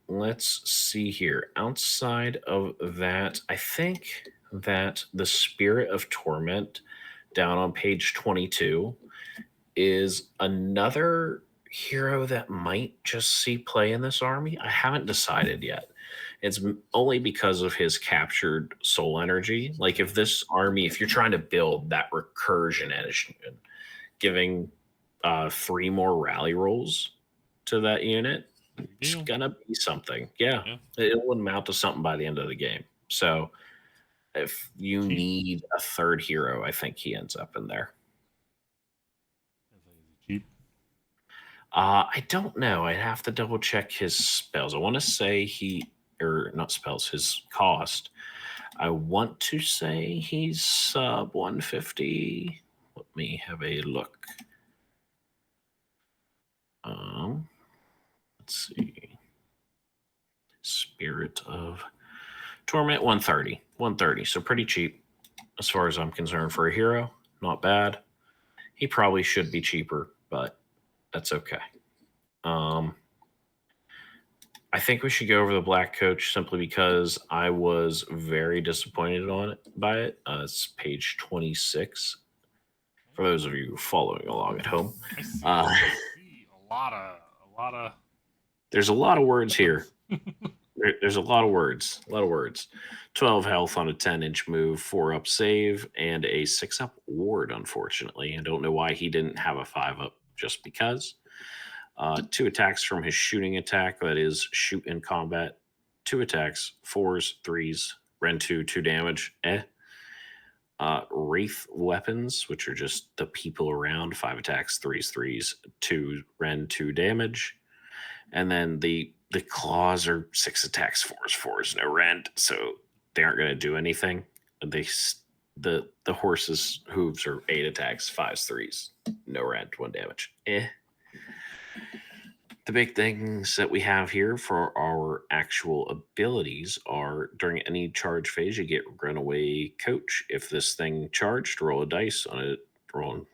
Let's see here. Outside of that, I think that the Spirit of Torment down on page 22 is another hero that might just see play in this army. I haven't decided yet. It's only because of his captured soul energy. Like if this army, if you're trying to build that recursion engine, giving 3 more rally rolls to that unit, it's gonna be something. Yeah, it will amount to something by the end of the game. So if you need a 3rd hero, I think he ends up in there. Cheap. I don't know. I'd have to double check his spells. I want to say not spells, his cost. I want to say he's sub 150. Let me have a look. Let's see. Spirit of Torment 130. 130. So pretty cheap as far as I'm concerned for a hero. Not bad. He probably should be cheaper, but that's okay. I think we should go over the Black Coach simply because I was very disappointed by it. It's page 26. For those of you following along at home, I see a lot of. There's a lot of words here. There's a lot of words. 12 health on a 10-inch move, 4 up save, and a 6 up ward. Unfortunately, I don't know why he didn't have a 5 up. Just because. 2 attacks from his shooting attack, that is shoot in combat. 2 attacks, 4s, 3s, Ren 2 damage. Wraith weapons, which are just the people around, 5 attacks, 3s, 2 Ren 2 damage. And then the claws are 6 attacks, 4s, no rend, so they aren't going to do anything. The horse's hooves are 8 attacks, 5s, 3s, no rend, 1 damage. The big things that we have here for our actual abilities are during any charge phase, you get Runaway Coach. If this thing charged, roll a dice on it, roll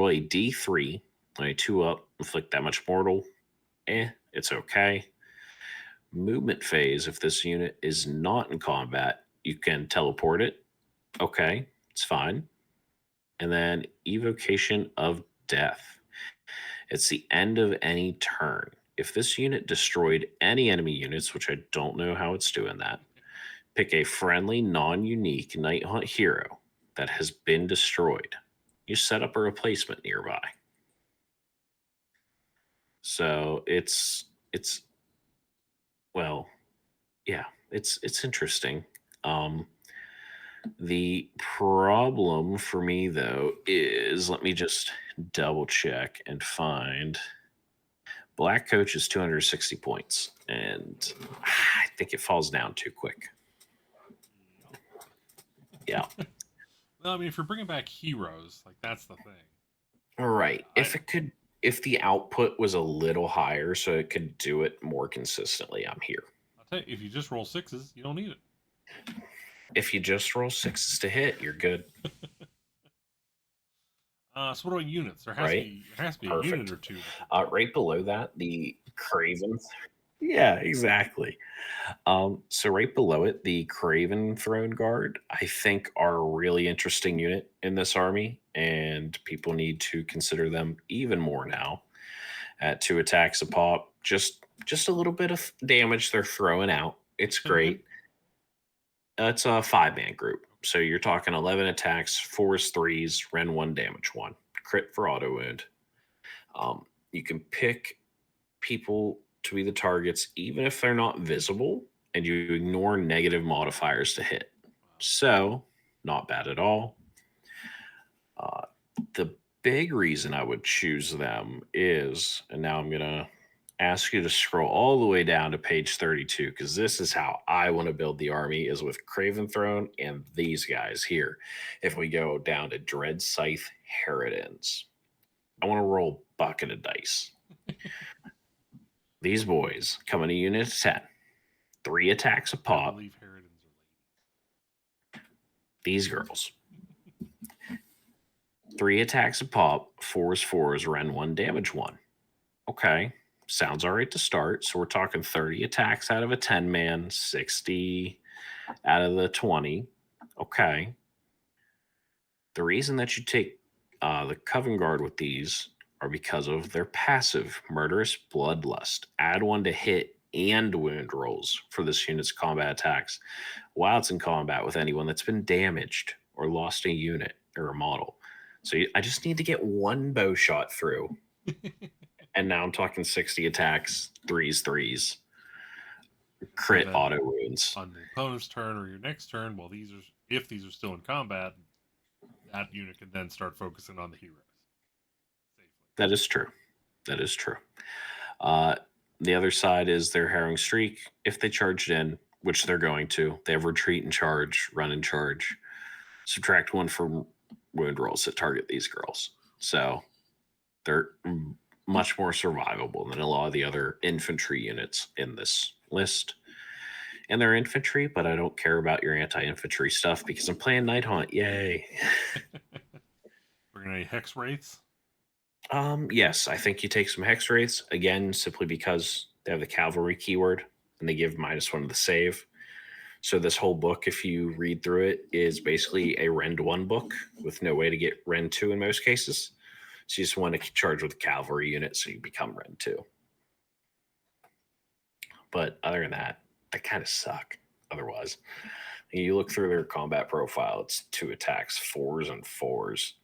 a D3 on a 2 up, inflict that much mortal. It's okay. Movement phase, if this unit is not in combat, you can teleport it. Okay, it's fine. And then Evocation of Death. It's the end of any turn. If this unit destroyed any enemy units, which I don't know how it's doing that, pick a friendly, non-unique Night Hunt hero that has been destroyed. You set up a replacement nearby. So it's interesting. The problem for me, though, is let me just double check and find Black Coach is 260 points, and I think it falls down too quick. Yeah. Well, I mean, if you're bringing back heroes, like that's the thing. All right. If it could if the output was a little higher so it could do it more consistently, I'm here. I'll tell you, if you just roll sixes, you don't need it. If you just roll sixes to hit, you're good. So what about units? There has Right? to be a Perfect. unit or two. Right below that, the Craven. Yeah, exactly. So right below it, the Craven Throne Guard, I think are a really interesting unit in this army, and people need to consider them even more now. At 2 attacks a pop, just a little bit of damage they're throwing out. It's great. It's a 5-man group. So you're talking 11 attacks, 4s, 3s, Ren 1, damage 1. Crit for auto wound. You can pick people to be the targets, even if they're not visible, and you ignore negative modifiers to hit. So, not bad at all. The big reason I would choose them is, and now I'm going to ask you to scroll all the way down to page 32, because this is how I want to build the army, is with Craven Throne and these guys here. If we go down to Dread Scythe Harridans, I want to roll a bucket of dice. These boys come in a unit of 10, 3 attacks a pop. I believe Harridans are ladies. These girls. 3 attacks a pop, 4s, Ren 1, damage 1. Okay, sounds all right to start. So we're talking 30 attacks out of a 10-man, 60 out of the 20. Okay. The reason that you take the Coven Guard with these are because of their passive, Murderous Bloodlust. Add 1 to hit and wound rolls for this unit's combat attacks while it's in combat with anyone that's been damaged or lost a unit or a model. So I just need to get 1 bow shot through. And now I'm talking 60 attacks, 3s, crit auto wounds. On the opponent's turn or your next turn, well, if these are still in combat, that unit can then start focusing on the heroes. Safely. That is true. That is true. The other side is their Harrowing Streak. If they charged in, which they're going to, they have Retreat and Charge, Run and Charge. Subtract 1 from wound rolls that target these girls. So they're much more survivable than a lot of the other infantry units in this list. And they're infantry, but I don't care about your anti-infantry stuff because I'm playing Night Haunt. Yay. We're going to Hex Wraiths? Yes, I think you take some Hex Wraiths, again, simply because they have the cavalry keyword and they give -1 to the save. So this whole book, if you read through it, is basically a Rend 1 book with no way to get Rend 2 in most cases. So you just want to charge with the cavalry unit so you become Rend 2. But other than that, they kind of suck otherwise. You look through their combat profile, it's 2 attacks, 4s and 4s.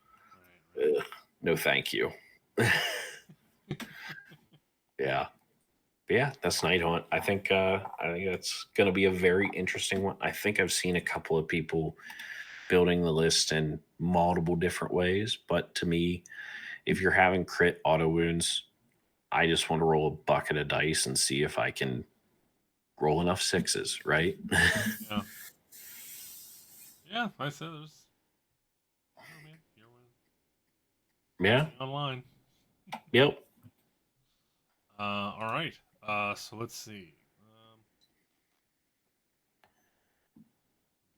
Right. Ugh, no thank you. Yeah. But yeah, that's Night Haunt. I think that's going to be a very interesting one. I think I've seen a couple of people building the list in multiple different ways, but to me, if you're having crit auto wounds, I just want to roll a bucket of dice and see if I can roll enough 6s, right? Yeah. Yeah, I said there's. Yeah. Online. Yep. All right. So let's see.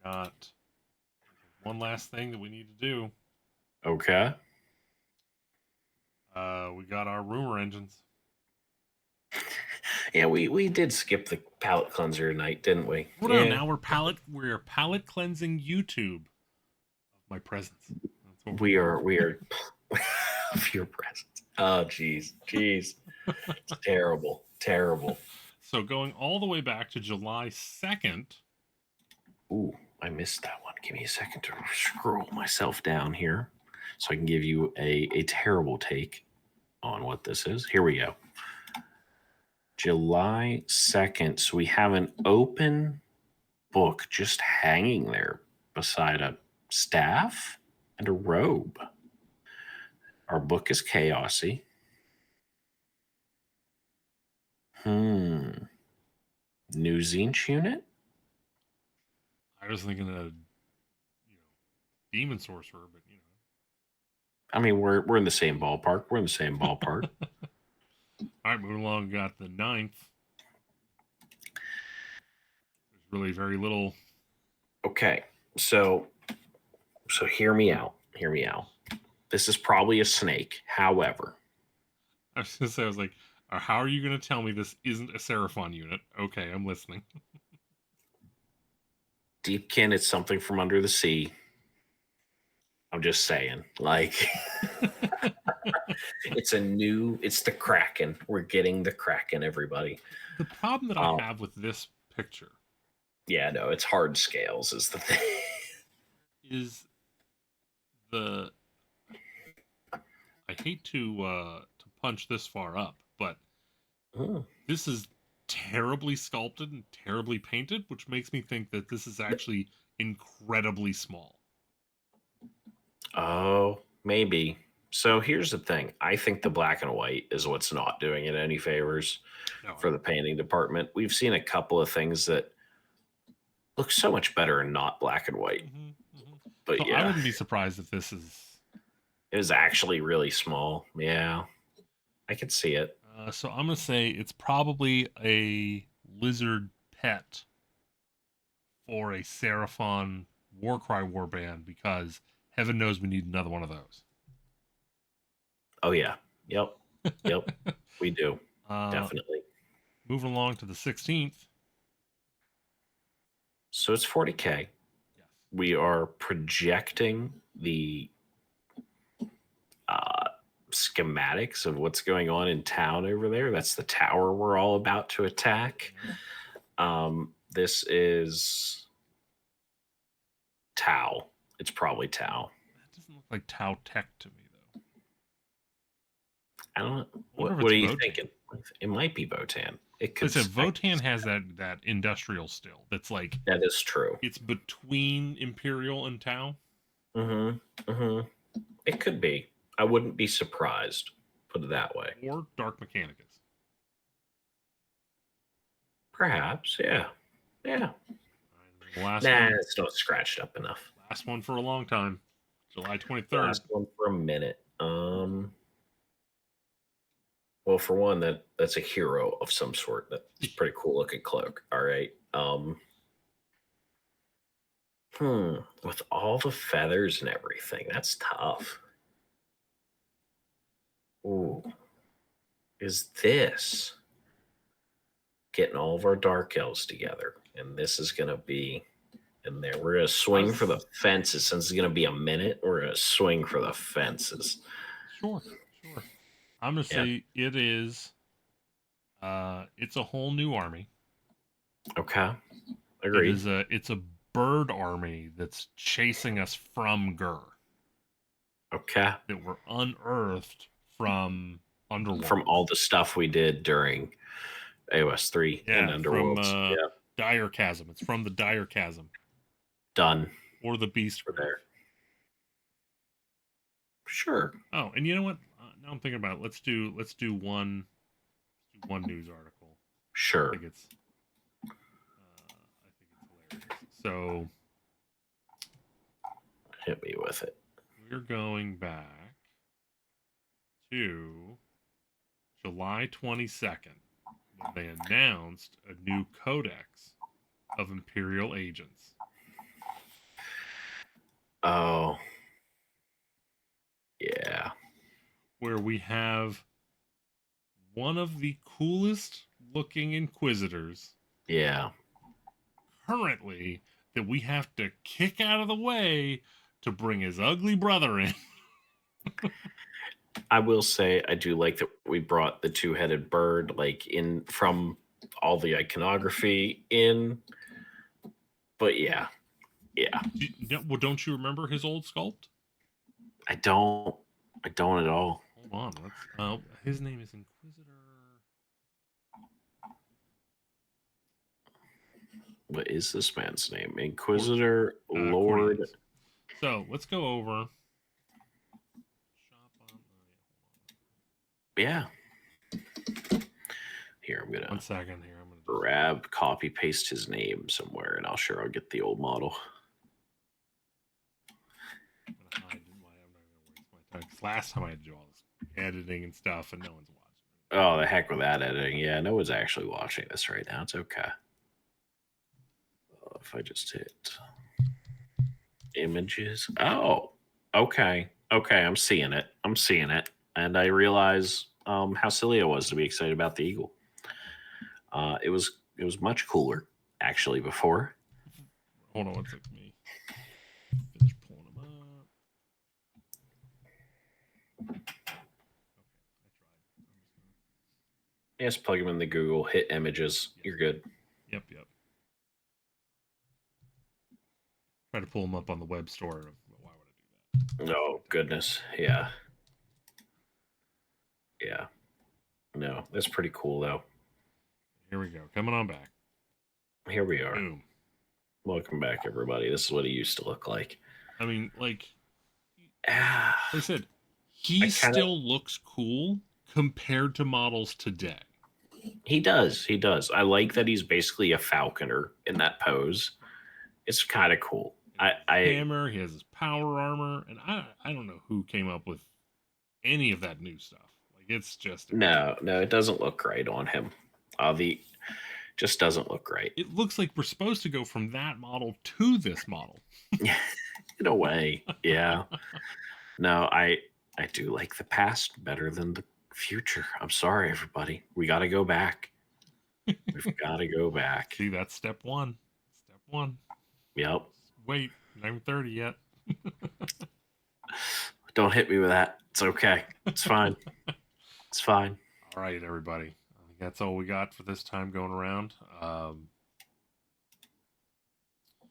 Got one last thing that we need to do. Okay. We got our rumor engines. Yeah, we did skip the palate cleanser tonight, didn't we? Well, no, now we're palate cleansing YouTube of my presence. We are of your presence. Oh, jeez. It's terrible. So going all the way back to July 2nd. Ooh, I missed that one. Give me a second to scroll myself down here so I can give you a terrible take on what this is. Here we go. July 2nd. So we have an open book just hanging there beside a staff and a robe. Our book is chaosy. New Zinch unit? I was thinking of, Demon Sorcerer, but I mean, we're in the same ballpark. We're in the same ballpark. All right, moving along. Got the 9th. There's really very little. Okay, so hear me out. Hear me out. This is probably a snake. However, I was gonna say, I was like, how are you gonna tell me this isn't a Seraphon unit? Okay, I'm listening. Deepkin, it's something from under the sea. I'm just saying, like, it's the Kraken. We're getting the Kraken, everybody. The problem that I have with this picture, yeah, no, it's hard scales is the thing. Is the I hate to punch this far up, but this is terribly sculpted and terribly painted, which makes me think that this is actually incredibly small. Oh, maybe. So here's the thing. I think the black and white is what's not doing it any favors for the painting department. We've seen a couple of things that look so much better in not black and white. But so yeah, I wouldn't be surprised if this is. It was actually really small. Yeah, I could see it. So I'm gonna say it's probably a lizard pet for a Seraphon Warcry warband, because heaven knows we need another one of those. Oh yeah. Yep. We do. Definitely. Moving along to the 16th. So it's 40K. Yes. We are projecting the schematics of what's going on in town over there. That's the tower we're all about to attack. This is Tau. It's probably Tau. That doesn't look like Tau Tech to me, though. I don't know. What are you thinking? It might be Votan. It could. Votan has that industrial still. That's like, that is true. It's between Imperial and Tau. It could be. I wouldn't be surprised. Put it that way. Or Dark Mechanicus. Perhaps, yeah. Last one. one. It's not scratched up enough. Last one for a long time. July 23rd. Last one for a minute. Well, for one, that's a hero of some sort. That's pretty cool looking cloak. All right. With all the feathers and everything, that's tough. Ooh. Is this getting all of our dark elves together? And this is gonna be in there. We're gonna swing for the fences. Since it's gonna be a minute, we're gonna swing for the fences. Sure. I'm gonna say it is. It's a whole new army. Okay, agreed. It's a bird army that's chasing us from Gur. Okay, that were unearthed from Underworld. From all the stuff we did during AoS 3 and Underworld. From Dire Chasm. It's from the Dire Chasm. Done. Or the Beast. We're there. Sure. Oh, and you know what? Now I'm thinking about it. Let's do one news article. Sure. I think it's hilarious. So hit me with it. We're going back to July 22nd when they announced a new codex of Imperial agents. Oh. Yeah. Where we have one of the coolest looking Inquisitors. Yeah. Currently, that we have to kick out of the way to bring his ugly brother in. I will say I do like that we brought the two-headed bird in from all the iconography in. But yeah. Well, don't you remember his old sculpt? I don't at all. Hold on. His name is Inquisitor. What is this man's name? Inquisitor Lord. Cornelius. So let's go over. Yeah. Here, I'm gonna 1 second. Here, I'm gonna grab, copy, paste his name somewhere, and I'll get the old model. I'm not gonna waste my time. last time I had to do all this editing and stuff, and no one's watching. Oh, the heck with that editing. Yeah, no one's actually watching this right now. It's okay. If I just hit images. Oh, okay. Okay, I'm seeing it. I'm seeing it. And I realize how silly I was to be excited about the Eagle. It was much cooler, actually, before. Hold on one second, me. Finish pulling them up. Okay, I tried. Just plug them in the Google, hit images. Yep. You're good. Yep. Try to pull them up on the web store. Why would I do that? Oh, goodness. Yeah. Yeah. No, that's pretty cool, though. Here we go. Coming on back. Here we are. Boom. Welcome back, everybody. This is what he used to look like. I mean, like I said, he still looks cool compared to models today. He does. He does. I like that he's basically a falconer in that pose. It's kind of cool. Hammer, he has his power armor, and I don't know who came up with any of that new stuff. Like, it's just no, it doesn't look great on him. Just doesn't look great. It looks like we're supposed to go from that model to this model. In a way, yeah. No, I do like the past better than the future. I'm sorry, everybody. We got to go back. We've got to go back. See, that's step one. Step one. Yep. Wait, not even 30 yet. Don't hit me with that. It's okay. It's fine. It's fine. All right, everybody. I think that's all we got for this time going around.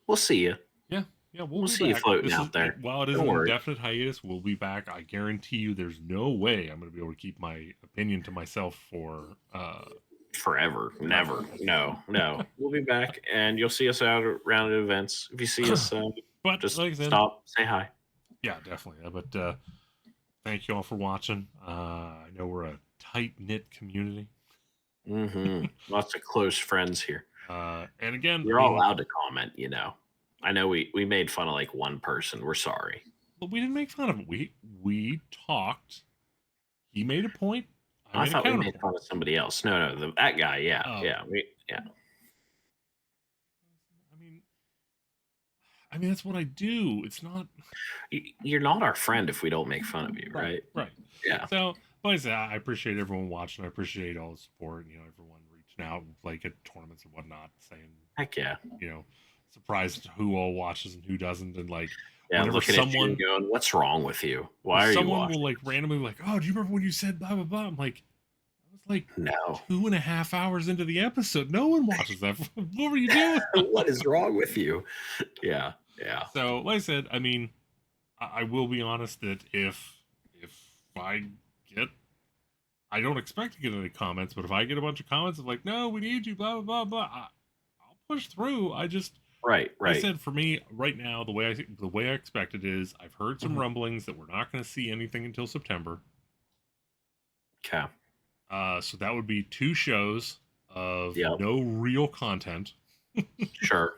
We'll see you. Yeah, we'll see you floating out there. While it is an indefinite hiatus, we'll be back. I guarantee you there's no way I'm going to be able to keep my opinion to myself for forever. Never. No. We'll be back, and you'll see us out around at events. If you see us, but just like said, stop, say hi. Yeah, definitely. But thank you all for watching. I know we're a tight-knit community. Mm-hmm. Lots of close friends here. And again, you're all allowed to comment, I know we made fun of like one person. We're sorry. But we didn't make fun of him. We talked. He made a point. I thought we made fun of somebody else. No, that guy. Yeah. I mean, that's what I do. It's not. You're not our friend if we don't make fun of you, right? Right. Yeah. So, like I said, I appreciate everyone watching. I appreciate all the support. Everyone reaching out, like at tournaments and whatnot, saying, "Heck yeah!" Surprised who all watches and who doesn't, and like, whenever someone going, "What's wrong with you? Why are you?" Someone will like randomly like, "Oh, do you remember when you said blah blah blah?" I'm like, I was like, no, 2.5 hours into the episode, no one watches that. What were you doing? What is wrong with you? Yeah. So, like I said, I mean, I will be honest that if I don't expect to get any comments, but if I get a bunch of comments of like, "No, we need you," blah blah blah blah, I'll push through. I just. Right. I said for me right now, the way I expect it is, I've heard some rumblings that we're not going to see anything until September. Okay. So that would be 2 shows of no real content. Sure.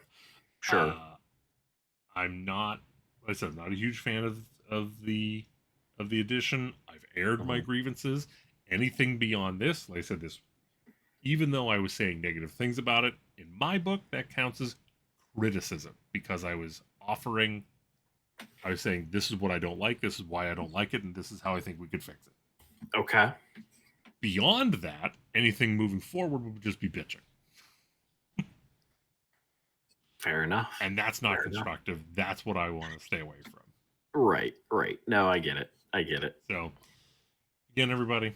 I'm not, like I said, I'm not a huge fan of the edition. I've aired my grievances. Anything beyond this, like I said, even though I was saying negative things about it, in my book, that counts as criticism, because I was saying, this is what I don't like, this is why I don't like it, and this is how I think we could fix it. Okay. Beyond that, anything moving forward would just be bitching. Fair enough. And that's not constructive. That's what I want to stay away from. Right. No, I get it. So, again, everybody,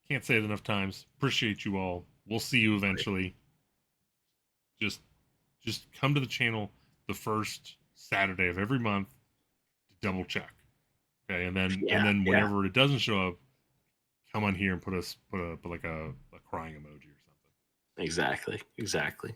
can't say it enough times. Appreciate you all. We'll see you eventually. Just come to the channel the first Saturday of every month to double check. Okay, and then whenever it doesn't show up, come on here and put like a crying emoji or something. Exactly.